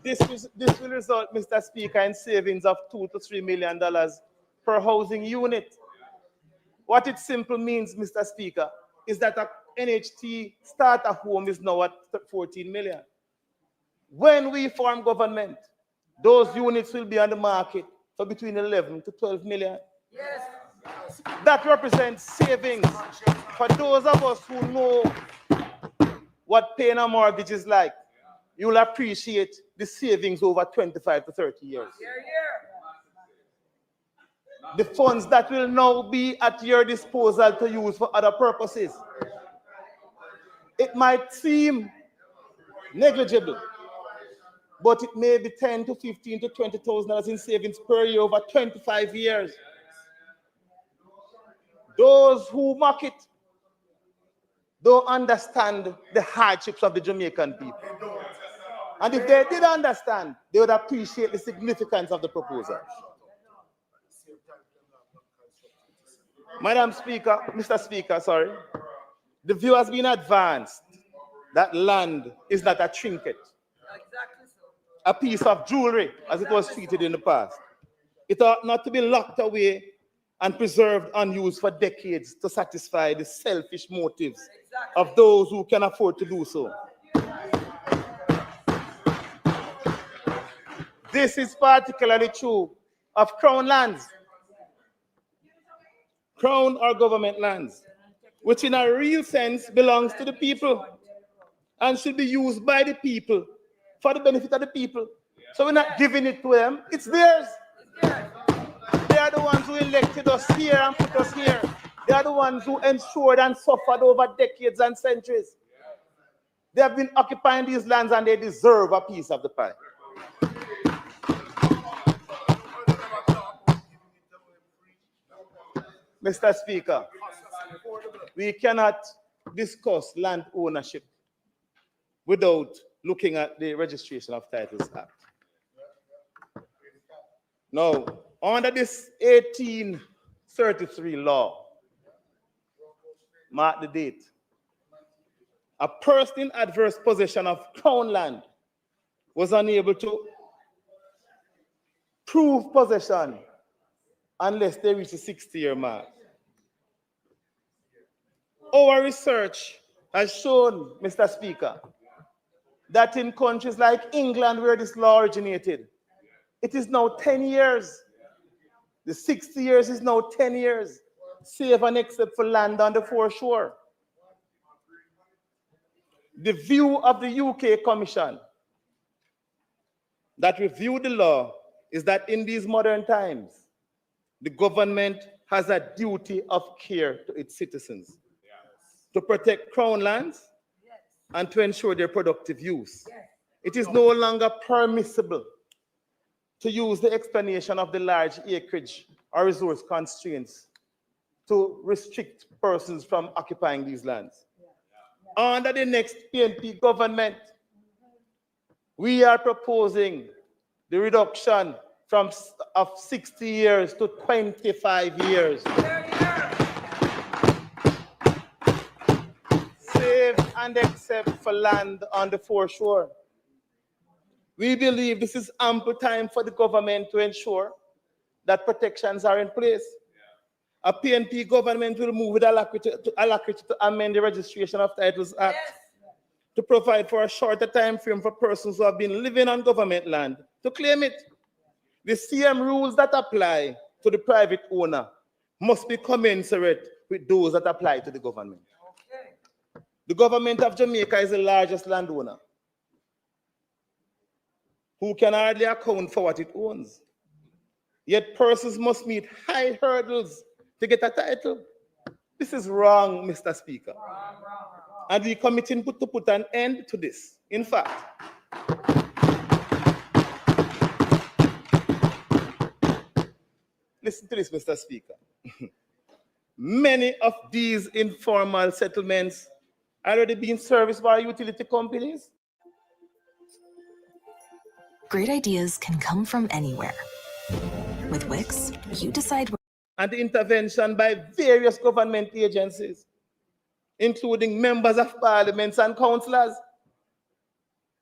This will result, Mr. Speaker, in savings of $2 to $3 million per housing unit. What it simply means, Mr. Speaker, is that a NHT starter home is now at 14 million. When we form government, those units will be on the market for between 11 to 12 million. That represents savings for those of us who know what paying a mortgage is like. You will appreciate the savings over 25 to 30 years. The funds that will now be at your disposal to use for other purposes. It might seem negligible, but it may be 10 to 15 to $20,000 in savings per year over 25 years. Those who mock it don't understand the hardships of the Jamaican people. And if they did understand, they would appreciate the significance of the proposal. Madam Speaker, Mr. Speaker, sorry. The view has been advanced that land is not a trinket, a piece of jewelry as it was treated in the past. It ought not to be locked away and preserved unused for decades to satisfy the selfish motives of those who can afford to do so. This is particularly true of crown lands, crown or government lands, which in a real sense belongs to the people and should be used by the people for the benefit of the people. So we're not giving it to them, it's theirs. They are the ones who elected us here and put us here. They are the ones who ensured and suffered over decades and centuries. They have been occupying these lands and they deserve a piece of the pie. Mr. Speaker, we cannot discuss land ownership without looking at the Registration of Titles Act. Now, under this 1833 law, mark the date, a person in adverse possession of crown land was unable to prove possession unless they reach the 60-year mark. Our research has shown, Mr. Speaker, that in countries like England, where this law originated, it is now 10 years. The 60 years is now 10 years, save and except for land on the foreshore. The view of the UK Commission that reviewed the law is that in these modern times, the government has a duty of care to its citizens, to protect crown lands and to ensure their productive use. It is no longer permissible to use the explanation of the large acreage or resource constraints to restrict persons from occupying these lands. Under the next PNP government, we are proposing the reduction of 60 years to 25 years. Save and except for land on the foreshore. We believe this is ample time for the government to ensure that protections are in place. A PNP government will move with alacrity to amend the Registration of Titles Act to provide for a shorter time frame for persons who have been living on government land to claim it. The same rules that apply to the private owner must be commensurate with those that apply to the government. The government of Jamaica is the largest landowner, who can hardly account for what it owns. Yet persons must meet high hurdles to get a title. This is wrong, Mr. Speaker. And we're committing to put an end to this. In fact, listen to this, Mr. Speaker. Many of these informal settlements are already being serviced by utility companies. Great ideas can come from anywhere. With Wix, you decide where. And the intervention by various government agencies, including members of parliaments and councillors.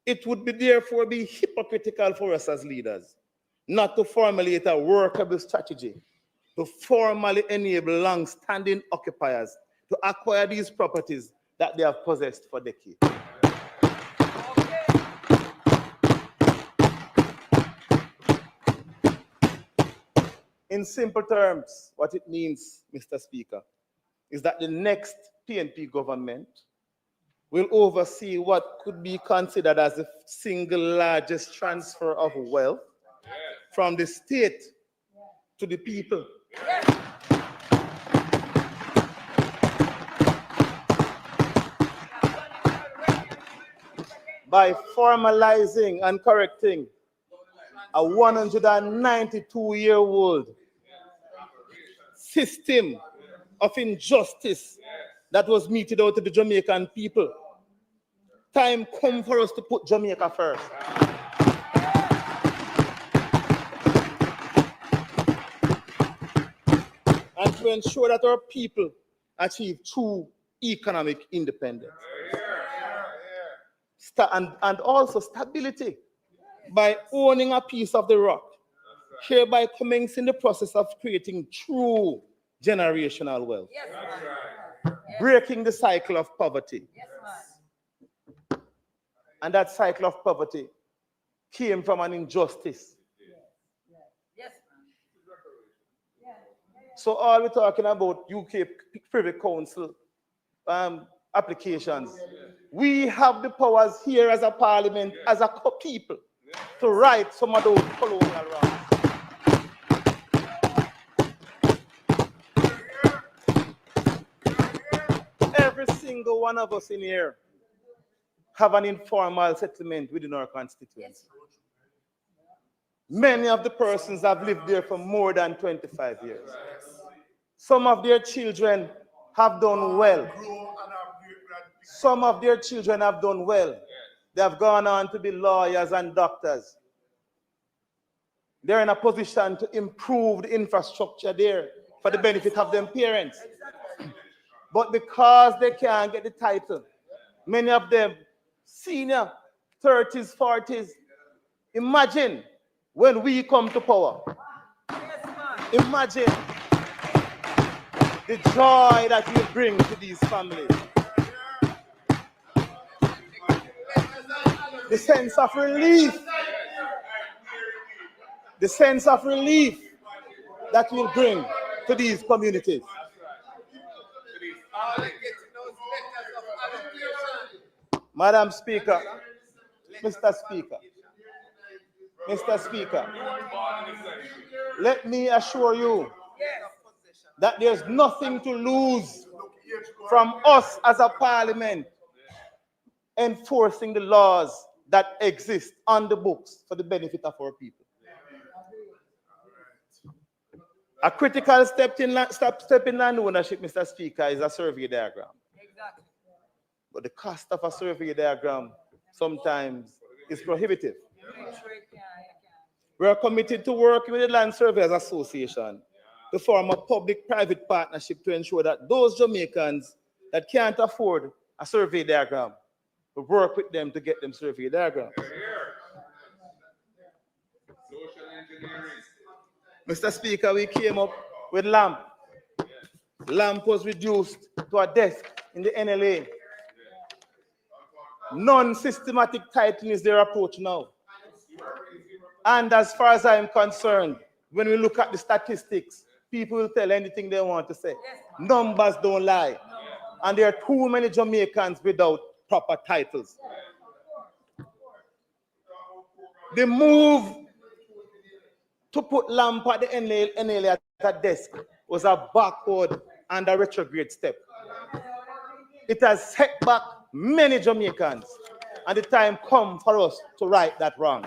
It would therefore be hypocritical for us as leaders not to formulate a workable strategy to formally enable long-standing occupiers to acquire these properties that they have possessed for decades. In simple terms, what it means, Mr. Speaker, is that the next PNP government will oversee what could be considered as the single largest transfer of wealth from the state to the people. By formalizing and correcting a 192-year-old system of injustice that was meted out to the Jamaican people. Time come for us to put Jamaica first. And to ensure that our people achieve true economic independence. And also stability by owning a piece of the rock, hereby commencing the process of creating true generational wealth. Yes, breaking the cycle of poverty. Yes, and that cycle of poverty came from an injustice. Yes, so all we're talking about UK Privy Council applications. We have the powers here as a parliament, as a people, to right some of those colonial wrongs. Every single one of us in here have an informal settlement within our constituency. Many of the persons have lived there for more than 25 years. Some of their children have done well. Some of their children have done well. They have gone on to be lawyers and doctors. They're in a position to improve the infrastructure there for the benefit of their parents. But because they can't get the title, many of them senior, 30s, 40s. Imagine when we come to power. Imagine the joy that you bring to these families. The sense of relief. The sense of relief that will bring to these communities. Madam Speaker, Mr. Speaker, let me assure you that there's nothing to lose from us as a parliament enforcing the laws that exist on the books for the benefit of our people. A critical step in land ownership, Mr. Speaker, is a survey diagram. Exactly. But the cost of a survey diagram sometimes is prohibitive. We are committed to working with the Land Surveyors Association to form a public-private partnership to ensure that those Jamaicans that can't afford a survey diagram, we work with them to get them survey diagrams. Mr. Speaker, we came up with LAMP. LAMP was reduced to a desk in the NLA. Non-systematic titling is their approach now. And as far as I'm concerned, when we look at the statistics, people will tell anything they want to say. Numbers don't lie. And there are too many Jamaicans without proper titles. The move to put LAMP at the NLA at a desk was a backward and a retrograde step. It has set back many Jamaicans, and the time comes for us to right that wrong.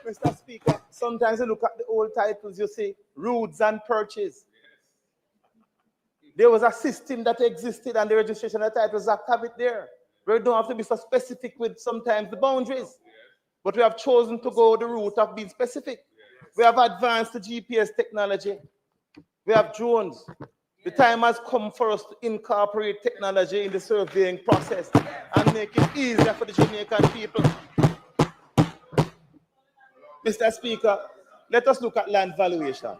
Mr. Speaker, sometimes you look at the old titles, you see Roods and Perches. There was a system that existed, and the registration of the titles are covered there. We don't have to be so specific with sometimes the boundaries, but we have chosen to go the route of being specific. We have advanced the GPS technology. We have drones. The time has come for us to incorporate technology in the surveying process and make it easier for the Jamaican people. Mr. Speaker, let us look at land valuation.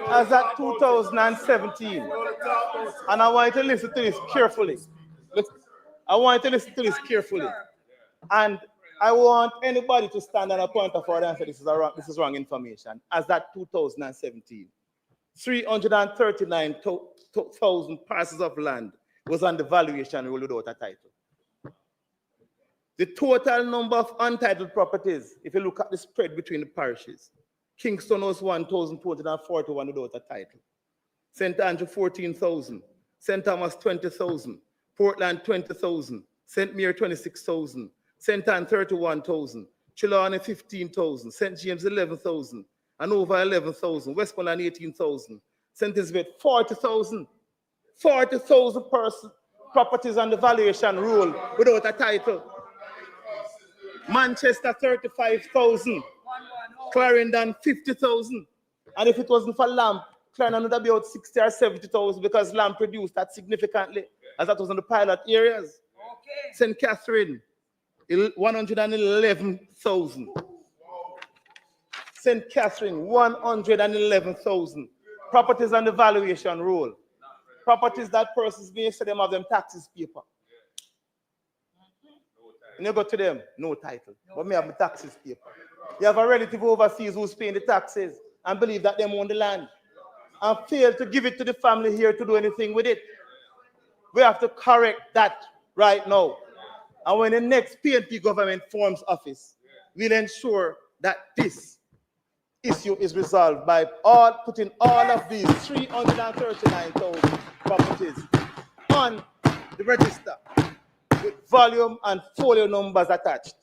As at 2017, and I want you to listen to this carefully. And I want anybody to stand on a point of order and say this is wrong information. As at 2017, 339,000 parcels of land was on the valuation roll without a title. The total number of untitled properties, if you look at the spread between the parishes, Kingston was 1,241 without a title. St. Andrew 14,000, St. Thomas 20,000, Portland 20,000, St. Mary 26,000, St. Anne 31,000, Trelawney 15,000, St. James 11,000, Anova 11,000, Westmoreland 18,000, St. Elizabeth 40,000. 40,000 properties on the valuation roll without a title. Manchester 35,000, Clarendon 50,000, and if it wasn't for LAMP, Clarendon would have been about 60 or 70,000 because LAMP reduced that significantly, as that was in the pilot areas. Okay. St. Catherine, 111,000. St. Catherine, 111,000 properties on the valuation roll. Properties that persons may say them have them taxes paper. And you go to them, no title, but me have the taxes paper. You have a relative overseas who's paying the taxes and believe that they own the land and fail to give it to the family here to do anything with it. We have to correct that right now. And when the next PNP government forms office, we'll ensure that this issue is resolved by putting all of these 339,000 properties on the register with volume and folio numbers attached,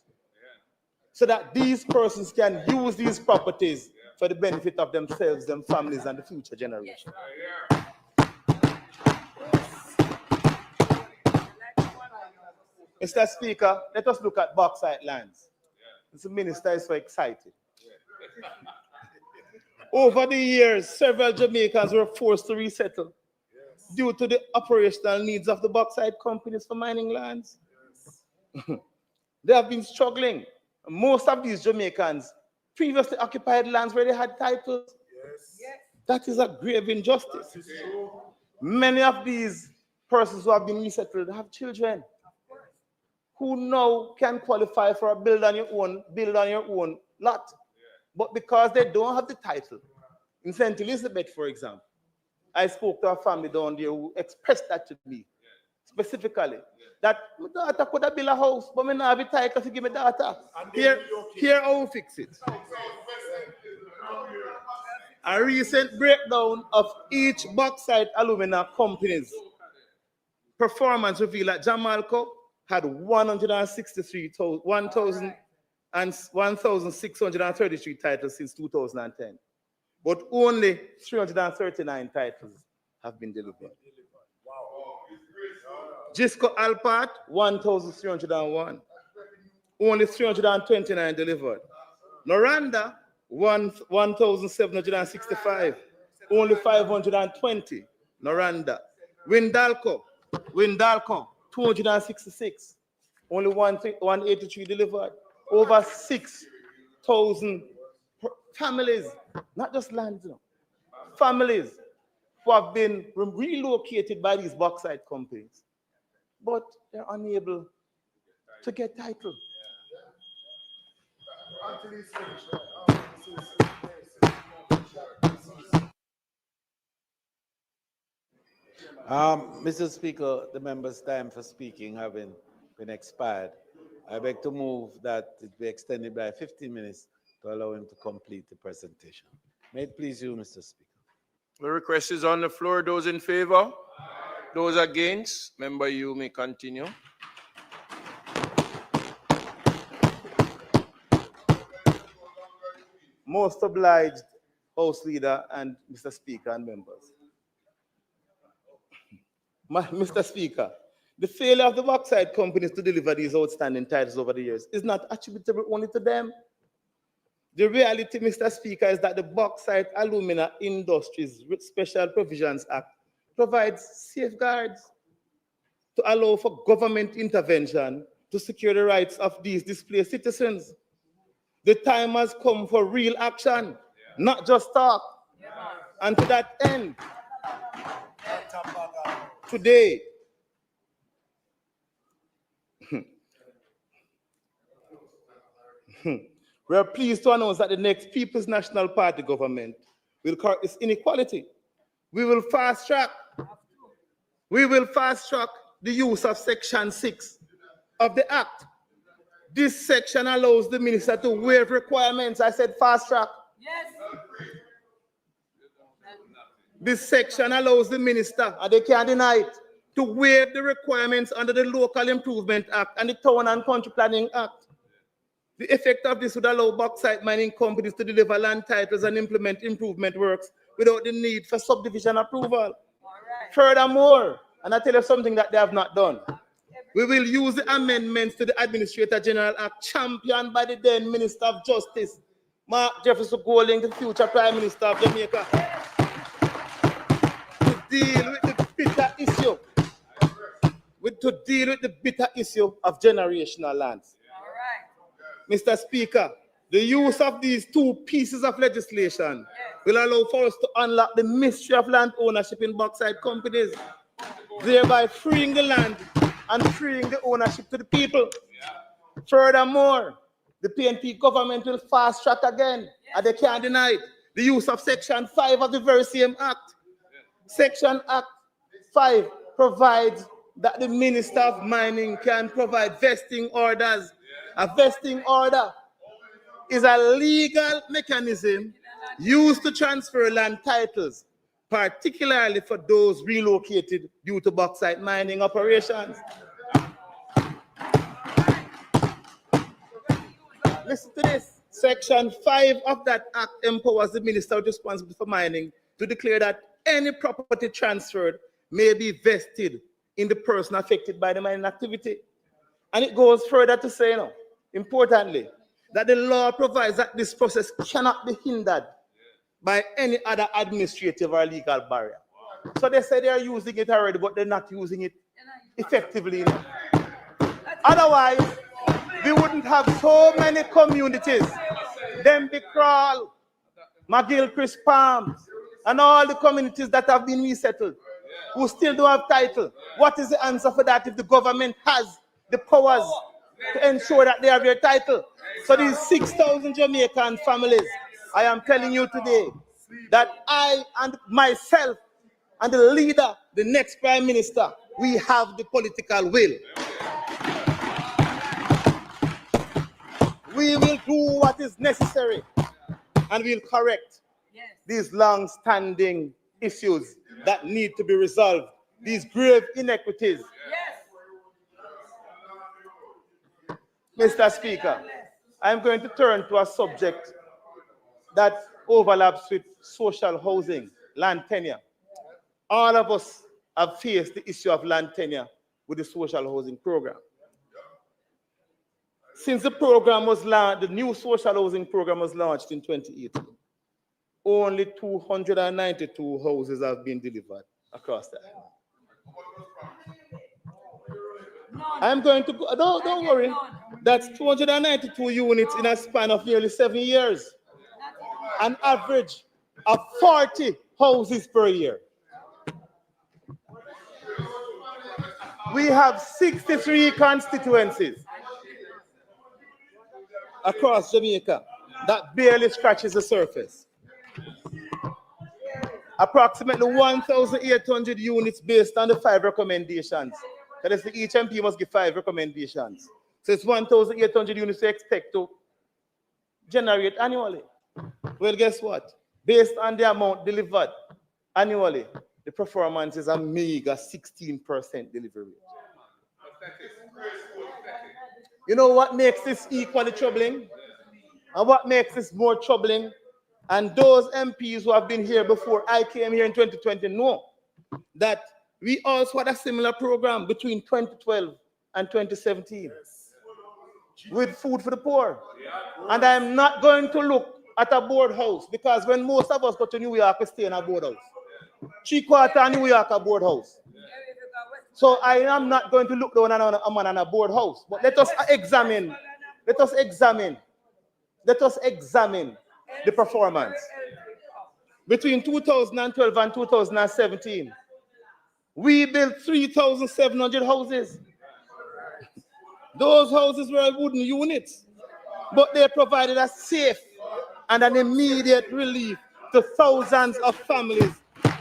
so that these persons can use these properties for the benefit of themselves, their families, and the future generation. Mr. Speaker, let us look at bauxite lands. The minister is so excited. Over the years, several Jamaicans were forced to resettle. due to the operational needs of the bauxite companies for mining lands. They have been struggling. Most of these Jamaicans previously occupied lands where they had titles. Yes. That is a grave injustice. Many of these persons who have been resettled have children who now can qualify for a build on your own lot. But because they don't have the title, in St. Elizabeth, for example, I spoke to a family down there who expressed that to me specifically. That my daughter could have built a house, but I don't have a title to give my daughter. Here how we fix it. A recent breakdown of each bauxite alumina company's performance revealed that Jamalco had 1,633 titles since 2010, but only 339 titles have been delivered. Gisco Alpat, 1,301, only 329 delivered. Noranda, 1,765, only 520. Noranda. Windalco, 266, only 183 delivered. Over 6,000 families, not just lands, families who have been relocated by these bauxite companies, but they're unable to get title. Mr. Speaker, the member's time for speaking having been expired, I beg to move that it be extended by 15 minutes to allow him to complete the presentation. May it please you, Mr. Speaker. The request is on the floor. Those in favor? Those against? Member, you may continue. Most obliged, House Leader and Mr. Speaker and members. Mr. Speaker, the failure of the bauxite companies to deliver these outstanding titles over the years is not attributable only to them. The reality, Mr. Speaker, is that the Bauxite Alumina Industries Special Provisions Act provides safeguards to allow for government intervention to secure the rights of these displaced citizens. The time has come for real action, not just talk. And to that end, today, we are pleased to announce that the next People's National Party government will correct this inequality. We will fast track the use of Section 6 of the Act. This section allows the minister to waive requirements. I said fast track. Yes. This section allows the minister, and they can't deny it, to waive the requirements under the Local Improvement Act and the Town and Country Planning Act. The effect of this would allow bauxite mining companies to deliver land titles and implement improvement works without the need for subdivision approval. Furthermore, and I tell you something that they have not done, we will use the amendments to the Administrator General Act championed by the then Minister of Justice, Mark Jefferson Golding, the future Prime Minister of Jamaica, to deal with the bitter issue of generational lands. Mr. Speaker, the use of these two pieces of legislation will allow for us to unlock the mystery of land ownership in bauxite companies, thereby freeing the land and freeing the ownership to the people. Furthermore, the PNP government will fast track again, and they can't deny it, the use of Section 5 of the very same Act. Section Act 5 provides that the Minister of Mining can provide vesting orders. A vesting order is a legal mechanism used to transfer land titles, particularly for those relocated due to bauxite mining operations. Listen to this. Section 5 of that act empowers the minister responsible for mining to declare that any property transferred may be vested in the person affected by the mining activity. And it goes further to say, importantly, that the law provides that this process cannot be hindered by any other administrative or legal barrier. So they say they are using it already, but they're not using it effectively enough. Otherwise, we wouldn't have so many communities. Them Big Crawl, McGill, Chris Palms, and all the communities that have been resettled, who still don't have title. What is the answer for that if the government has the powers to ensure that they have their title? So these 6,000 Jamaican families, I am telling you today that I and myself and the leader, the next prime minister, we have the political will. We will do what is necessary and we'll correct these long-standing issues that need to be resolved, these grave inequities. Mr. Speaker, I'm going to turn to a subject that overlaps with social housing, land tenure. All of us have faced the issue of land tenure with the social housing program. Since the program was launched, the new social housing program was launched in 2018, only 292 houses have been delivered across the island. I'm going to go, don't worry, that's 292 units in a span of nearly 7 years. An average of 40 houses per year. We have 63 constituencies across Jamaica that barely scratches the surface. Approximately 1,800 units based on the 5 recommendations. That is, the each MP must give 5 recommendations. So it's 1,800 units to expect to generate annually. Well, guess what? Based on the amount delivered annually, the performance is a meager 16% delivery rate. You know what makes this equally troubling? And what makes this more troubling? And those MPs who have been here before I came here in 2020 know that we also had a similar program between 2012 and 2017 with food for the poor. And I'm not going to look at a board house because when most of us go to New York, we stay in a board house. 3/4 New York a board house. So I am not going to look down on a man on a board house. But let us examine the performance. Between 2012 and 2017, we built 3,700 houses. Those houses were wooden units, but they provided a safe and an immediate relief to thousands of families,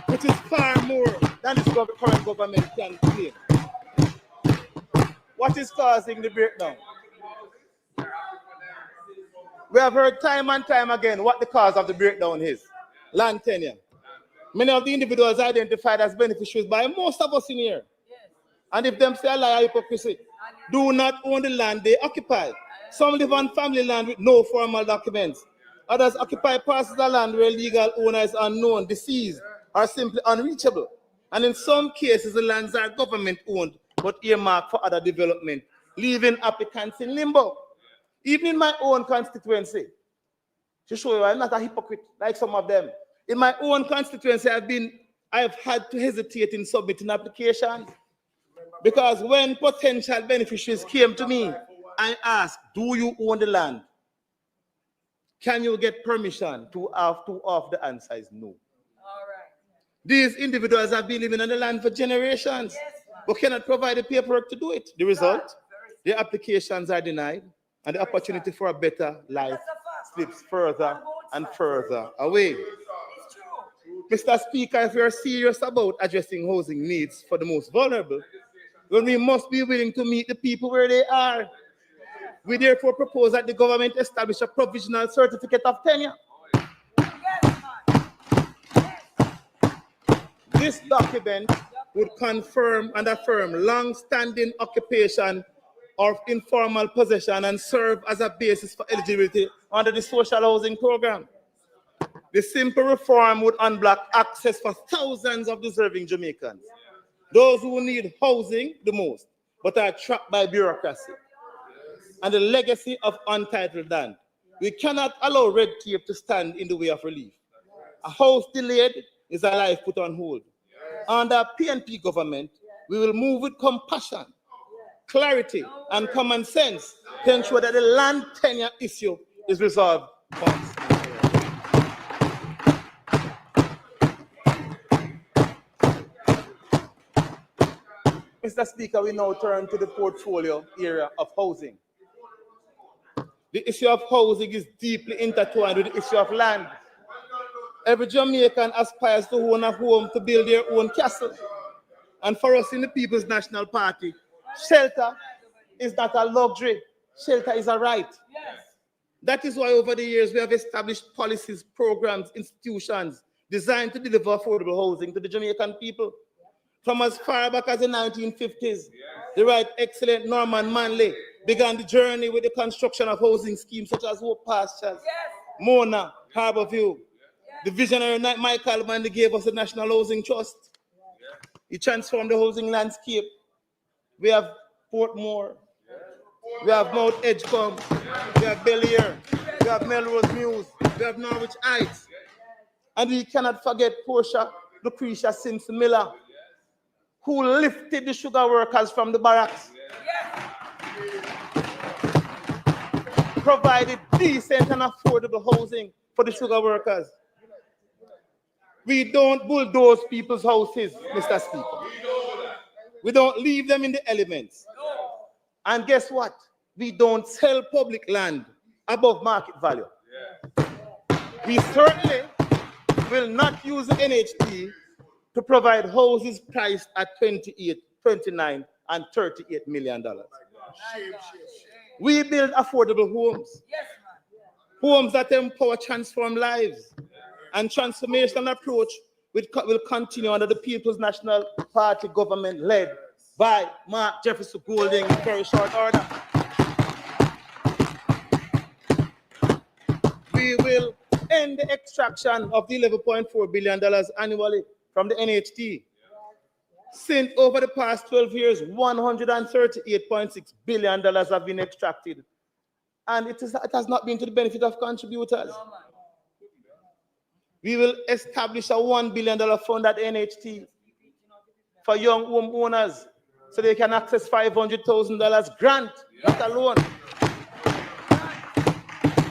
which is far more than this current government can claim. What is causing the breakdown? We have heard time and time again what the cause of the breakdown is. Land tenure. Many of the individuals identified as beneficiaries by most of us in here. And if them say a lie or hypocrisy, do not own the land they occupy. Some live on family land with no formal documents. Others occupy parcels of land where legal owner is unknown, deceased, or simply unreachable. And in some cases, the lands are government owned, but earmarked for other development, leaving applicants in limbo. Even in my own constituency, to show you I'm not a hypocrite like some of them. In my own constituency, I've had to hesitate in submitting applications because when potential beneficiaries came to me, I asked, do you own the land? Can you get permission to have to off? The answer is no. These individuals have been living on the land for generations, but cannot provide the paperwork to do it. The result, their applications are denied, and the opportunity for a better life slips further and further away. Mr. Speaker, if we are serious about addressing housing needs for the most vulnerable, then we must be willing to meet the people where they are. We therefore propose that the government establish a provisional certificate of tenure. This document would confirm and affirm long-standing occupation or informal possession and serve as a basis for eligibility under the social housing program. The simple reform would unblock access for thousands of deserving Jamaicans, those who need housing the most, but are trapped by bureaucracy and the legacy of untitled land. We cannot allow red tape to stand in the way of relief. A house delayed is a life put on hold. Under PNP government, we will move with compassion, clarity, and common sense to ensure that the land tenure issue is resolved once. Mr. Speaker, we now turn to the portfolio area of housing. The issue of housing is deeply intertwined with the issue of land. Every Jamaican aspires to own a home, to build their own castle. And for us in the People's National Party, shelter is not a luxury, shelter is a right. That is why over the years we have established policies, programs, institutions designed to deliver affordable housing to the Jamaican people. From as far back as the 1950s, the Right Excellent Norman Manley began the journey with the construction of housing schemes such as Hope Pastures, Mona, Harborview. The visionary Michael Manley gave us the National Housing Trust. He transformed the housing landscape. We have Portmore, we have Mount Edgecombe, we have Bel-Air, we have Melrose Mews, we have Norwich Heights. And we cannot forget Portia Lucretia Simpson Miller, who lifted the sugar workers from the barracks, provided decent and affordable housing for the sugar workers. We don't bulldoze people's houses, Mr. Speaker. We don't leave them in the elements. And guess what? We don't sell public land above market value. We certainly will not use the NHT to provide houses priced at $28, $29, and $38 million. We build affordable homes, homes that empower, transform lives, and transformational approach will continue under the People's National Party government led by Mark Jefferson Golding in very short order. We will end the extraction of the $11.4 billion annually from the NHT. Since over the past 12 years, $138.6 billion have been extracted. And it has not been to the benefit of contributors. We will establish a $1 billion fund at NHT for young homeowners so they can access $500,000 grant, not a loan.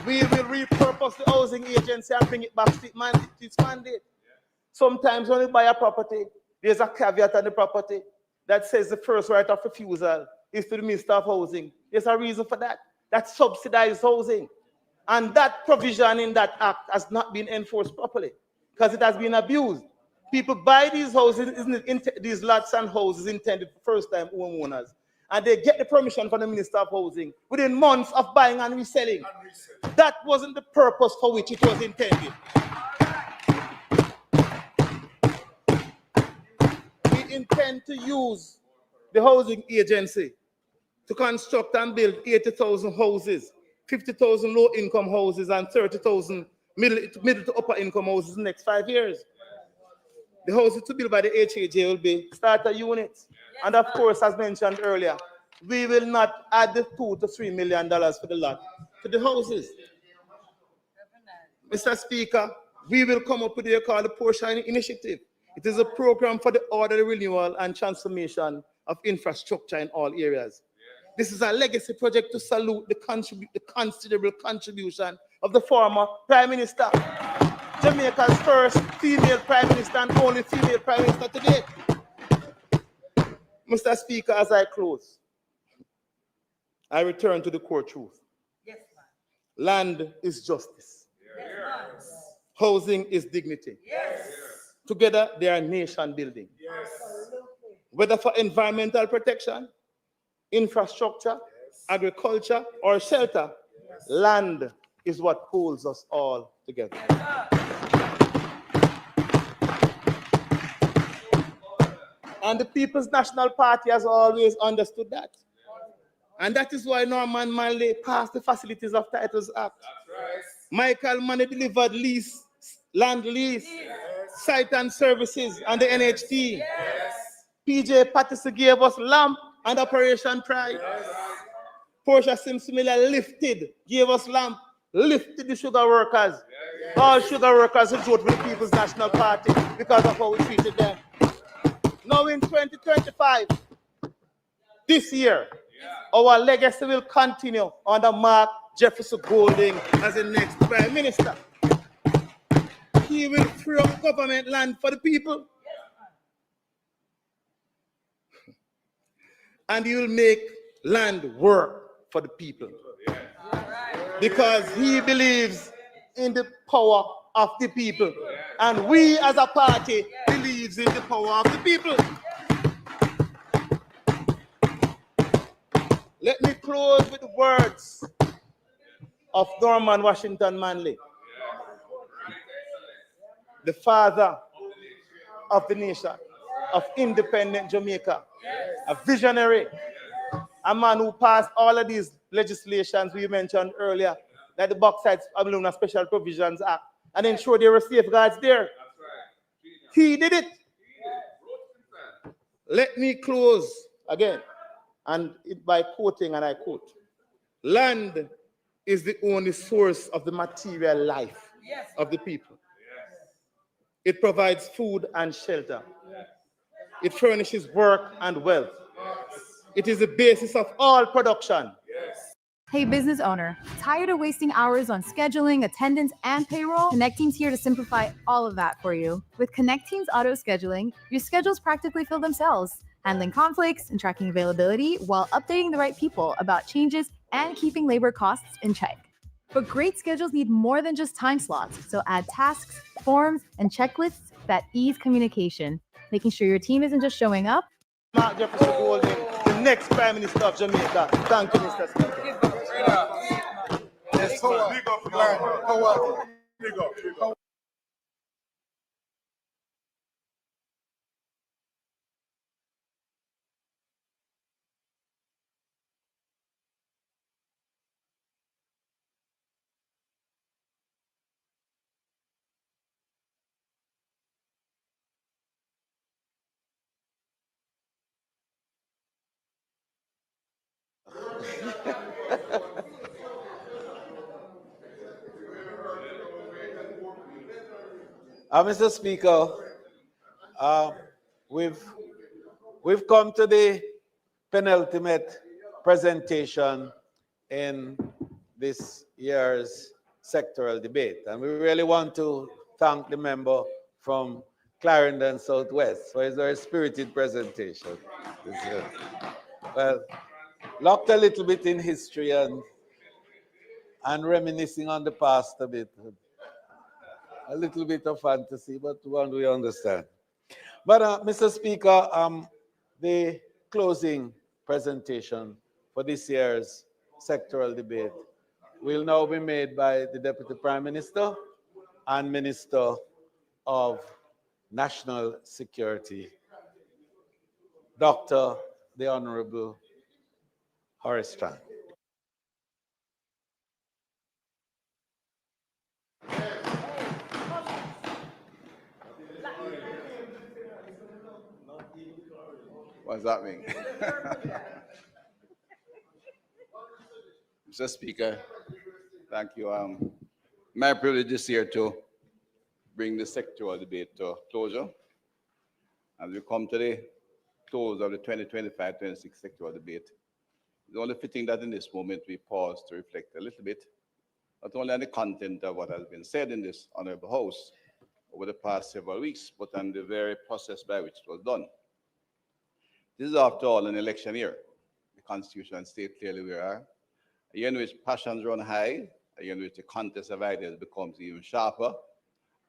We will repurpose the housing agency and bring it back to its mandate. Sometimes when you buy a property, there's a caveat on the property that says the first right of refusal is to the Minister of Housing. There's a reason for that. That's subsidized housing. And that provision in that act has not been enforced properly because it has been abused. People buy these houses, these lots and houses intended for first-time homeowners, and they get the permission from the Minister of Housing within months of buying and reselling. That wasn't the purpose for which it was intended. We intend to use the housing agency to construct and build 80,000 houses, 50,000 low-income houses, and 30,000 middle to upper-income houses in the next 5 years. The houses to build by the HAJ will be starter units. And of course, as mentioned earlier, we will not add the $2 to $3 million for the lot to the houses. Mr. Speaker, we will come up with what called the Portia Initiative. It is a program for the orderly renewal and transformation of infrastructure in all areas. This is a legacy project to salute the considerable contribution of the former Prime Minister, Jamaica's first female Prime Minister and only female Prime Minister today. Mr. Speaker, as I close, I return to the core truth. Yes, land is justice. Yes. Housing is dignity. Yes. Together, they are nation building. Yes. Whether for environmental protection, infrastructure, agriculture, or shelter, land is what holds us all together. And the People's National Party has always understood that. And that is why Norman Manley passed the Facilities of Titles Act. Right. Michael Manley delivered lease, land lease, site and services, and the NHT. Yes. PJ Patterson gave us LAMP and Operation Pride. Yes. Portia Simpson Miller gave us LAMP, lifted the sugar workers. Yes. All sugar workers who vote for the People's National Party because of how we treated them. now in 2025, this year, our legacy will continue under Mark Jefferson Golding as the next Prime Minister. He will free up government land for the people. And he will make land work for the people. Because he believes in the power of the people. And we as a party believes in the power of the people. Let me close with the words of Norman Washington Manley, the father of the nation, of independent Jamaica, a visionary, a man who passed all of these legislations we mentioned earlier, like the Bauxite Alumina Special Provisions Act, and ensure there were safeguards there. He did it. Let me close again, and by quoting, and I quote, land is the only source of the material life of the people. It provides food and shelter. It furnishes work and wealth. It is the basis of all production. Hey, business owner, tired of wasting hours on scheduling, attendance, and payroll? Connecting's here to simplify all of that for you. With Connecting's auto scheduling, your schedules practically fill themselves, handling conflicts and tracking availability while updating the right people about changes and keeping labor costs in check. But great schedules need more than just time slots, so add tasks, forms, and checklists that ease communication, making sure your team isn't just showing up. Mark Jefferson Golding, the next Prime Minister of Jamaica. Thank you, Mr. Speaker. Yes, big up, power. Big up. Mr. Speaker, we've come to the penultimate presentation in this year's sectoral debate, and we really want to thank the member from Clarendon Southwest for his very spirited presentation. Well, locked a little bit in history and reminiscing on the past a bit. A little bit of fantasy, but one we understand. But Mr. Speaker, the closing presentation for this year's sectoral debate will now be made by the Deputy Prime Minister and Minister of National Security, Dr. the Honorable Horace Strand. What does that mean? Mr. Speaker, thank you. My privilege this year to bring the sectoral debate to closure. As we come to the close of the 2025-26 sectoral debate, it's only fitting that in this moment we pause to reflect a little bit, not only on the content of what has been said in this honorable House over the past several weeks, but on the very process by which it was done. This is, after all, an election year. The Constitution states clearly we are. A year in which passions run high, a year in which the contest of ideas becomes even sharper,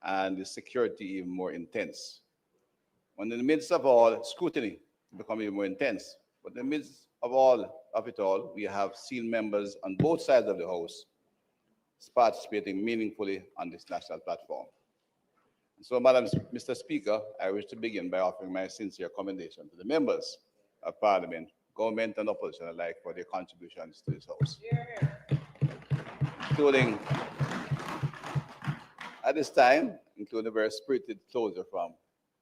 and the security even more intense. When in the midst of all scrutiny, it becomes even more intense. But in the midst of all of it all, we have seen members on both sides of the House participating meaningfully on this national platform. So, Mr. Speaker, I wish to begin by offering my sincere commendation to the members of Parliament, government and opposition alike, for their contributions to this House. Including, at this time, including a very spirited closure from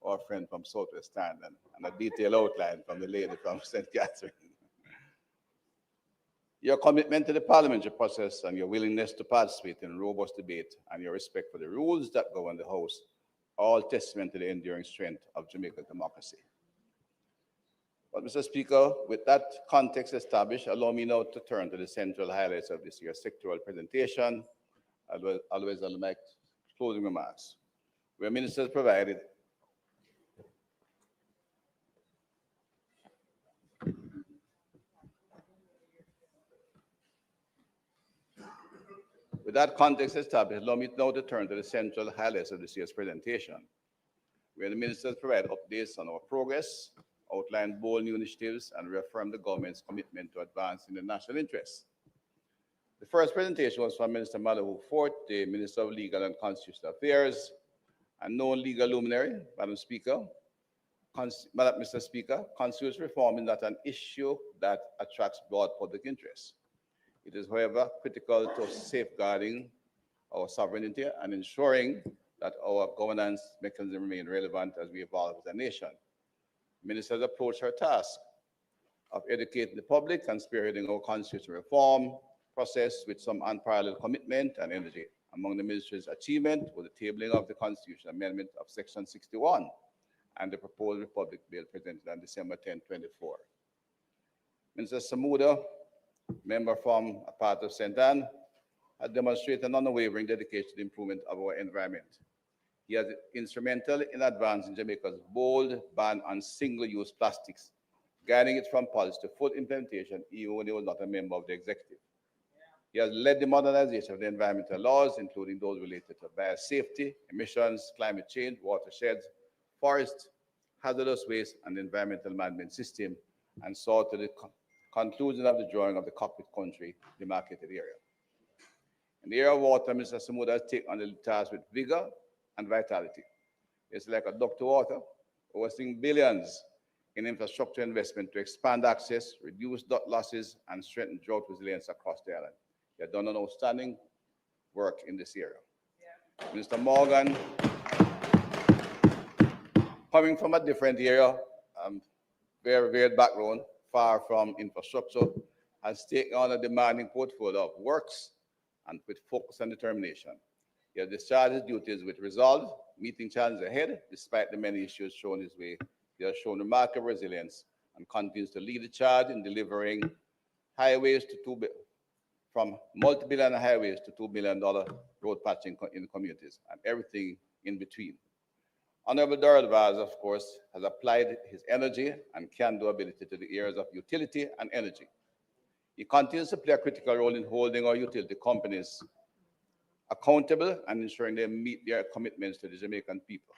our friend from Southwest Clarendon and a detailed outline from the lady from St. Catherine. Your commitment to the parliamentary process and your willingness to participate in robust debate and your respect for the rules that govern the House, all testament to the enduring strength of Jamaican democracy. But Mr. Speaker, with that context established, allow me now to turn to the central highlights of this year's sectoral presentation, always I'll make closing remarks, where ministers provided With that context established, allow me now to turn to the central highlights of this year's presentation, where the ministers provide updates on our progress, outline bold new initiatives, and reaffirm the government's commitment to advancing the national interest. The first presentation was from Minister Malawu Fort, the Minister of Legal and Constitutional Affairs, a known legal luminary, Madam Speaker. Mr. Speaker, constitutional reform is not an issue that attracts broad public interest. It is, however, critical to safeguarding our sovereignty and ensuring that our governance mechanisms remain relevant as we evolve as a nation. Ministers approach her task of educating the public and spearheading our constitutional reform process with some unparalleled commitment and energy. Among the ministry's achievement was the tabling of the constitutional amendment of Section 61 and the proposed Republic Bill presented on December 10, 2024. Minister Samuda, member from a part of St. Anne, has demonstrated an unwavering dedication to the improvement of our environment. He has been instrumental in advancing Jamaica's bold ban on single-use plastics, guiding it from policy to full implementation, even when he was not a member of the executive. He has led the modernization of the environmental laws, including those related to biosafety, emissions, climate change, watersheds, forests, hazardous waste, and the environmental management system, and saw to the conclusion of the drawing of the cockpit country demarcated area. In the area of water, Mr. Samuda has taken on the task with vigor and vitality. It's like a duck to water, overseeing billions in infrastructure investment to expand access, reduce drought losses, and strengthen drought resilience across the island. He has done an outstanding work in this area. Yeah. Mr. Morgan, coming from a different area, very varied background, far from infrastructure, has taken on a demanding portfolio of works and with focus and determination. He has discharged his duties with resolve, meeting challenges ahead despite the many issues shown his way. He has shown remarkable resilience and continues to lead the charge in delivering highways to from multi-billion highways to $2 billion road patching in communities and everything in between. Honorable Darrell Vaz, of course, has applied his energy and can-do ability to the areas of utility and energy. He continues to play a critical role in holding our utility companies accountable and ensuring they meet their commitments to the Jamaican people.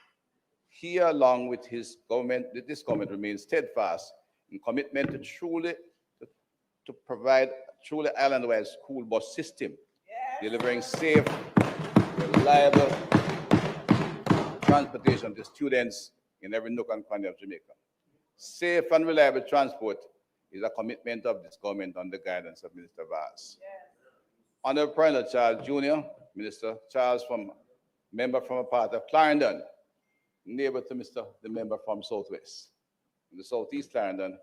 He, along with his government, this government remains steadfast in commitment to provide a truly island-wide school bus system, delivering safe, reliable transportation to students in every nook and cranny of Jamaica. Safe and reliable transport is a commitment of this government under the guidance of Minister Vaz. Honorable Colonel Charles Jr., Minister Charles, member from a part of Clarendon, neighbor to the member from Southwest, in the Southeast Clarendon,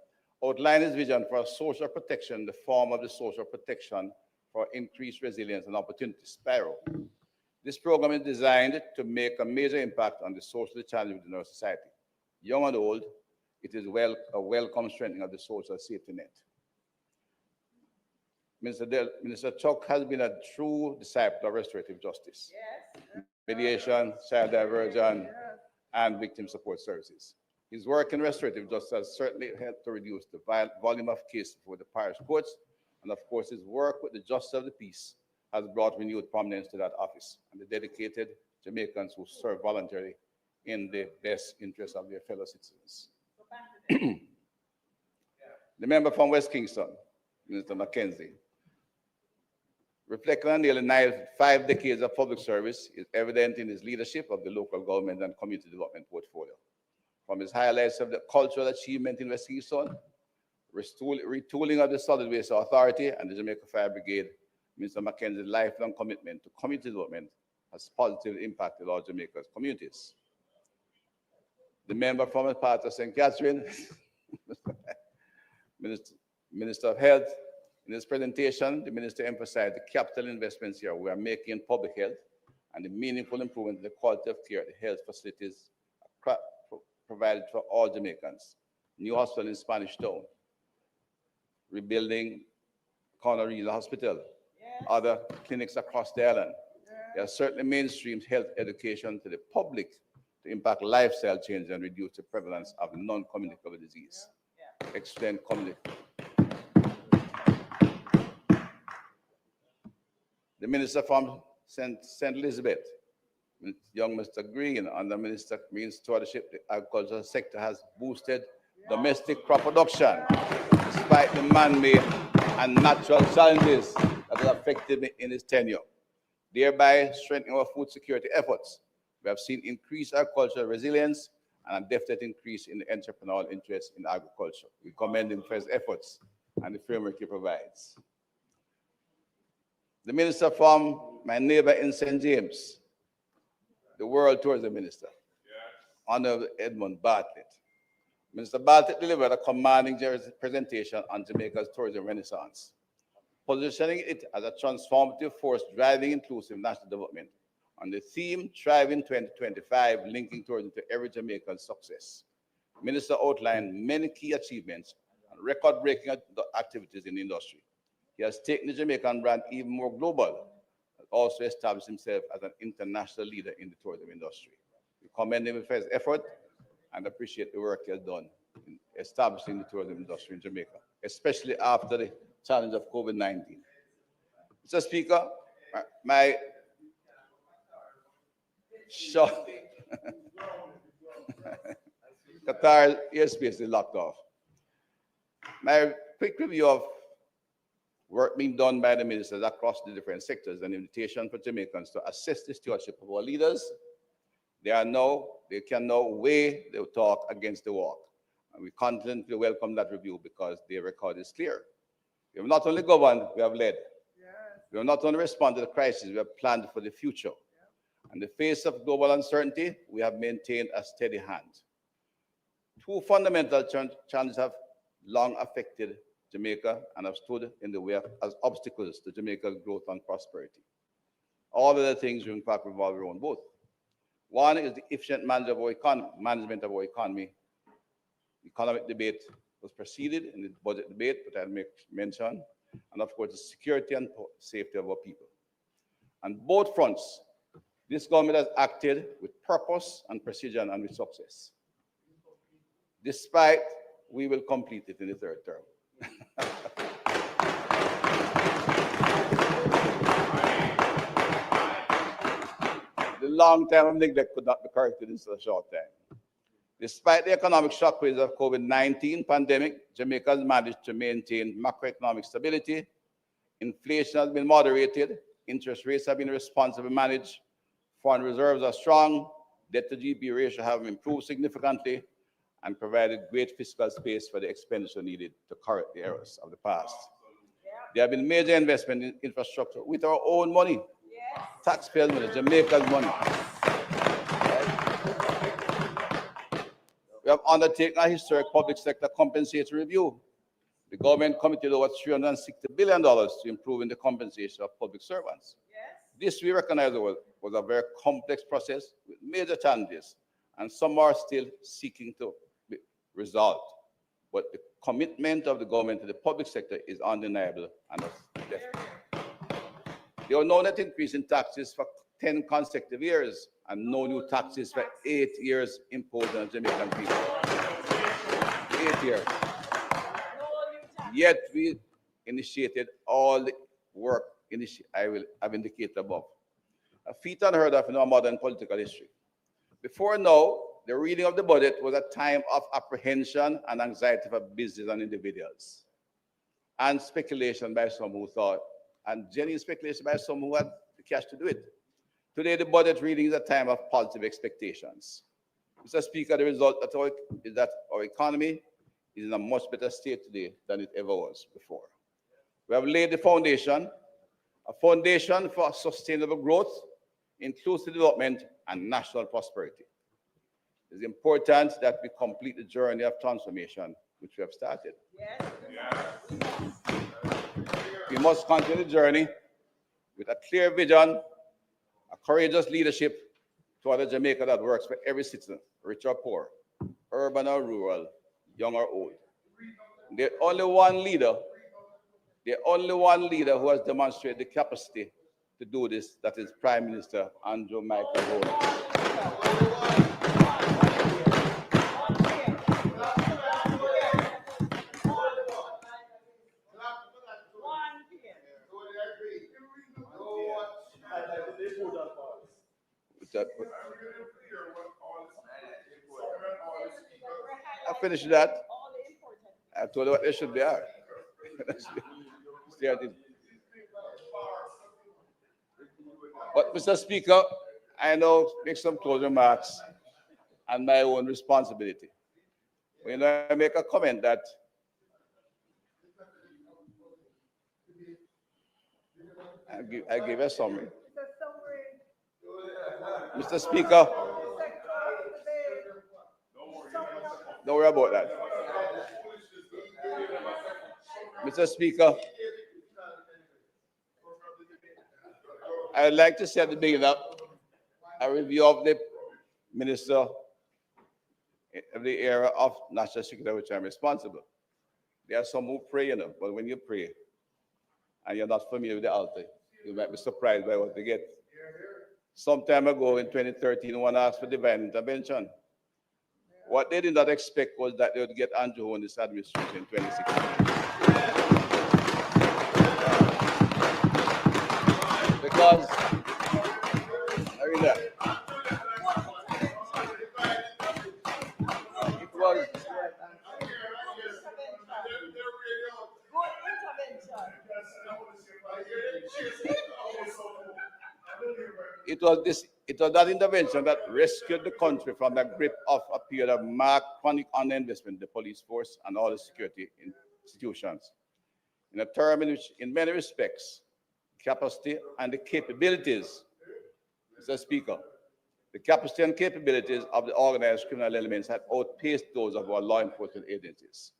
outlined his vision for social protection, the form of the social protection for increased resilience and opportunity, SPIRO. This program is designed to make a major impact on the social challenges within our society. Young and old, it is a welcome strengthening of the social safety net. Minister Chuck has been a true disciple of restorative justice, mediation, child diversion, and victim support services. His work in restorative justice has certainly helped to reduce the volume of cases before the parish courts, and of course his work with the justice of the peace has brought renewed prominence to that office and the dedicated Jamaicans who serve voluntarily in the best interest of their fellow citizens. The member from West Kingston, Minister Mackenzie, reflecting on nearly 5 decades of public service, is evident in his leadership of the local government and community development portfolio. From his highlights of the cultural achievement in West Kingston, retooling of the Solid Waste Authority and the Jamaica Fire Brigade, Mr. Mackenzie's lifelong commitment to community development has positively impacted all Jamaica's communities. The member from a part of St. Catherine, Minister of Health, in his presentation, the minister emphasized the capital investments here we are making in public health and the meaningful improvement in the quality of care at the health facilities provided for all Jamaicans. new hospital in Spanish Town, rebuilding Corner Regional Hospital, other clinics across the island. There are certainly mainstream health education to the public to impact lifestyle change and reduce the prevalence of non-communicable disease. Extend community. The minister from St. Elizabeth, young Mr. Green, under Minister Green's stewardship, the agricultural sector has boosted domestic crop production despite the man-made and natural challenges that have affected me in his tenure, thereby strengthening our food security efforts. We have seen increased agricultural resilience and a definite increase in the entrepreneurial interest in agriculture. We commend him for his efforts and the framework he provides. The minister from my neighbor in St. James, the World Tourism Minister, Honorable Edmund Bartlett. Minister Bartlett delivered a commanding presentation on Jamaica's tourism renaissance, positioning it as a transformative force driving inclusive national development on the theme Thriving 2025, linking tourism to every Jamaican's success. The minister outlined many key achievements and record-breaking activities in the industry. He has taken the Jamaican brand even more global and also established himself as an international leader in the tourism industry. We commend him for his effort and appreciate the work he has done in establishing the tourism industry in Jamaica, especially after the challenge of COVID-19. Mr. Speaker, my short Qatar airspace is locked off. My quick review of work being done by the ministers across the different sectors, an invitation for Jamaicans to assess the stewardship of our leaders. They can now weigh the talk against the walk. And we confidently welcome that review because their record is clear. We have not only governed, we have led. We have not only responded to the crisis, we have planned for the future. In the face of global uncertainty, we have maintained a steady hand. Two fundamental challenges have long affected Jamaica and have stood in the way as obstacles to Jamaica's growth and prosperity. All of the things, in fact, revolve around both. One is the efficient management of our economy. The economic debate was preceded in the budget debate that I mentioned, and of course, the security and safety of our people. On both fronts, this government has acted with purpose and precision and with success. Despite, we will complete it in the third term. The long time of neglect could not be corrected in such a short time. Despite the economic shockwaves of COVID-19 pandemic, Jamaica has managed to maintain macroeconomic stability. Inflation has been moderated. Interest rates have been responsibly managed. Foreign reserves are strong. Debt to GDP ratio have improved significantly and provided great fiscal space for the expenditure needed to correct the errors of the past. There have been major investment in infrastructure with our own money, taxpayers' money, Jamaica's money. We have undertaken a historic public sector compensatory review. The government committed over $360 billion to improving the compensation of public servants. This, we recognize, was a very complex process with major challenges, and some are still seeking to be resolved. But the commitment of the government to the public sector is undeniable and definite. There were no net increase in taxes for 10 consecutive years and no new taxes for 8 years imposed on Jamaican people. 8 years. Yet we initiated all the work I've indicated above. A feat unheard of in our modern political history. Before now, the reading of the budget was a time of apprehension and anxiety for business and individuals, and speculation by some who thought, and genuine speculation by some who had the cash to do it. Today, the budget reading is a time of positive expectations. Mr. Speaker, the result is that our economy is in a much better state today than it ever was before. We have laid the foundation, a foundation for sustainable growth, inclusive development, and national prosperity. It is important that we complete the journey of transformation which we have started. We must continue the journey with a clear vision, a courageous leadership toward a Jamaica that works for every citizen, rich or poor, urban or rural, young or old. The only one leader who has demonstrated the capacity to do this, that is Prime Minister Andrew Michael Holness. I finished that. I told you what they should be are. But Mr. Speaker, I now make some closing remarks on my own responsibility. When I make a comment that I give a summary. Mr. Speaker, don't worry about that. Mr. Speaker, I would like to say at the beginning a review of the Minister of the area of national security, which I'm responsible. There are some who pray, you know, but when you pray and you're not familiar with the altar, you might be surprised by what you get. Some time ago in 2013, one asked for divine intervention. What they did not expect was that they would get Andrew in this administration in 2016. Because, I mean, it was, it was that intervention that rescued the country from the grip of a period of marked chronic underinvestment in the police force and all the security institutions. In a term in which, in many respects, capacity and the capabilities, Mr. Speaker, the capacity and capabilities of the organized criminal elements had outpaced those of our law enforcement agencies.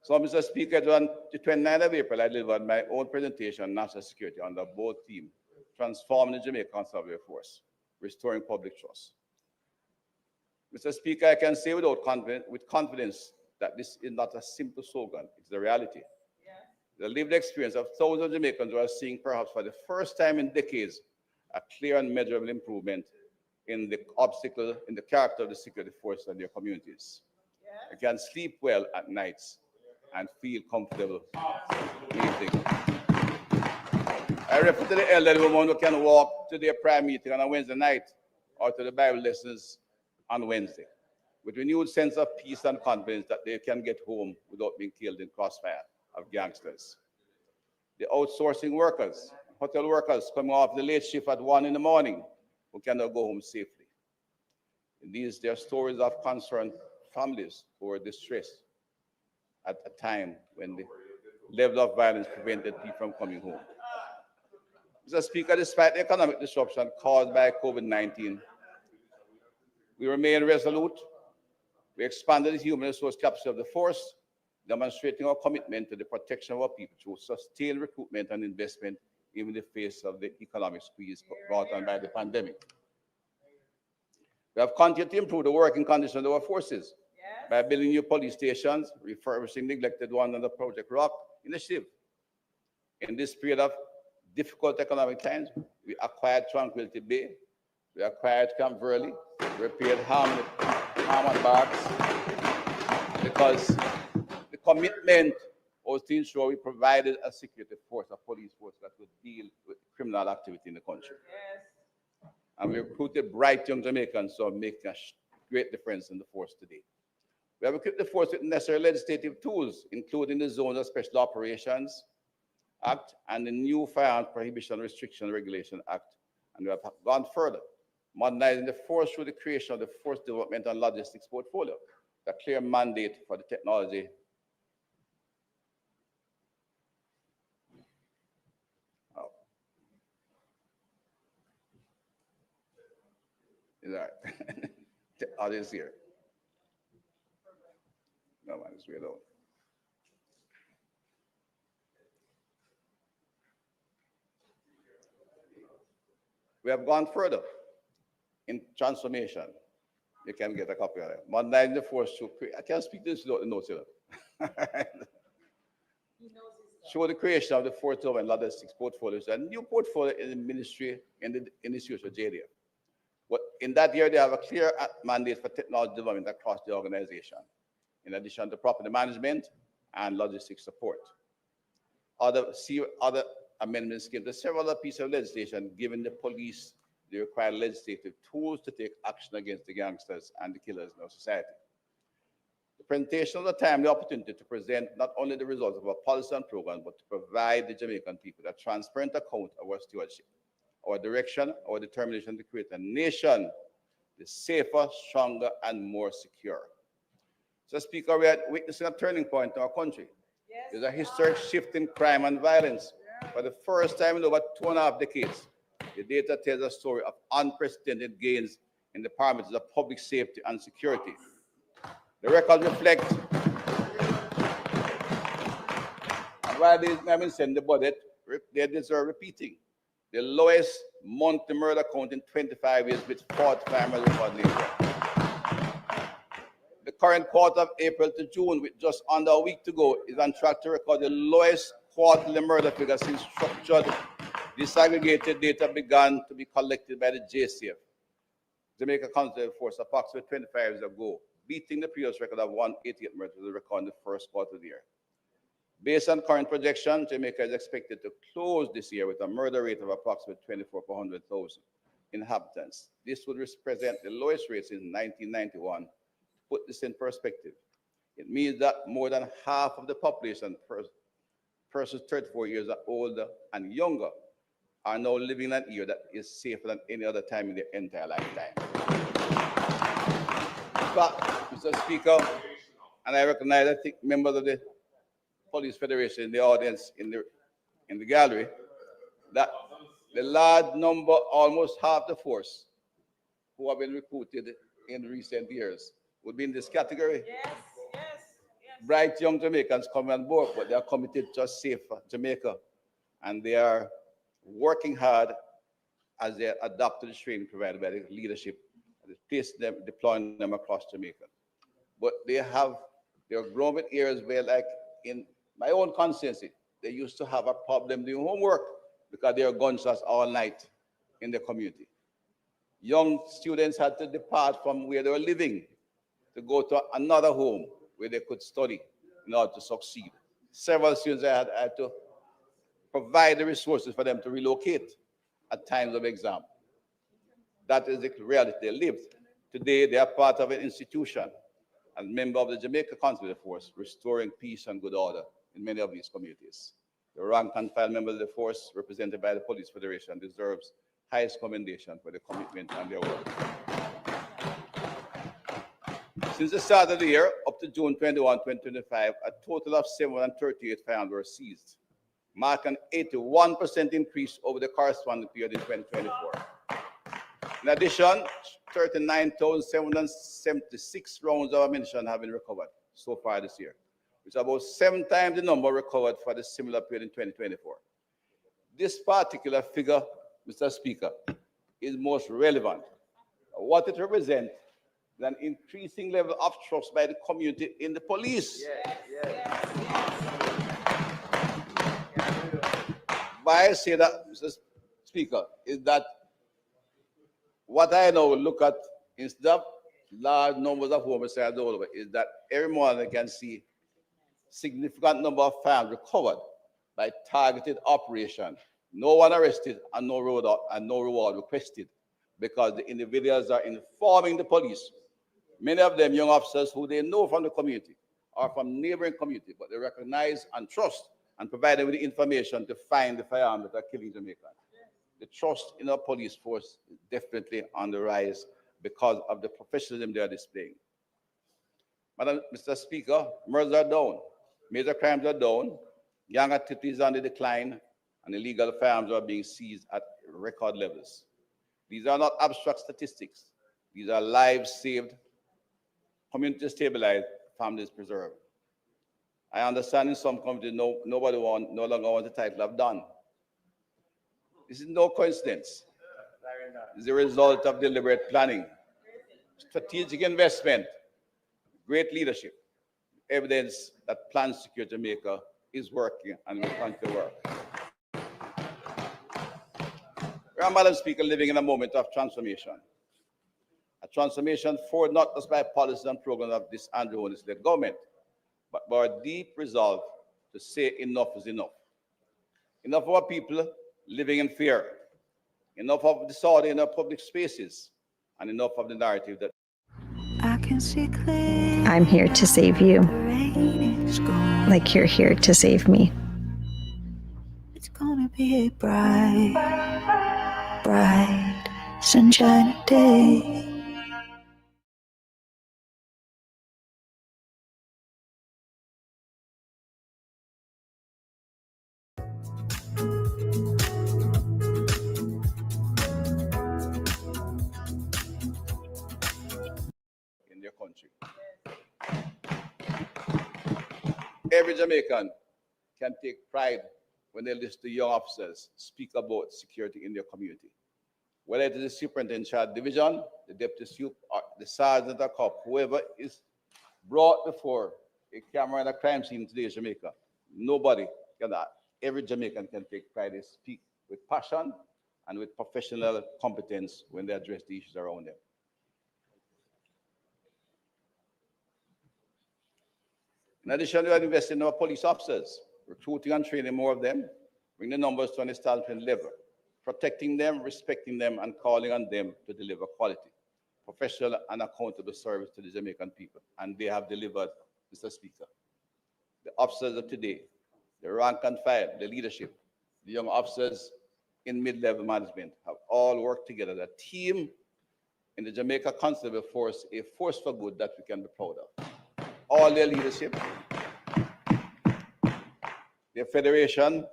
So, Mr. Speaker, on the 29th of April, I delivered my own presentation on national security under both themes, transforming the Jamaican survey force, restoring public trust. Mr. Speaker, I can say with confidence that this is not a simple slogan, it's the reality. The lived experience of thousands of Jamaicans who are seeing, perhaps for the first time in decades, a clear and measurable improvement in the character of the security force and their communities. They can sleep well at nights and feel comfortable eating. I refer to the elderly woman who can walk to their prayer meeting on a Wednesday night or to the Bible lessons on Wednesday with renewed sense of peace and confidence that they can get home without being killed in crossfire of gangsters. The outsourcing workers, hotel workers coming off the late shift at 1 in the morning who cannot go home safely. In these, there are stories of concerned families who were distressed at a time when the level of violence prevented people from coming home. Mr. Speaker, despite the economic disruption caused by COVID-19, we remain resolute. We expanded the human resource capacity of the force, demonstrating our commitment to the protection of our people through sustained recruitment and investment even in the face of the economic squeeze brought on by the pandemic. We have continued to improve the working conditions of our forces by building new police stations, refurbishing neglected ones under Project Rock initiative. In this period of difficult economic times, we acquired Tranquility Bay, we acquired Camp Verley, repaired Harmon Barracks, because the commitment was to ensure we provided a security force, a police force that would deal with criminal activity in the country. Yes. And we recruited bright young Jamaicans who are making a great difference in the force today. We have equipped the force with necessary legislative tools, including the Zones of Special Operations Act and the new Firearms Prohibition Restriction Regulation Act. And we have gone further, modernizing the force through the creation of the Force Development and Logistics Portfolio, a clear mandate for the technology. Oh. Is that right? The audience here. No, man, it's way low. We have gone further in transformation You can get a copy of it. Modernizing the force to create. I can't speak this without the notes, you know. Show the creation of the fourth and logistics portfolios and new portfolio in the ministry and the institution of JDF. But in that year, they have a clear mandate for technology development across the organization, in addition to property management and logistics support. Other amendments came to several other pieces of legislation, giving the police the required legislative tools to take action against the gangsters and the killers in our society. The presentation of the timely opportunity to present not only the results of our policy and program, but to provide the Jamaican people a transparent account of our stewardship, our direction, our determination to create a nation that is safer, stronger, and more secure. So, Speaker, we are witnessing a turning point in our country. There's a historic shift in crime and violence. For the first time in over 2.5 decades, the data tells a story of unprecedented gains in the parameters of public safety and security. The records reflect, and while these have been sent the budget, they deserve repeating. The lowest monthly murder count in 25 years with 45 murders recorded in April. The current quarter of April to June, with just under a week to go, is on track to record the lowest quarterly murder figure since structured disaggregated data began to be collected by the JCF, Jamaica Conservative Force, approximately 25 years ago, beating the previous record of 188 murders recorded in the first quarter of the year. Based on current projections, Jamaica is expected to close this year with a murder rate of approximately 24 per 100,000 inhabitants. This would represent the lowest rate since 1991. To put this in perspective, it means that more than half of the population, persons 34 years older and younger, are now living in an era that is safer than any other time in their entire lifetime. But, Mr. Speaker, and I recognize, I think, members of the Police Federation in the audience, in the gallery, that the large number, almost half the force, who have been recruited in recent years would be in this category. Yes. Bright young Jamaicans coming on board, but they are committed to a safer Jamaica, and they are working hard as they adapt to the training provided by the leadership, deploying them across Jamaica. But they are growing in areas where, like in my own constituency, they used to have a problem doing homework because there are gunshots all night in the community. Young students had to depart from where they were living to go to another home where they could study in order to succeed. Several students had to provide the resources for them to relocate at times of exam. That is the reality they lived. Today, they are part of an institution and member of the Jamaica Conservative Force, restoring peace and good order in many of these communities. The rank and file member of the force, represented by the Police Federation, deserves highest commendation for their commitment and their work. Since the start of the year, up to June 21, 2025, a total of 738 firearms were seized, marking an 81% increase over the corresponding period in 2024. In addition, 39,776 rounds of ammunition have been recovered so far this year, which is about 7 times the number recovered for the similar period in 2024. This particular figure, Mr. Speaker, is most relevant. What it represents is an increasing level of trust by the community in the police. Why I say that, Mr. Speaker, is that what I now look at, instead of large numbers of homicides all over, is that every morning I can see significant number of firearms recovered by targeted operation. No one arrested and no reward requested, because the individuals are informing the police. Many of them young officers who they know from the community or from neighboring community, but they recognize and trust and provide them with the information to find the firearms that are killing Jamaicans. The trust in our police force is definitely on the rise because of the professionalism they are displaying. Mr. Speaker, murders are down, major crimes are down, gang activities are on the decline, and illegal firearms are being seized at record levels. These are not abstract statistics. These are lives saved, communities stabilized, families preserved. I understand in some communities no longer wants the title of Don. This is no coincidence. It's the result of deliberate planning. strategic investment, great leadership, evidence that Plan Secure Jamaica is working and will continue to work. We are, Madam Speaker, living in a moment of transformation. A transformation forward not just by policies and programs of this Andrew Holness-led government, but by a deep resolve to say enough is enough. Enough of our people living in fear, enough of disorder in our public spaces, and enough of the narrative that I'm here to save you, like you're here to save me. It's gonna be a bright, bright, sunshiny day. in their country. Every Jamaican can take pride when they listen to young officers speak about security in their community. Whether it is the superintendent child division, the deputy soup, or the sergeant or cop, whoever is brought before a camera and a crime scene in today's Jamaica, nobody cannot. Every Jamaican can take pride and speak with passion and with professional competence when they address the issues around them. In addition, we are investing in our police officers, recruiting and training more of them, bring the numbers to an establishment level, protecting them, respecting them, and calling on them to deliver quality, professional and accountable service to the Jamaican people. And they have delivered, Mr. Speaker. The officers of today, the rank and file, the leadership, the young officers in mid-level management have all worked together, a team in the Jamaica Constable Force, a force for good that we can be proud of. All their leadership, their federation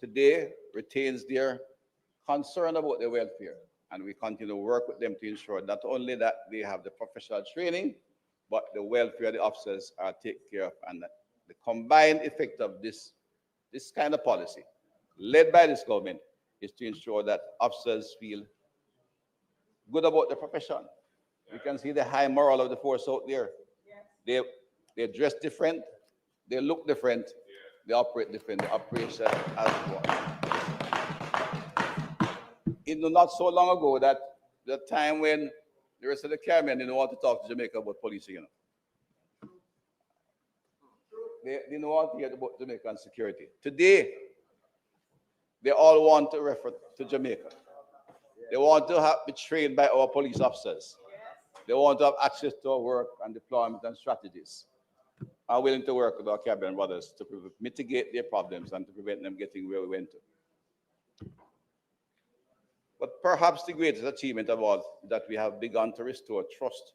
today retains their concern about their welfare, and we continue to work with them to ensure not only that they have the professional training, but the welfare of the officers are taken care of, and that the combined effect of this kind of policy, led by this government, is to ensure that officers feel good about their profession. We can see the high morale of the force out there. They dress different, they look different, they operate different, the operation as one. It was not so long ago that the time when the rest of the Caribbean didn't want to talk to Jamaica about policing, you know. They didn't want to hear about Jamaican security. Today, they all want to refer to Jamaica. They want to be trained by our police officers. They want to have access to our work and deployment and strategies. Are willing to work with our Caribbean brothers to mitigate their problems and to prevent them getting where we went to. But perhaps the greatest achievement of all is that we have begun to restore trust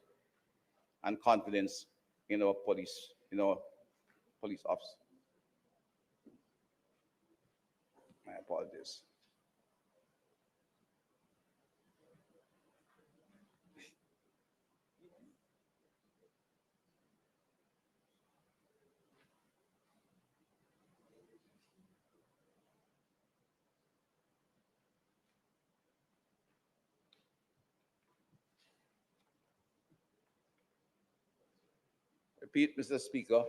and confidence in our police, office. My apologies. Repeat, Mr. Speaker,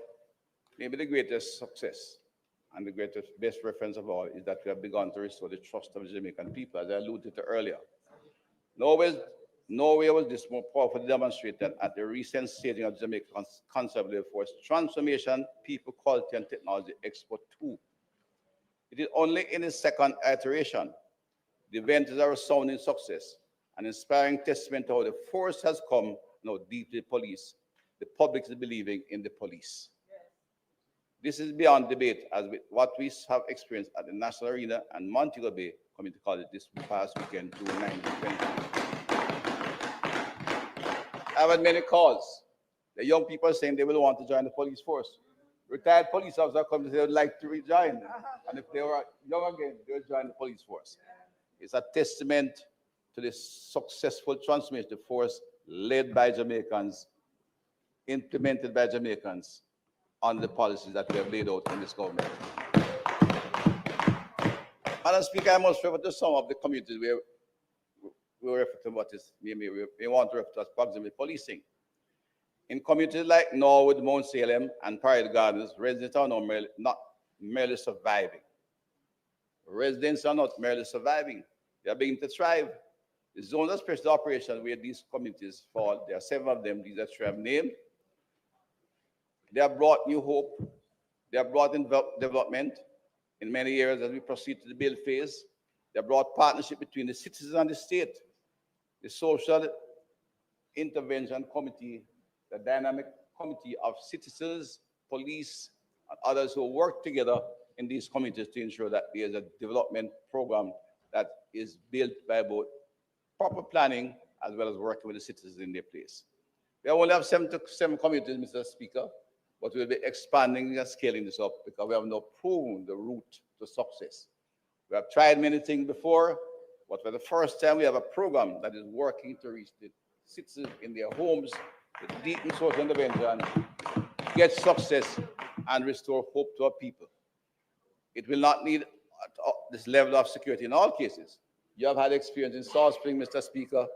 maybe the greatest success and the greatest best reference of all is that we have begun to restore the trust of the Jamaican people, as I alluded to earlier. Nowhere was this more powerfully demonstrated at the recent staging of Jamaica Conservative Force Transformation, People, Quality and Technology Expo 2. It is only in its second iteration. The event is a resounding success, an inspiring testament to how the force has come deeply police. The public is believing in the police. This is beyond debate, as with what we have experienced at the National Arena and Montego Bay Community College this past weekend, June 1920. I've had many calls. The young people are saying they will want to join the police force. Retired police officers come to say they would like to rejoin. And if they were young again, they will join the police force. It's a testament to the successful transformation of the force led by Jamaicans, implemented by Jamaicans on the policies that we have laid out in this government. Madam Speaker, I must refer to some of the communities where we refer to what is maybe we want to refer to as proximity policing. In communities like Norwood, Mount Salem, and Parade Gardens, residents are not merely surviving. Residents are not merely surviving. They are beginning to thrive. The zones of special operation where these communities fall, there are 7 of them, these are 3 I've named. They have brought new hope. They have brought in development in many areas as we proceed to the build phase. They have brought partnership between the citizens and the state. The social intervention committee, the dynamic committee of citizens, police, and others who work together in these communities to ensure that there is a development program that is built by both proper planning as well as working with the citizens in their place. We only have 7 communities, Mr. Speaker, but we'll be expanding and scaling this up because we have now proven the route to success. We have tried many things before, but for the first time, we have a program that is working to reach the citizens in their homes with deep social intervention, get success, and restore hope to our people. It will not need this level of security in all cases. You have had experience in South Spring, Mr. Speaker,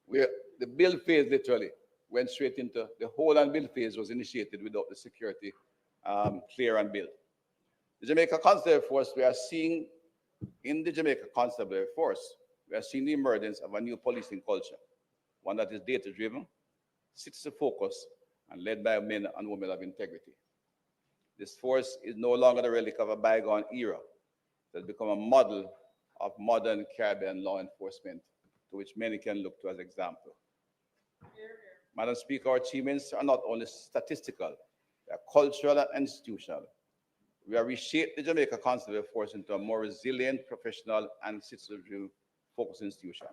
where the build phase literally went straight into the whole and build phase was initiated without the security clear and build. The Jamaica Constabulary Force, we are seeing in the Jamaica Constabulary Force, we are seeing the emergence of a new policing culture, one that is data-driven, citizen-focused, and led by men and women of integrity. This force is no longer the relic of a bygone era. It has become a model of modern Caribbean law enforcement to which many can look to as example. Madam Speaker, our achievements are not only statistical, they are cultural and institutional. We have reshaped the Jamaica Constabulary Force into a more resilient, professional, and citizen-focused institution.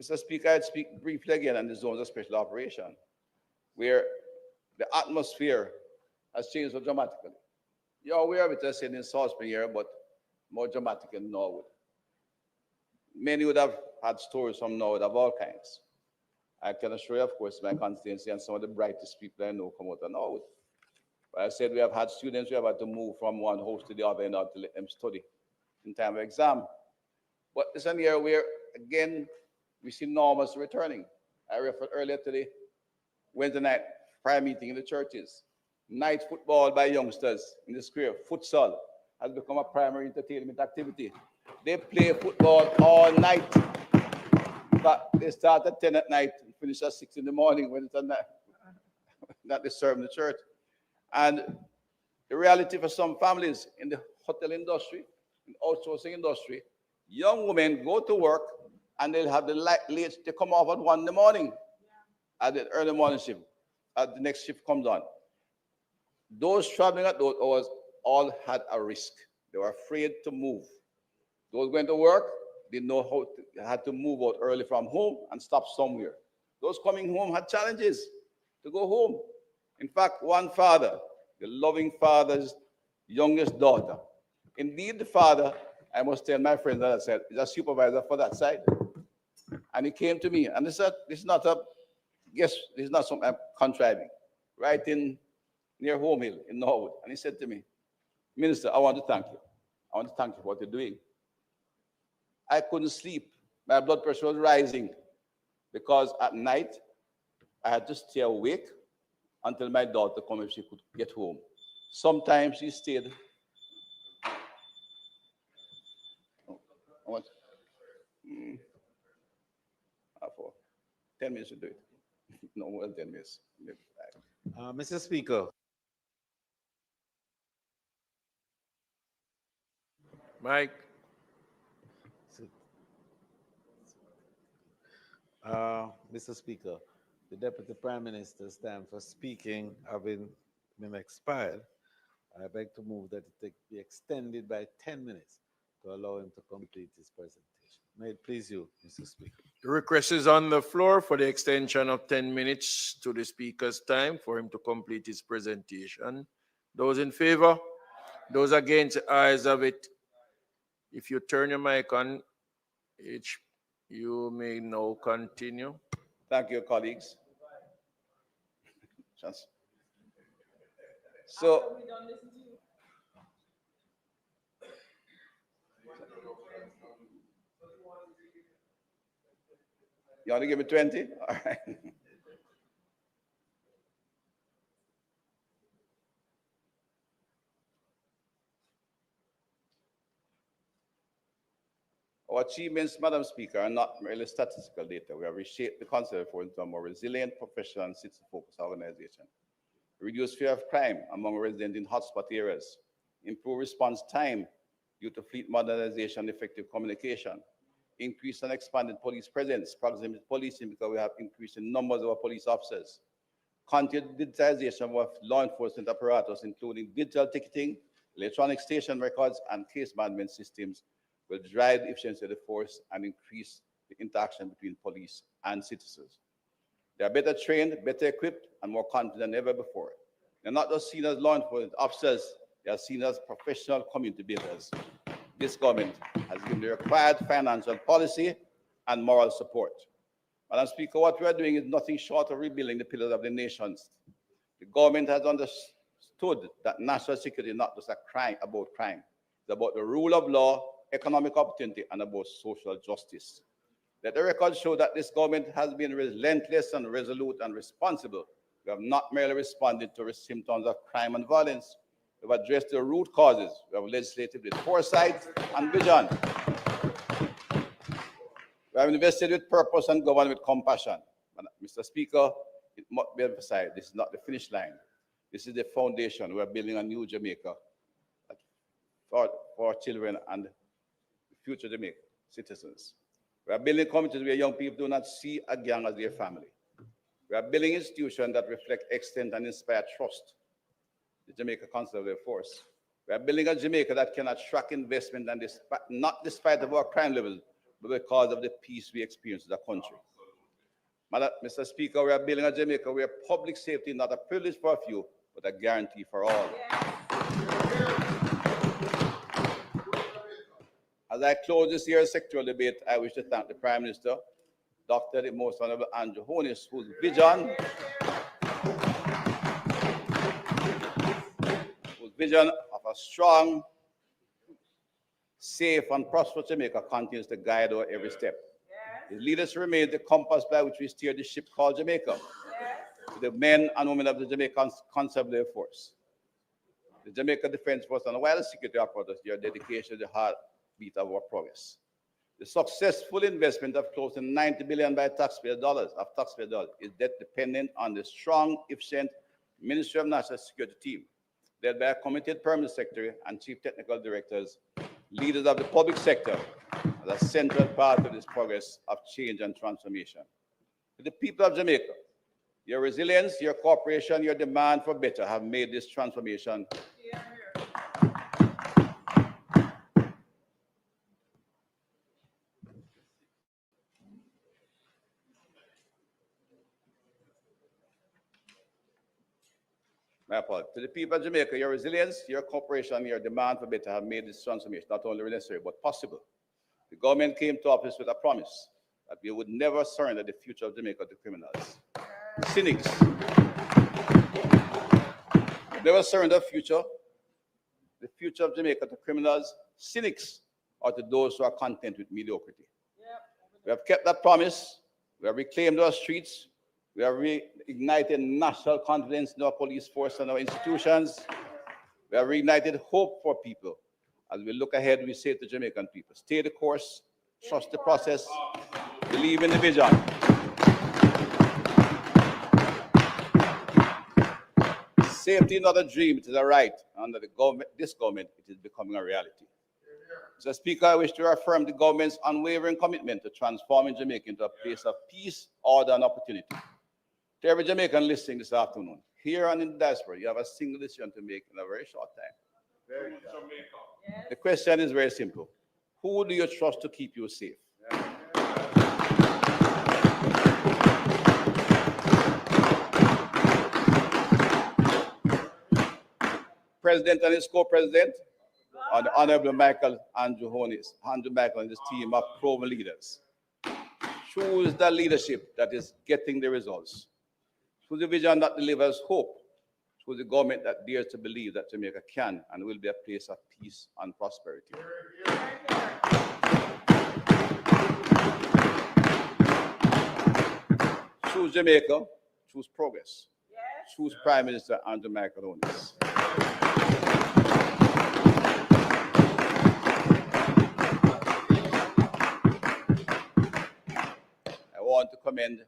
Mr. Speaker, I'd speak briefly again on the zones of special operation, where the atmosphere has changed so dramatically. You're aware of it, I said, in South Spring here, but more dramatic in Norwood. Many would have had stories from Norwood of all kinds. I can assure you, of course, my constituency and some of the brightest people I know come out of Norwood. But I said we have had students who have had to move from one house to the other in order to let them study in time of exam. But it's an year where, again, we see norms returning. I referred earlier to the Wednesday night prayer meeting in the churches. Night football by youngsters in the square, futsal, has become a primary entertainment activity. They play football all night. But they start at 10 at night and finish at 6 in the morning when it's not disturbing the church. And the reality for some families in the hotel industry, in the outsourcing industry, young women go to work and they'll have the late, they come off at 1 in the morning at the early morning shift, as the next shift comes on. Those traveling at those hours all had a risk. They were afraid to move. Those going to work, they know how to, had to move out early from home and stop somewhere. Those coming home had challenges to go home. In fact, one father, the loving father's youngest daughter, indeed the father, I must tell my friend that I said, is a supervisor for that side. And he came to me, and this is not something I'm contriving, right in near Home Hill in Norwood. And he said to me, Minister, I want to thank you. I want to thank you for what you're doing. I couldn't sleep. My blood pressure was rising because at night I had to stay awake until my daughter came if she could get home. Sometimes she stayed. For 10 minutes to do it. No more than 10 minutes. Mr. Speaker. Mike. Mr. Speaker, the Deputy Prime Minister's time for speaking having been expired, I beg to move that it be extended by 10 minutes to allow him to complete his presentation. May it please you, Mr. Speaker. The request is on the floor for the extension of 10 minutes to the Speaker's time for him to complete his presentation. Those in favor? Those against, ayes have it. If you turn your mic on, you may now continue. Thank you, colleagues. So, You want to give me 20? All right. Our achievements, Madam Speaker, are not merely statistical data. We have reshaped the concept for into a more resilient, professional, and citizen-focused organization. Reduce fear of crime among residents in hotspot areas. Improve response time due to fleet modernization and effective communication. Increase and expanded police presence, proximity policing, because we have increased in numbers of our police officers. Continued digitization of law enforcement apparatus, including digital ticketing, electronic station records, and case management systems, will drive the efficiency of the force and increase the interaction between police and citizens. They are better trained, better equipped, and more confident than ever before. They're not just seen as law enforcement officers, they are seen as professional community builders. This government has given the required financial policy and moral support. Madam Speaker, what we are doing is nothing short of rebuilding the pillars of the nations. The government has understood that national security is not just a crime about crime. It's about the rule of law, economic opportunity, and about social justice. Let the record show that this government has been relentless and resolute and responsible. We have not merely responded to the symptoms of crime and violence. We have addressed the root causes. We have legislated with foresight and vision. We have invested with purpose and governed with compassion. Mr. Speaker, it must be emphasized, this is not the finish line. This is the foundation. We are building a new Jamaica for our children and future Jamaican citizens. We are building communities where young people do not see a gang as their family. We are building institutions that reflect, extend, and inspire trust. The Jamaica Conservative Force. We are building a Jamaica that can attract investment, and not despite of our crime levels, but because of the peace we experience as a country. Mr. Speaker, we are building a Jamaica where public safety is not a privilege for a few, but a guarantee for all. As I close this year's sectoral debate, I wish to thank the Prime Minister, Dr. the Most Honorable Andrew Honis, whose vision of a strong, safe, and prosperous Jamaica continues to guide our every step. His leadership remains the compass by which we steer the ship called Jamaica. To the men and women of the Jamaican Conservative Force, the Jamaica Defense Force, and the wider security apparatus, your dedication to the heartbeat of our progress. The successful investment of close to $90 billion by taxpayer dollars is dependent on the strong, efficient Ministry of National Security team, led by a committed permanent secretary and chief technical directors, leaders of the public sector, as a central part of this progress of change and transformation. To the people of Jamaica, your resilience, your cooperation, your demand for better have made this transformation To the people of Jamaica, your resilience, your cooperation, your demand for better have made this transformation not only necessary, but possible. The government came to office with a promise that we would never surrender the future of Jamaica to criminals. Cynics. Never surrender the future of Jamaica to criminals, cynics, or to those who are content with mediocrity. We have kept that promise. We have reclaimed our streets. We have reignited national confidence in our police force and our institutions. We have reignited hope for people. As we look ahead, we say to Jamaican people, stay the course, trust the process, believe in the vision. Safety is not a dream, it is a right. Under this government, it is becoming a reality. Mr. Speaker, I wish to reaffirm the government's unwavering commitment to transforming Jamaica into a place of peace, order, and opportunity. To every Jamaican listening this afternoon, here and in the diaspora, you have a single decision to make in a very short time. The question is very simple. Who do you trust to keep you safe? President and his co-president, or the Honorable Andrew Michael and his team of proven leaders. Choose the leadership that is getting the results. Choose the vision that delivers hope. Choose the government that dares to believe that Jamaica can and will be a place of peace and prosperity. choose Jamaica, choose progress. Choose Prime Minister Andrew Macaronis. I want to commend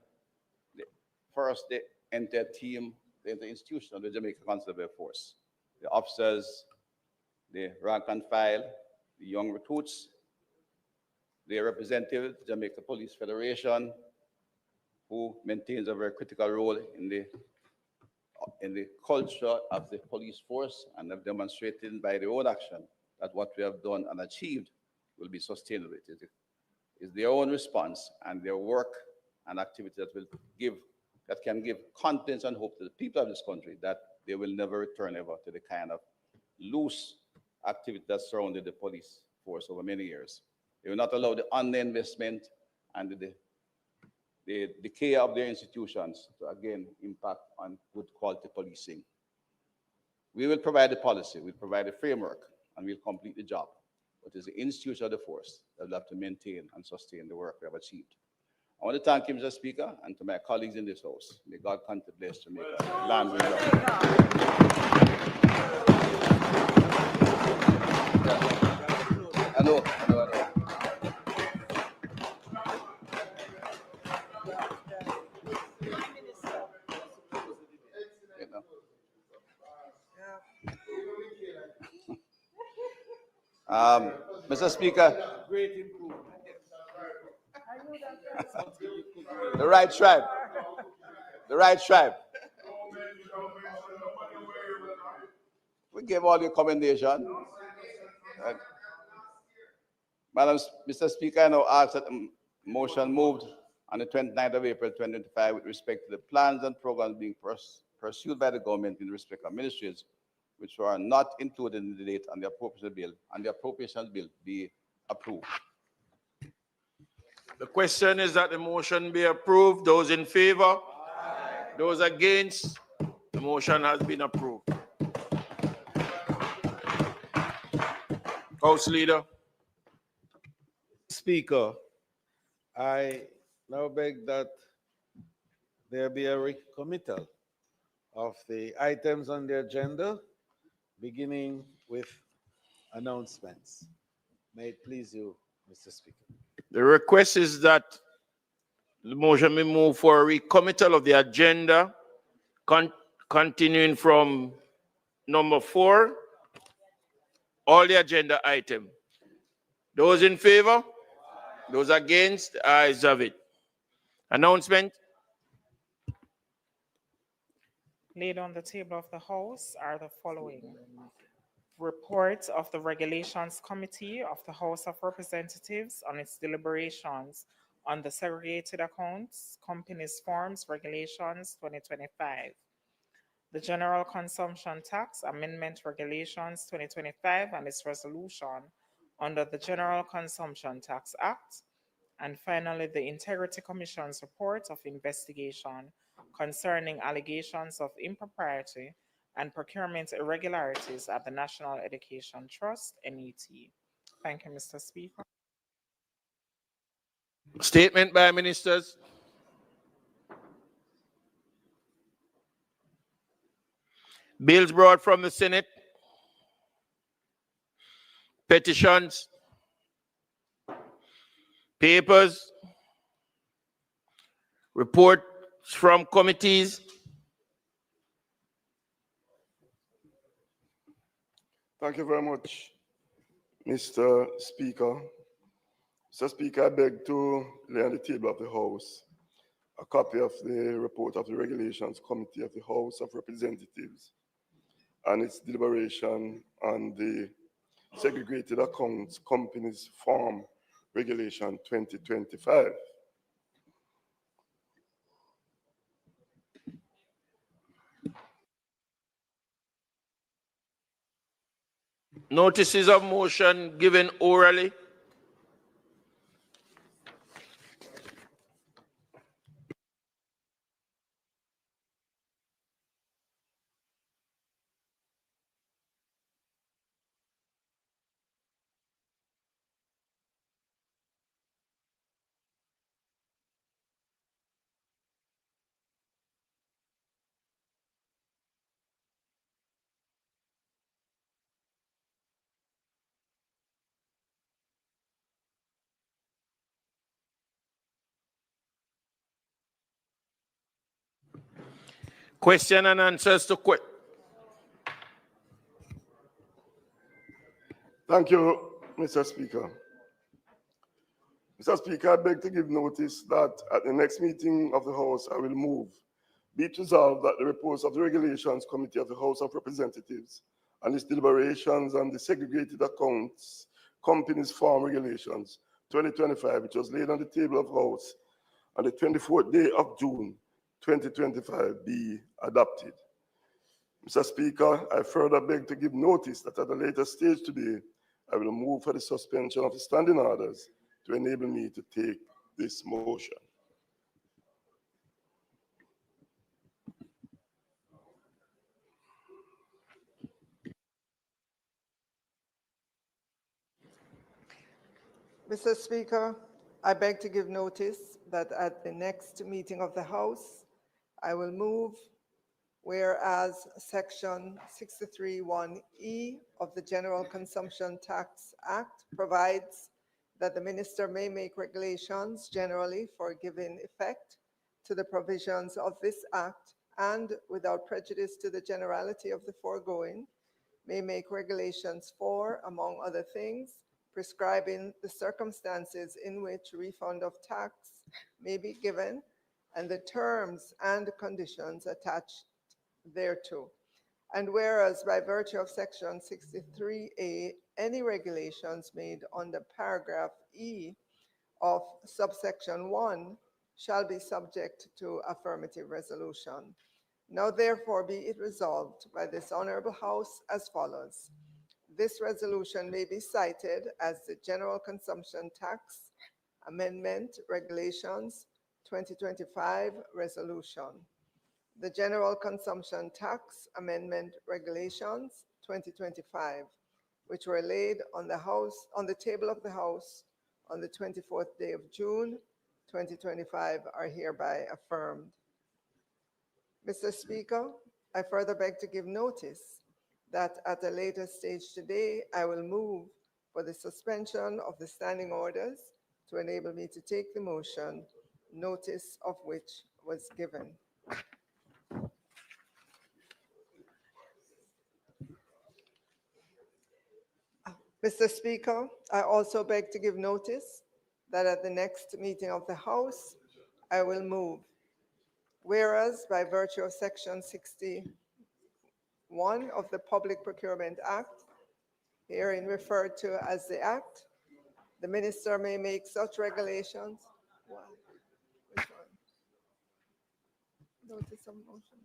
first the entire team, the entire institution of the Jamaica Conservative Force, the officers, the rank and file, the young recruits, the representative, the Jamaica Police Federation, who maintains a very critical role in the culture of the police force and have demonstrated by their own action that what we have done and achieved will be sustainable. It is their own response and their work and activity that can give confidence and hope to the people of this country that they will never return ever to the kind of loose activity that surrounded the police force over many years. They will not allow the underinvestment and the decay of their institutions to again impact on good quality policing. We will provide the policy, we'll provide the framework, and we'll complete the job. But it's the institution of the force that will have to maintain and sustain the work we have achieved. I want to thank you, Mr. Speaker, and to my colleagues in this House. May God continue to bless Jamaica. Land with love. I know. Mr. Speaker, the right tribe. We gave all the commendation. Mr. Speaker, I now ask that the motion moved on the 29th of April 2025 with respect to the plans and programs being pursued by the government in respect of ministries which are not included in the date on the appropriations bill be approved. The question is that the motion be approved. Those in favor? Aye. Those against? The motion has been approved. House Leader. Speaker, I now beg that there be a recommittal of the items on the agenda, beginning with announcements. May it please you, Mr. Speaker. The request is that the motion be moved for a recommittal of the agenda, continuing from number 4, all the agenda item. Those in favor? Those against? Ayes have it. Announcement. Laid on the table of the House are the following. Report of the Regulations Committee of the House of Representatives on its deliberations on the Segregated Accounts, Companies Forms Regulations 2025. The General Consumption Tax Amendment Regulations 2025 and its resolution under the General Consumption Tax Act. And finally, the Integrity Commission's report of investigation concerning allegations of impropriety and procurement irregularities at the National Education Trust, NET. Thank you, Mr. Speaker. Statement by ministers. Bills brought from the Senate. Petitions. Papers. Reports from committees. Thank you very much, Mr. Speaker. Mr. Speaker, I beg to lay on the table of the House a copy of the report of the Regulations Committee of the House of Representatives and its deliberation on the Segregated Accounts Companies Form Regulation 2025. Notices of motion given orally. Question and answers to question. Thank you, Mr. Speaker. Mr. Speaker, I beg to give notice that at the next meeting of the House, I will move. Be it resolved that the reports of the Regulations Committee of the House of Representatives and its deliberations on the segregated accounts companies farm regulations 2025, which was laid on the table of House on the 24th day of June 2025, be adopted. Mr. Speaker, I further beg to give notice that at a later stage today, I will move for the suspension of the standing orders to enable me to take this motion. Mr. Speaker, I beg to give notice that at the next meeting of the House, I will move whereas Section 63(1)(e) of the General Consumption Tax Act provides that the minister may make regulations generally for giving effect to the provisions of this act and without prejudice to the generality of the foregoing, may make regulations for, among other things, prescribing the circumstances in which refund of tax may be given and the terms and conditions attached thereto. And whereas by virtue of Section 63A, any regulations made under paragraph E of subsection 1 shall be subject to affirmative resolution. Now therefore be it resolved by this honorable House as follows. This resolution may be cited as the General Consumption Tax Amendment Regulations 2025 Resolution. The General Consumption Tax Amendment Regulations 2025, which were laid on the table of the House on the 24th day of June 2025, are hereby affirmed. Mr. Speaker, I further beg to give notice that at a later stage today, I will move for the suspension of the standing orders to enable me to take the motion, notice of which was given. Mr. Speaker, I also beg to give notice that at the next meeting of the House, I will move. Whereas by virtue of Section 61 of the Public Procurement Act, herein referred to as the Act, the minister may make such regulations. Which one? Notice of motion.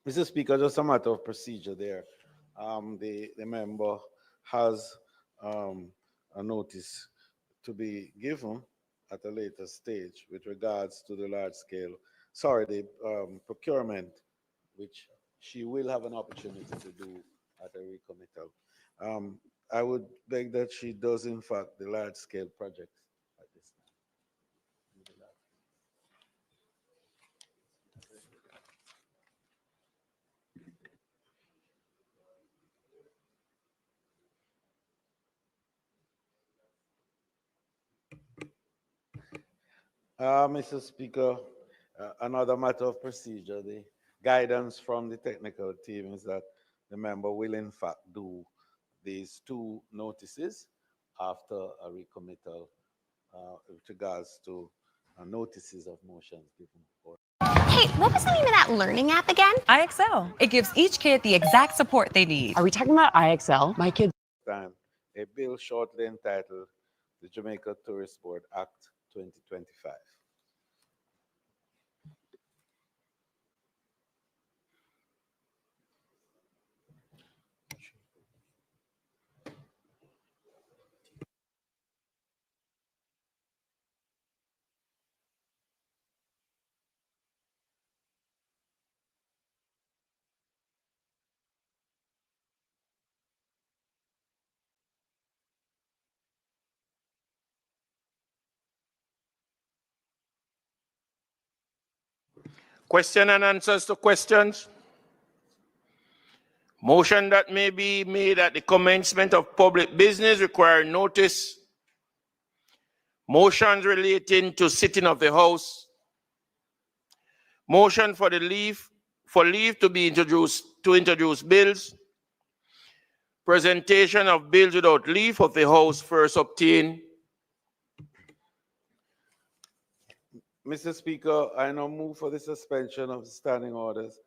Mr. Speaker, just a matter of procedure there. The member has a notice to be given at a later stage with regards to the the procurement, which she will have an opportunity to do at a recommittal. I would beg that she does, in fact, the large-scale projects at this time. Mr. Speaker, another matter of procedure, the guidance from the technical team is that the member will in fact do these two notices after a recommittal with regards to notices of motions given for. Hey, what was the name of that learning app again? IXL. It gives each kid the exact support they need. Are we talking about IXL? My kids. Time, a bill shortly entitled the Jamaica Tourist Board Act 2025. Question and answers to questions. Motion that may be made at the commencement of public business require notice. Motions relating to sitting of the House. Motion for leave to be introduced to introduce bills. Presentation of bills without leave of the House first obtained. Mr. Speaker, I now move for the suspension of the standing orders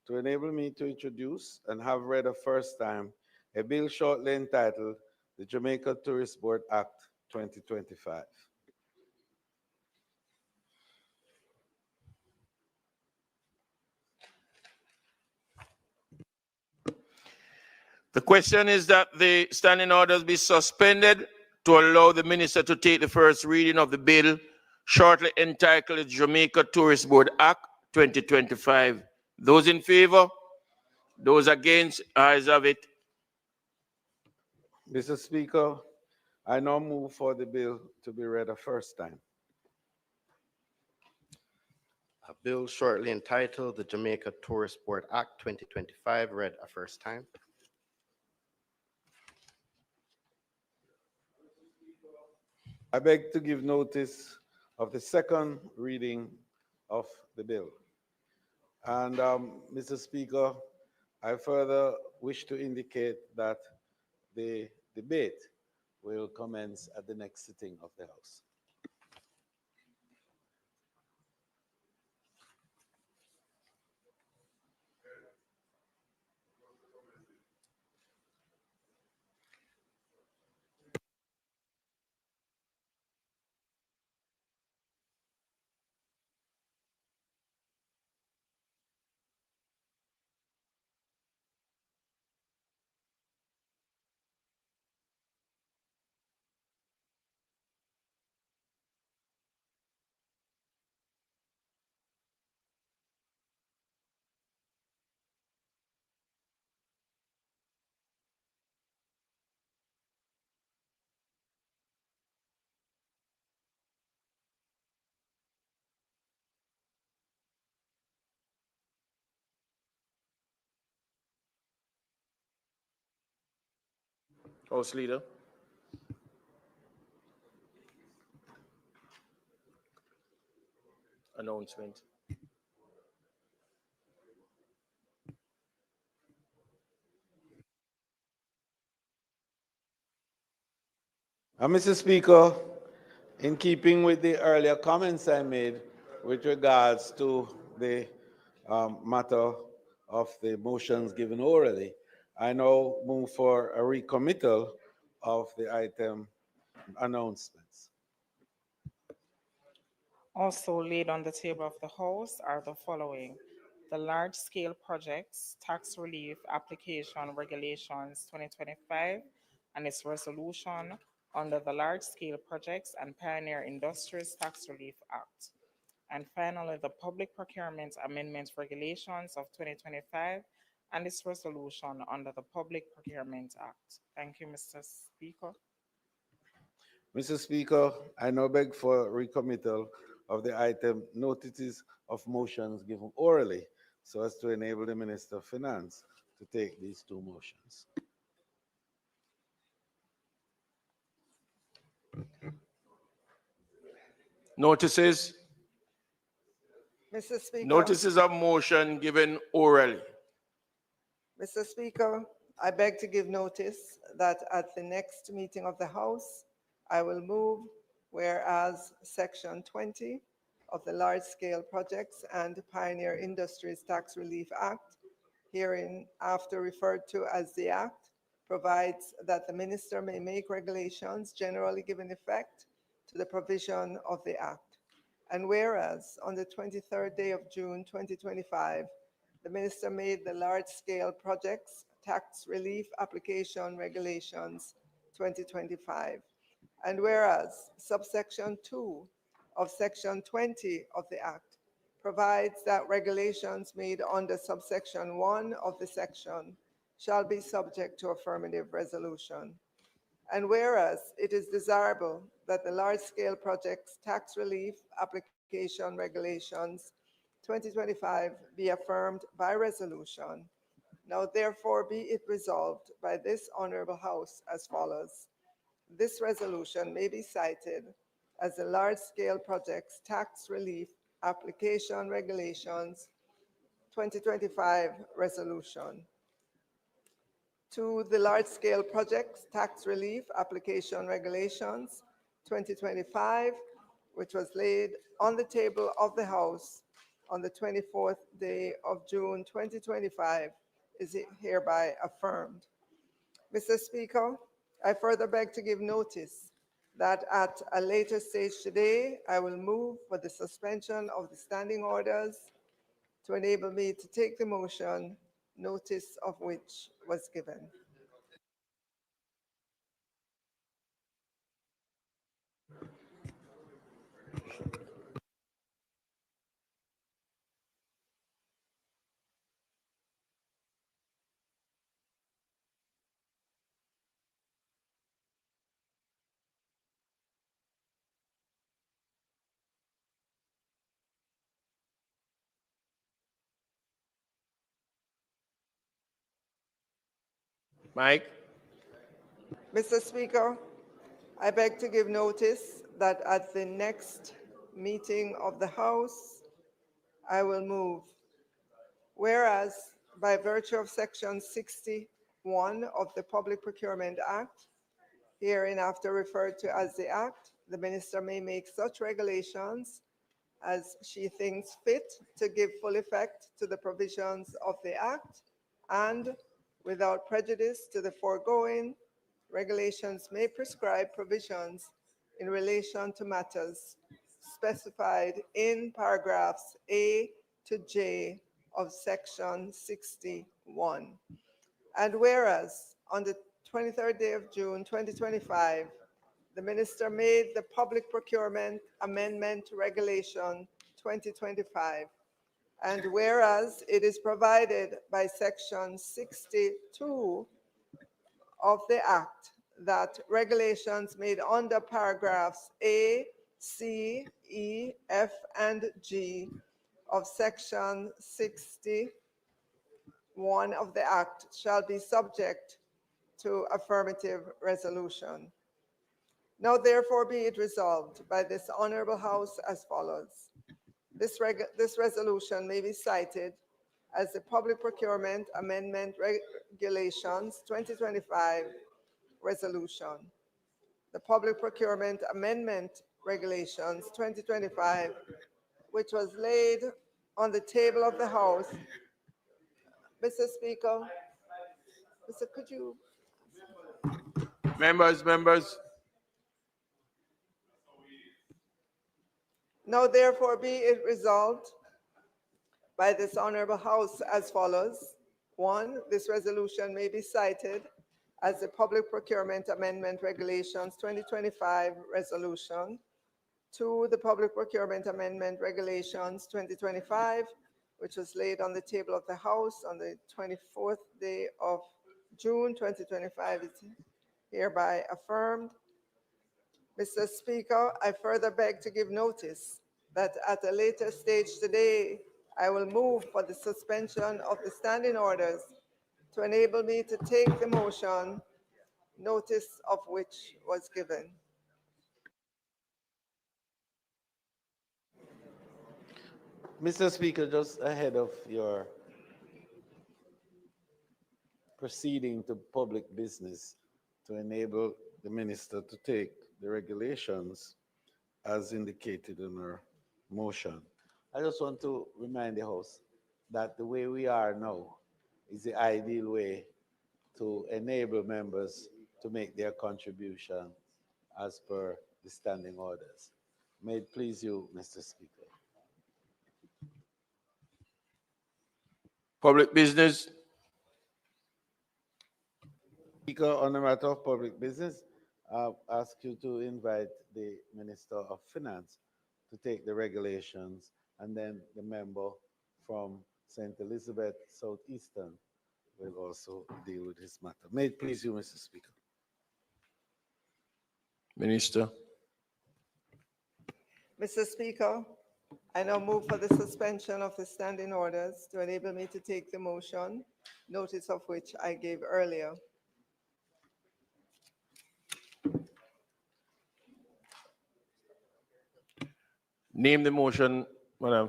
to enable me to introduce and have read a first time a bill shortly entitled the Jamaica Tourist Board Act 2025. The question is that the standing orders be suspended to allow the minister to take the first reading of the bill shortly entitled the Jamaica Tourist Board Act 2025. Those in favor? Those against? Ayes have it. Mr. Speaker, I now move for the bill to be read a first time. A bill shortly entitled the Jamaica Tourist Board Act 2025 read a first time. I beg to give notice of the second reading of the bill. And Mr. Speaker, I further wish to indicate that the debate will commence at the next sitting of the House. House Leader. Announcement. Mr. Speaker, in keeping with the earlier comments I made with regards to the matter of the motions given orally, I now move for a recommittal of the item announcements. Also laid on the table of the House are the following: the large-scale projects tax relief application regulations 2025 and its resolution under the large-scale projects and pioneer industries tax relief act. And finally, the public procurement amendment regulations of 2025 and its resolution under the Public Procurement Act. Thank you, Mr. Speaker. Mr. Speaker, I now beg for recommittal of the item notices of motions given orally so as to enable the Minister of Finance to take these two motions. Notices. Mr. Speaker. Notices of motion given orally. Mr. Speaker, I beg to give notice that at the next meeting of the House, I will move whereas Section 20 of the Large-Scale Projects and Pioneer Industries Tax Relief Act, hereinafter referred to as the Act, provides that the minister may make regulations generally giving effect to the provision of the Act. And whereas on the 23rd day of June 2025, the minister made the large-scale projects tax relief application regulations 2025. And whereas subsection 2 of section 20 of the Act provides that regulations made under subsection 1 of the section shall be subject to affirmative resolution. And whereas it is desirable that the large-scale projects tax relief application regulations 2025 be affirmed by resolution. Now therefore be it resolved by this honorable House as follows. This resolution may be cited as the large-scale projects tax relief application regulations 2025 resolution. To the large-scale projects tax relief application regulations 2025, which was laid on the table of the House on the 24th day of June 2025, is hereby affirmed. Mr. Speaker, I further beg to give notice that at a later stage today, I will move for the suspension of the standing orders to enable me to take the motion, notice of which was given. Mike? Mr. Speaker, I beg to give notice that at the next meeting of the House, I will move, whereas by virtue of Section 61 of the Public Procurement Act, hereinafter referred to as the Act, the Minister may make such regulations as she thinks fit to give full effect to the provisions of the Act, and without prejudice to the foregoing, regulations may prescribe provisions in relation to matters specified in paragraphs A to J of Section 61. And whereas on the 23rd day of June 2025, the Minister made the Public Procurement Amendment Regulation 2025, and whereas it is provided by Section 62 of the Act that regulations made under paragraphs A, C, E, F, and G of Section 61 of the Act shall be subject to affirmative resolution. Now therefore be it resolved by this honorable House as follows. This resolution may be cited as the Public Procurement Amendment Regulations 2025 resolution. The Public Procurement Amendment Regulations 2025, which was laid on the table of the House. Mr. Speaker, could you? Members. Now therefore be it resolved by this honorable House as follows. 1, this resolution may be cited as the Public Procurement Amendment Regulations 2025 resolution. 2, the Public Procurement Amendment Regulations 2025, which was laid on the table of the House on the 24th day of June 2025, is hereby affirmed. Mr. Speaker, I further beg to give notice that at a later stage today, I will move for the suspension of the standing orders to enable me to take the motion, notice of which was given. Mr. Speaker, just ahead of your proceeding to public business to enable the minister to take the regulations as indicated in our motion, I just want to remind the House that the way we are now is the ideal way to enable members to make their contribution as per the standing orders. May it please you, Mr. Speaker. Public business. Speaker, on the matter of public business, I'll ask you to invite the Minister of Finance to take the regulations, and then the member from St. Elizabeth Southeastern will also deal with this matter. May it please you, Mr. Speaker. Minister. Mr. Speaker, I now move for the suspension of the standing orders to enable me to take the motion, notice of which I gave earlier. Name the motion, Madam.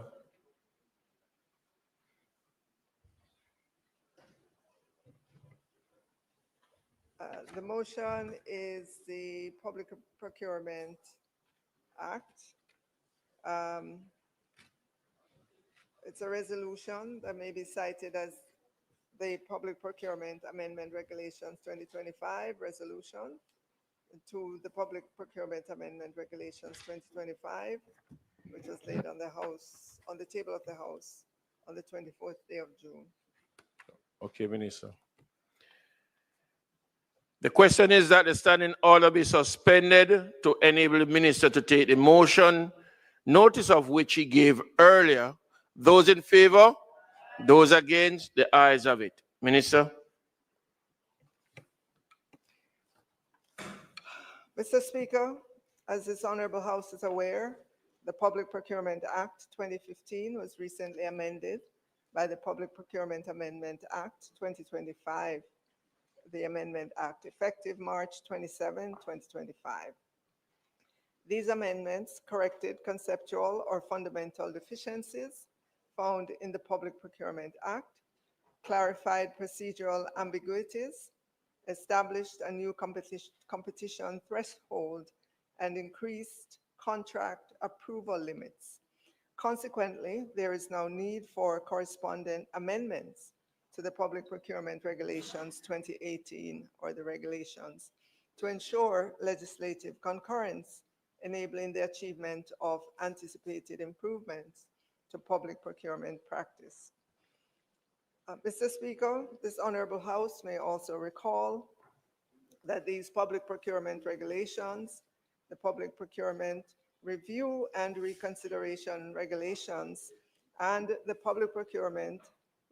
The motion is the Public Procurement Act. It's a resolution that may be cited as the Public Procurement Amendment Regulations 2025 resolution to the Public Procurement Amendment Regulations 2025, which was laid on the table of the House on the 24th day of June. Okay, Minister. The question is that the standing order be suspended to enable the minister to take the motion, notice of which he gave earlier. Those in favor? Those against? The ayes have it. Minister. Mr. Speaker, as this Honorable House is aware, the Public Procurement Act 2015 was recently amended by the Public Procurement Amendment Act 2025, the Amendment Act, effective March 27, 2025. These amendments corrected conceptual or fundamental deficiencies found in the Public Procurement Act, clarified procedural ambiguities, established a new competition threshold, and increased contract approval limits. Consequently, there is now need for correspondent amendments to the Public Procurement Regulations 2018, or the regulations, to ensure legislative concurrence, enabling the achievement of anticipated improvements to public procurement practice. Mr. Speaker, this Honorable House may also recall that these public procurement regulations, the Public Procurement Review and Reconsideration Regulations, and the Public Procurement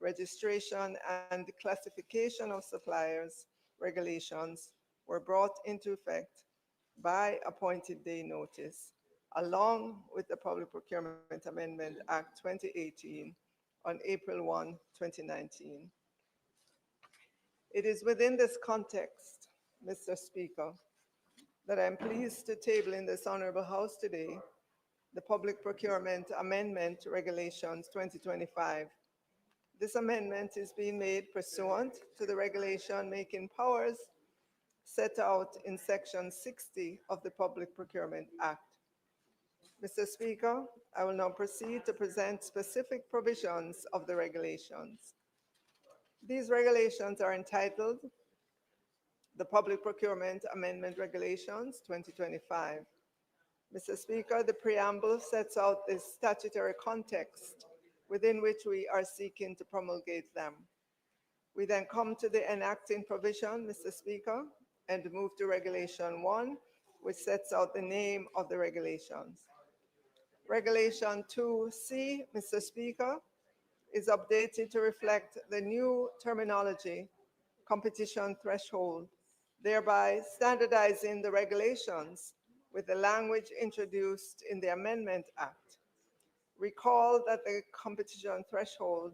Registration and Classification of Suppliers Regulations were brought into effect by appointed day notice, along with the Public Procurement Amendment Act 2018 on April 1, 2019. It is within this context, Mr. Speaker, that I'm pleased to table in this Honorable House today the Public Procurement Amendment Regulations 2025. This amendment is being made pursuant to the regulation making powers set out in Section 60 of the Public Procurement Act. Mr. Speaker, I will now proceed to present specific provisions of the regulations. These regulations are entitled the Public Procurement Amendment Regulations 2025. Mr. Speaker, the preamble sets out the statutory context within which we are seeking to promulgate them. We then come to the enacting provision, Mr. Speaker, and move to Regulation 1, which sets out the name of the regulations. Regulation 2C, Mr. Speaker, is updated to reflect the new terminology, competition threshold, thereby standardizing the regulations with the language introduced in the Amendment Act. Recall that the competition threshold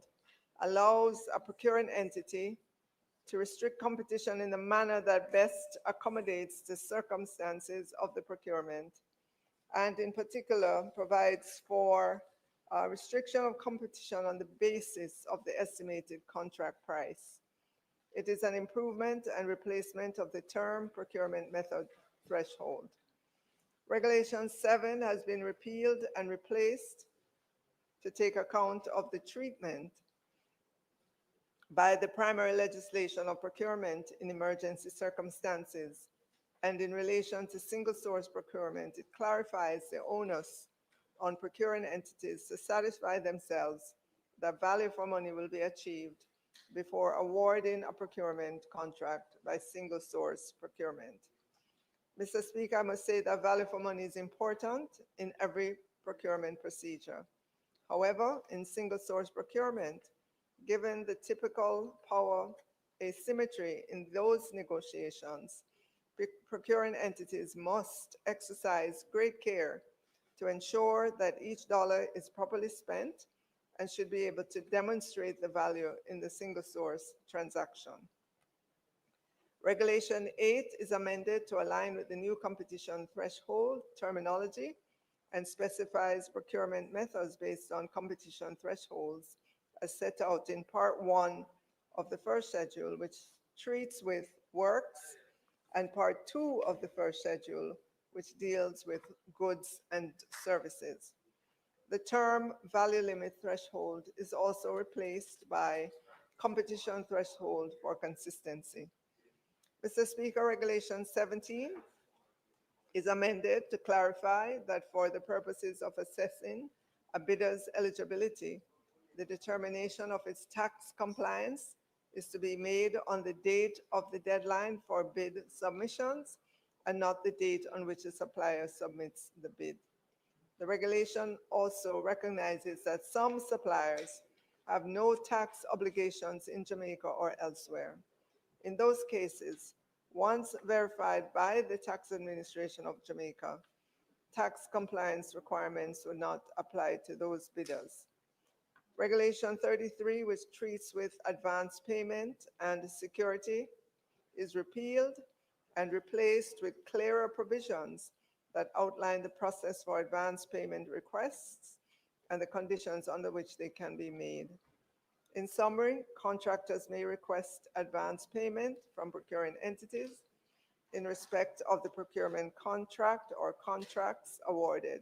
allows a procuring entity to restrict competition in the manner that best accommodates the circumstances of the procurement, and in particular provides for restriction of competition on the basis of the estimated contract price. It is an improvement and replacement of the term procurement method threshold. Regulation 7 has been repealed and replaced to take account of the treatment by the primary legislation of procurement in emergency circumstances, and in relation to single source procurement, it clarifies the onus on procuring entities to satisfy themselves that value for money will be achieved before awarding a procurement contract by single source procurement. Mr. Speaker, I must say that value for money is important in every procurement procedure. However, in single source procurement, given the typical power asymmetry in those negotiations, procuring entities must exercise great care to ensure that each dollar is properly spent and should be able to demonstrate the value in the single source transaction. Regulation 8 is amended to align with the new competition threshold terminology and specifies procurement methods based on competition thresholds as set out in Part 1 of the first schedule, which treats with works, and Part 2 of the first schedule, which deals with goods and services. The term value limit threshold is also replaced by competition threshold for consistency. Mr. Speaker, Regulation 17 is amended to clarify that for the purposes of assessing a bidder's eligibility, the determination of its tax compliance is to be made on the date of the deadline for bid submissions and not the date on which the supplier submits the bid. The regulation also recognizes that some suppliers have no tax obligations in Jamaica or elsewhere. In those cases, once verified by the Tax Administration of Jamaica, tax compliance requirements will not apply to those bidders. Regulation 33, which treats with advance payment and security, is repealed and replaced with clearer provisions that outline the process for advance payment requests and the conditions under which they can be made. In summary, contractors may request advance payment from procuring entities in respect of the procurement contract or contracts awarded.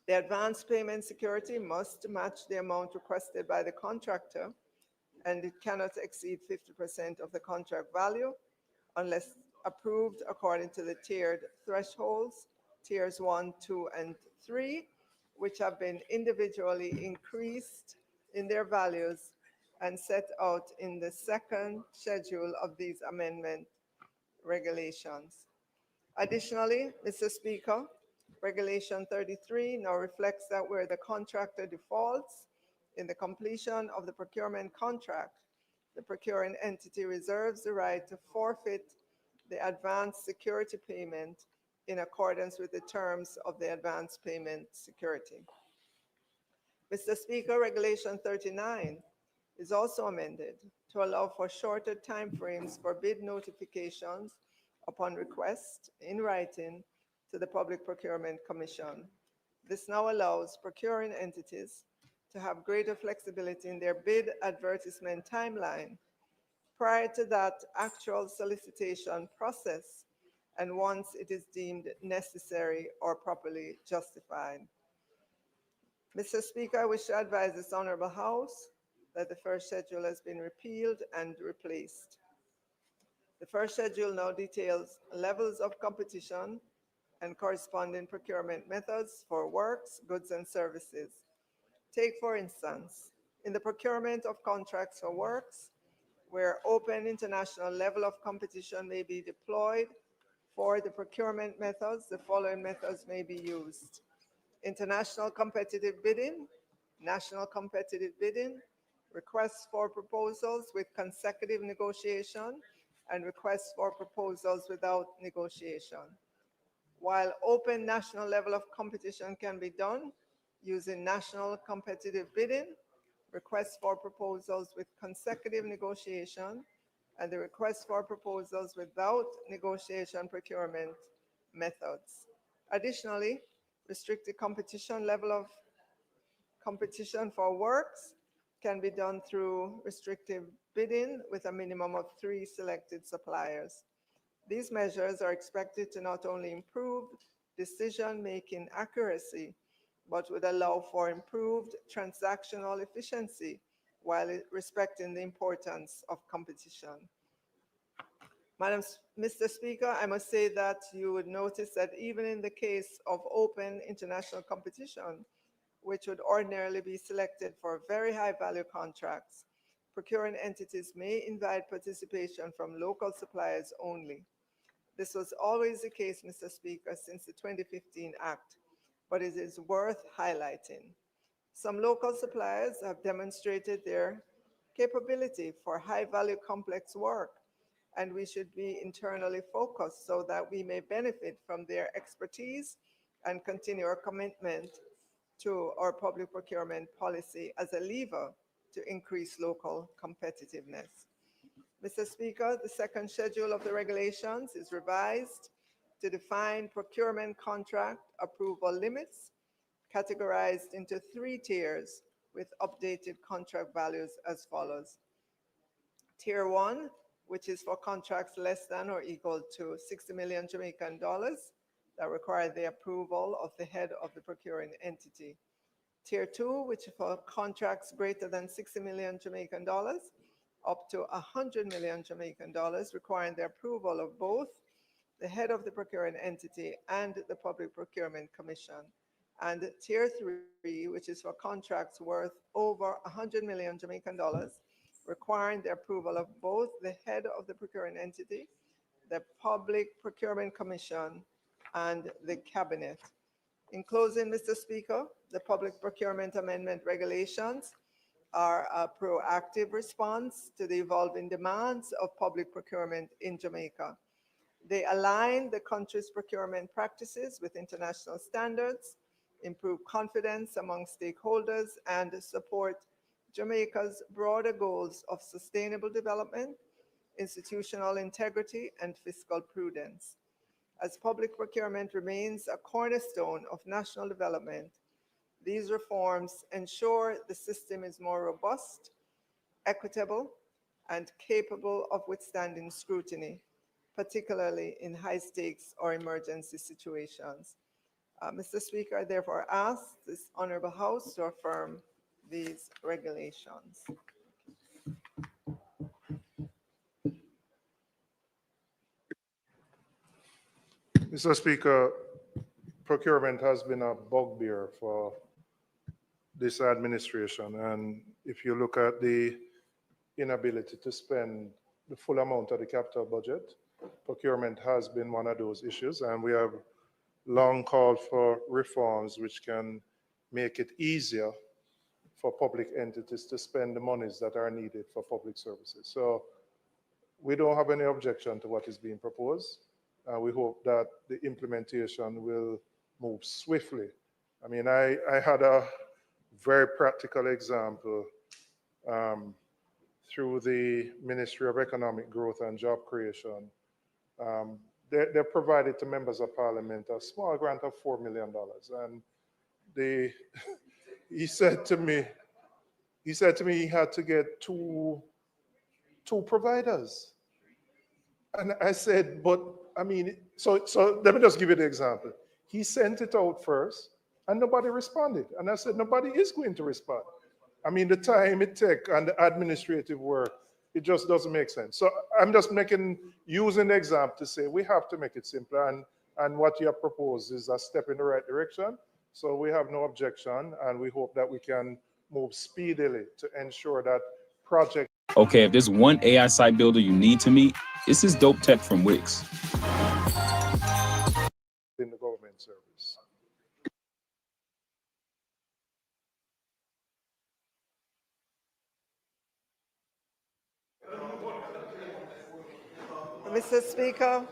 The advance payment security must match the amount requested by the contractor, and it cannot exceed 50% of the contract value unless approved according to the tiered thresholds, tiers 1, 2, and 3, which have been individually increased in their values and set out in the second schedule of these amendment regulations. Additionally, Mr. Speaker, Regulation 33 now reflects that where the contractor defaults in the completion of the procurement contract, the procuring entity reserves the right to forfeit the advance security payment in accordance with the terms of the advance payment security. Mr. Speaker, Regulation 39 is also amended to allow for shorter timeframes for bid notifications upon request in writing to the Public Procurement Commission. This now allows procuring entities to have greater flexibility in their bid advertisement timeline prior to that actual solicitation process and once it is deemed necessary or properly justified. Mr. Speaker, I wish to advise this Honorable House that the first schedule has been repealed and replaced. The first schedule now details levels of competition and corresponding procurement methods for works, goods, and services. Take, for instance, in the procurement of contracts for works, where open international level of competition may be deployed for the procurement methods, the following methods may be used: international competitive bidding, national competitive bidding, requests for proposals with consecutive negotiation, and requests for proposals without negotiation. While open national level of competition can be done using national competitive bidding, requests for proposals with consecutive negotiation, and the request for proposals without negotiation procurement methods. Additionally, restricted competition level of competition for works can be done through restrictive bidding with a minimum of 3 selected suppliers. These measures are expected to not only improve decision-making accuracy, but would allow for improved transactional efficiency while respecting the importance of competition. Mr. Speaker, I must say that you would notice that even in the case of open international competition, which would ordinarily be selected for very high value contracts, procuring entities may invite participation from local suppliers only. This was always the case, Mr. Speaker, since the 2015 Act, but it is worth highlighting. Some local suppliers have demonstrated their capability for high-value complex work, and we should be internally focused so that we may benefit from their expertise and continue our commitment to our public procurement policy as a lever to increase local competitiveness. Mr. Speaker, the second schedule of the regulations is revised to define procurement contract approval limits, categorized into 3 tiers with updated contract values as follows. Tier 1, which is for contracts less than or equal to 60 million Jamaican dollars that require the approval of the head of the procuring entity. Tier 2, which is for contracts greater than 60 million Jamaican dollars up to 100 million Jamaican dollars, requiring the approval of both the head of the procuring entity and the Public Procurement Commission. And Tier 3, which is for contracts worth over 100 million Jamaican dollars, requiring the approval of both the head of the procuring entity, the Public Procurement Commission, and the Cabinet. In closing, Mr. Speaker, the Public Procurement Amendment Regulations are a proactive response to the evolving demands of public procurement in Jamaica. They align the country's procurement practices with international standards, improve confidence among stakeholders, and support Jamaica's broader goals of sustainable development, institutional integrity, and fiscal prudence. As public procurement remains a cornerstone of national development, these reforms ensure the system is more robust, equitable, and capable of withstanding scrutiny, particularly in high-stakes or emergency situations. Mr. Speaker, I therefore ask this Honorable House to affirm these regulations. Mr. Speaker, procurement has been a bugbear for this administration. And if you look at the inability to spend the full amount of the capital budget, procurement has been one of those issues. And we have long called for reforms which can make it easier for public entities to spend the monies that are needed for public services. So we don't have any objection to what is being proposed. We hope that the implementation will move swiftly. I mean, I had a very practical example through the Ministry of Economic Growth and Job Creation. They provided to members of parliament a small grant of $4 million. And he said to me he had to get two providers. And I said, but I mean, so let me just give you the example. He sent it out first and nobody responded. And I said, nobody is going to respond. I mean, the time it takes and the administrative work, it just doesn't make sense. So I'm just using the example to say we have to make it simpler. And what you have proposed is a step in the right direction. So we have no objection, and we hope that we can move speedily to ensure that projects. Okay, if there's one AI site builder you need to meet, it's this dope tech from Wix. In the government service. Mr. Speaker,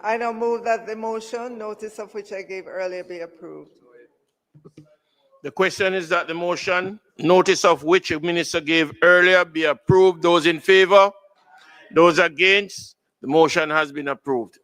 I now move that the motion, notice of which I gave earlier, be approved. The question is that the motion, notice of which the minister gave earlier, be approved. Those in favor? Those against? The motion has been approved.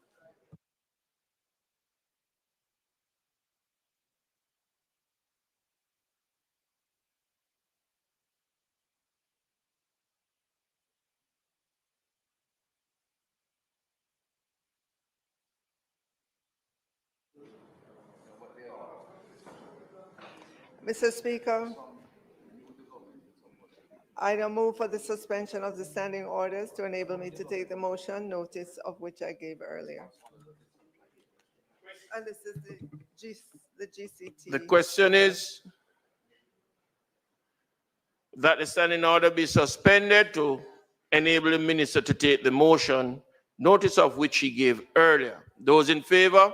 Mr. Speaker, I now move for the suspension of the standing orders to enable me to take the motion, notice of which I gave earlier. And this is the GCT. The question is that the standing order be suspended to enable the minister to take the motion, notice of which he gave earlier. Those in favor?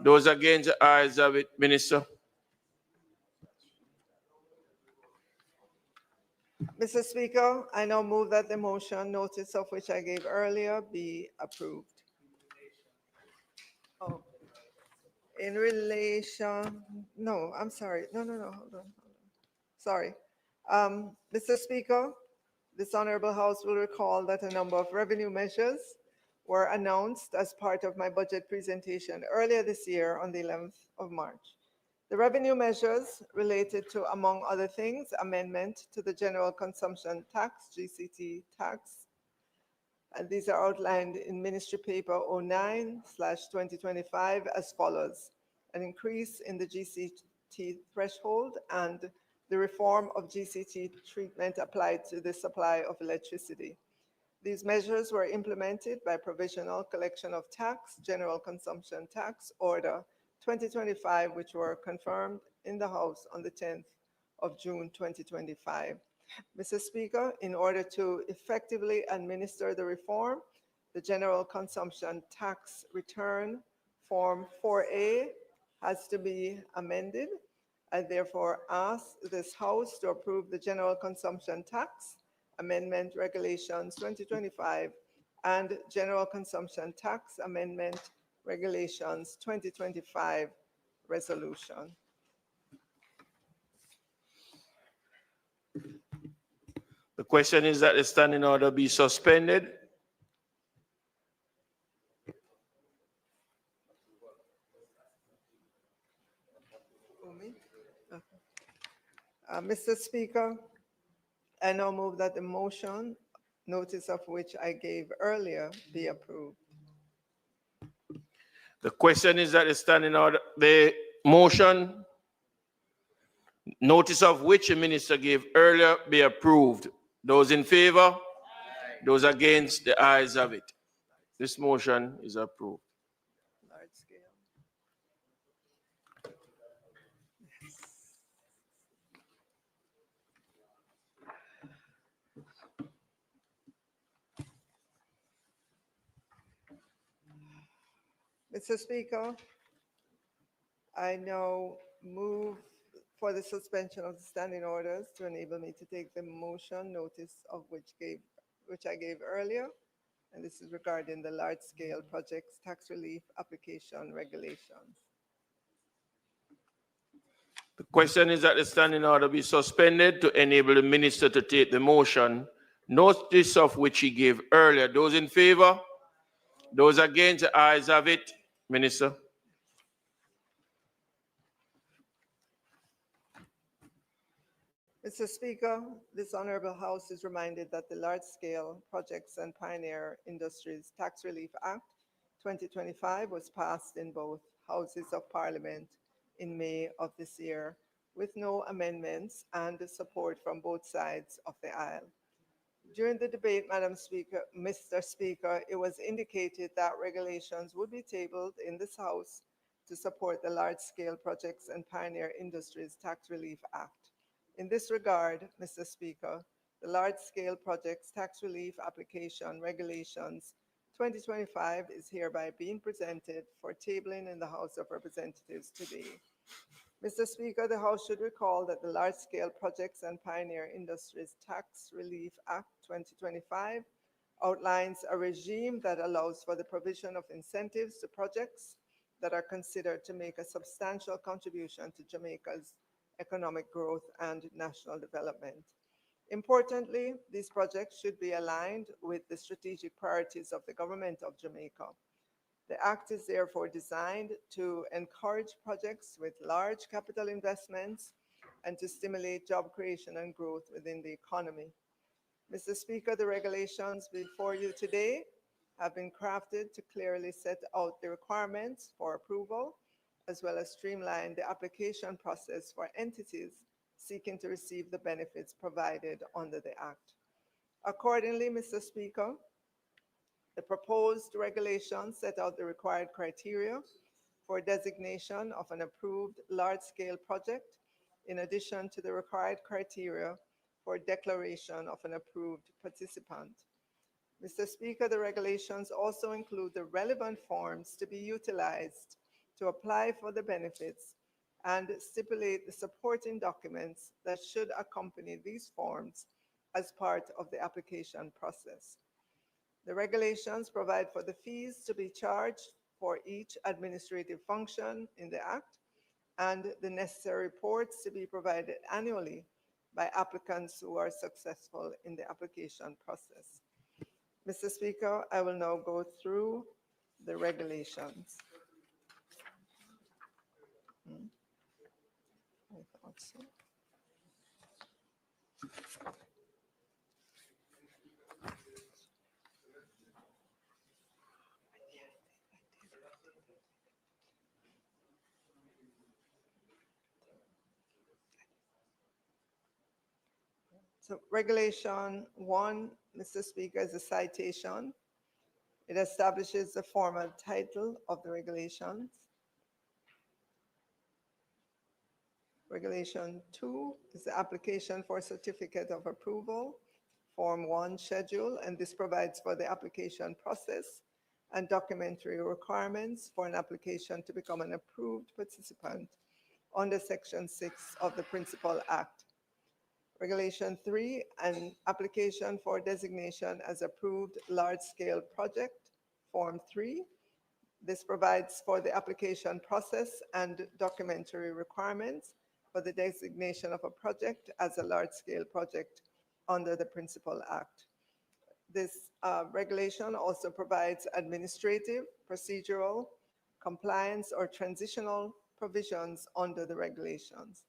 Those against? The ayes have it, Minister. Mr. Speaker, I now move that the motion, notice of which I gave earlier, be approved. Oh. In relation, no, I'm sorry. No, hold on. Sorry. Mr. Speaker, this honorable House will recall that a number of revenue measures were announced as part of my budget presentation earlier this year on the 11th of March. The revenue measures related to, among other things, amendment to the General Consumption Tax, GCT tax, and these are outlined in Ministry Paper 09/2025 as follows: an increase in the GCT threshold and the reform of GCT treatment applied to the supply of electricity. These measures were implemented by Provisional Collection of Tax, General Consumption Tax Order 2025, which were confirmed in the House on the 10th of June 2025. Mr. Speaker, in order to effectively administer the reform, the General Consumption Tax Return Form 4A has to be amended. I therefore ask this House to approve the General Consumption Tax Amendment Regulations 2025 and General Consumption Tax Amendment Regulations 2025 resolution. The question is that the standing order be suspended. Mr. Speaker, I now move that the motion, notice of which I gave earlier, be approved. The question is that the standing order, the motion, notice of which the minister gave earlier, be approved. Those in favor? Aye. Those against? The ayes have it. This motion is approved. Large scale. Mr. Speaker, I now move for the suspension of the standing orders to enable me to take the motion, notice of which I gave earlier, and this is regarding the large-scale projects tax relief application regulations. The question is that the standing order be suspended to enable the minister to take the motion, notice of which he gave earlier. Those in favor? Those against? The ayes have it. Minister. Mr. Speaker, this honorable House is reminded that the Large-Scale Projects and Pioneer Industries Tax Relief Act 2025 was passed in both Houses of Parliament in May of this year, with no amendments and support from both sides of the aisle. During the debate, Mr. Speaker, it was indicated that regulations would be tabled in this House to support the Large-Scale Projects and Pioneer Industries Tax Relief Act. In this regard, Mr. Speaker, the Large-Scale Projects Tax Relief Application Regulations 2025 is hereby being presented for tabling in the House of Representatives today. Mr. Speaker, the House should recall that the Large-Scale Projects and Pioneer Industries Tax Relief Act 2025 outlines a regime that allows for the provision of incentives to projects that are considered to make a substantial contribution to Jamaica's economic growth and national development. Importantly, these projects should be aligned with the strategic priorities of the government of Jamaica. The Act is therefore designed to encourage projects with large capital investments and to stimulate job creation and growth within the economy. Mr. Speaker, the regulations before you today have been crafted to clearly set out the requirements for approval, as well as streamline the application process for entities seeking to receive the benefits provided under the Act. Accordingly, Mr. Speaker, the proposed regulations set out the required criteria for designation of an approved large-scale project, in addition to the required criteria for declaration of an approved participant. Mr. Speaker, the regulations also include the relevant forms to be utilized to apply for the benefits and stipulate the supporting documents that should accompany these forms as part of the application process. The regulations provide for the fees to be charged for each administrative function in the Act, and the necessary reports to be provided annually by applicants who are successful in the application process. Mr. Speaker, I will now go through the regulations. I thought so. So Regulation 1, Mr. Speaker, is a citation. It establishes the formal title of the regulations. Regulation 2 is the application for certificate of approval, Form 1 schedule, and this provides for the application process and documentary requirements for an application to become an approved participant under Section 6 of the Principal Act. Regulation 3, an application for designation as approved large-scale project, Form 3. This provides for the application process and documentary requirements for the designation of a project as a large-scale project under the Principal Act. This regulation also provides administrative, procedural, compliance, or transitional provisions under the regulations.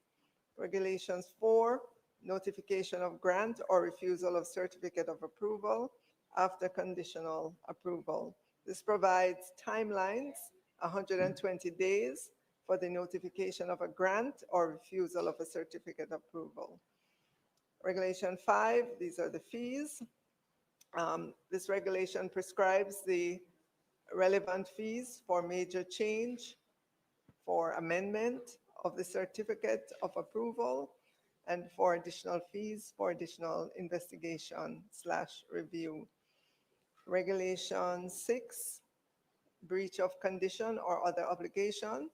Regulations 4, notification of grant or refusal of certificate of approval after conditional approval. This provides timelines, 120 days for the notification of a grant or refusal of a certificate of approval. Regulation 5, these are the fees. This regulation prescribes the relevant fees for major change, for amendment of the certificate of approval, and for additional fees for additional investigation/review. Regulation 6, breach of condition or other obligation.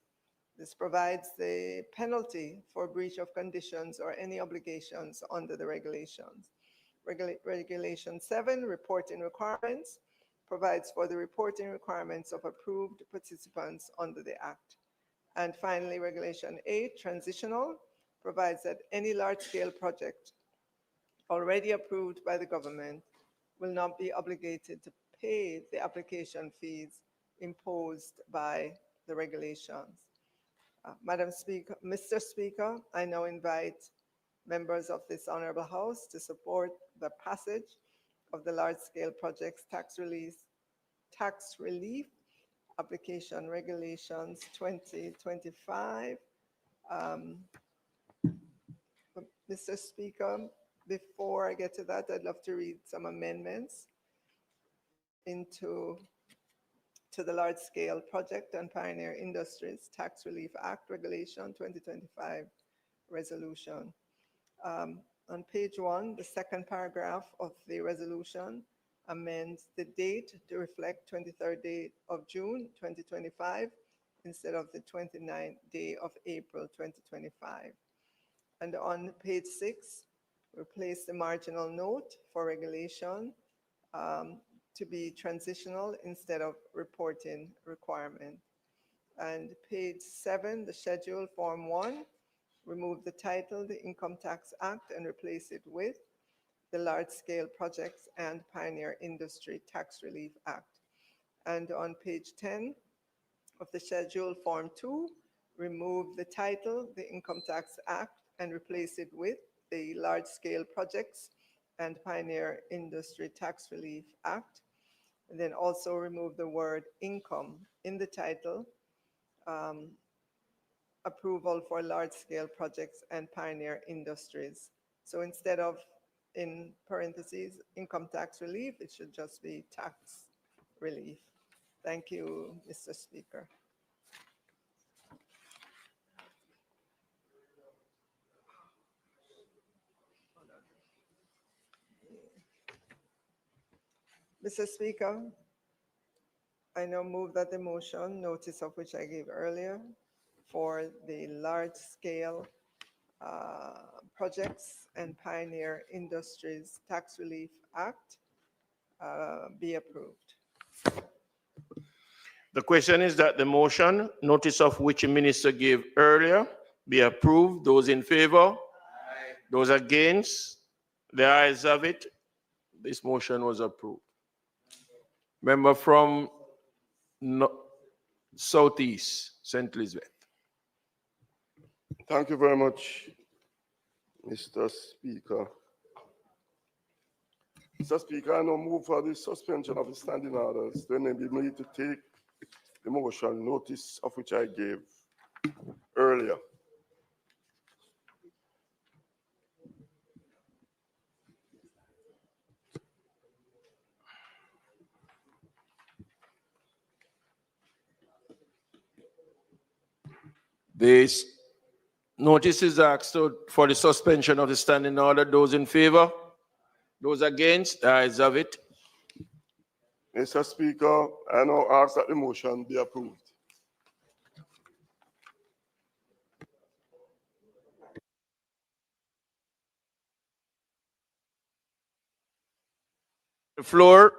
This provides the penalty for breach of conditions or any obligations under the regulations. Regulation 7, reporting requirements, provides for the reporting requirements of approved participants under the Act. And finally, Regulation 8, transitional, provides that any large-scale project already approved by the government will not be obligated to pay the application fees imposed by the regulations. Madam Speaker, Mr. Speaker, I now invite members of this Honorable House to support the passage of the large-scale projects tax relief application regulations 2025. Mr. Speaker, before I get to that, I'd love to read some amendments to the large-scale project and pioneer industries Tax Relief Act Regulation 2025 resolution. On page 1, the second paragraph of the resolution amends the date to reflect 23rd day of June 2025 instead of the 29th day of April 2025. And on page 6, replace the marginal note for regulation to be transitional instead of reporting requirement. And page 7, the schedule form 1, remove the title, the Income Tax Act, and replace it with the Large-Scale Projects and Pioneer Industry Tax Relief Act. And on page 10 of the schedule form 2, remove the title, the Income Tax Act, and replace it with the Large-Scale Projects and Pioneer Industry Tax Relief Act. And then also remove the word income in the title, approval for large-scale projects and pioneer industries. So instead of, in parentheses, income tax relief, it should just be tax relief. Thank you, Mr. Speaker. Mr. Speaker, I now move that the motion, notice of which I gave earlier, for the large-scale projects and pioneer industries Tax Relief Act be approved. The question is that the motion, notice of which the minister gave earlier, be approved. Those in favor? Those against? The ayes have it. This motion was approved. Member from Southeast, St. Elizabeth. Thank you very much, Mr. Speaker. Mr. Speaker, I now move for the suspension of the standing orders. Then it be made to take the motion, notice of which I gave earlier. This notice is asked for the suspension of the standing order. Those in favor? Those against? The ayes have it. Mr. Speaker, I now ask that the motion be approved. The floor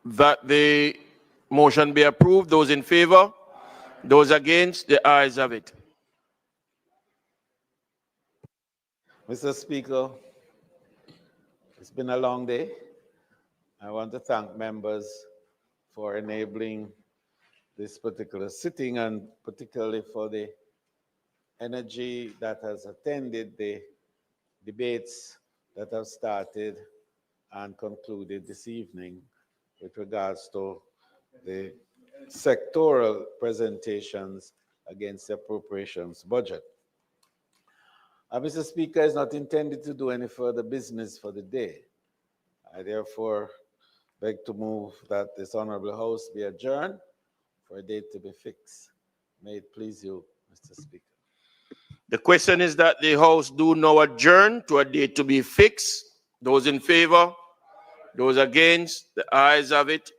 that the motion be approved. Those in favor? Those against? The ayes have it. Mr. Speaker, it's been a long day. I want to thank members for enabling this particular sitting and particularly for the energy that has attended the debates that have started and concluded this evening with regards to the sectoral presentations against the appropriations budget. Mr. Speaker, is not intended to do any further business for the day. I therefore beg to move that this honorable House be adjourned for a date to be fixed. May it please you, Mr. Speaker. The question is that the House do now adjourn to a date to be fixed. Those in favor? Those against? The ayes have it.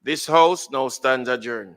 This House now stands adjourned.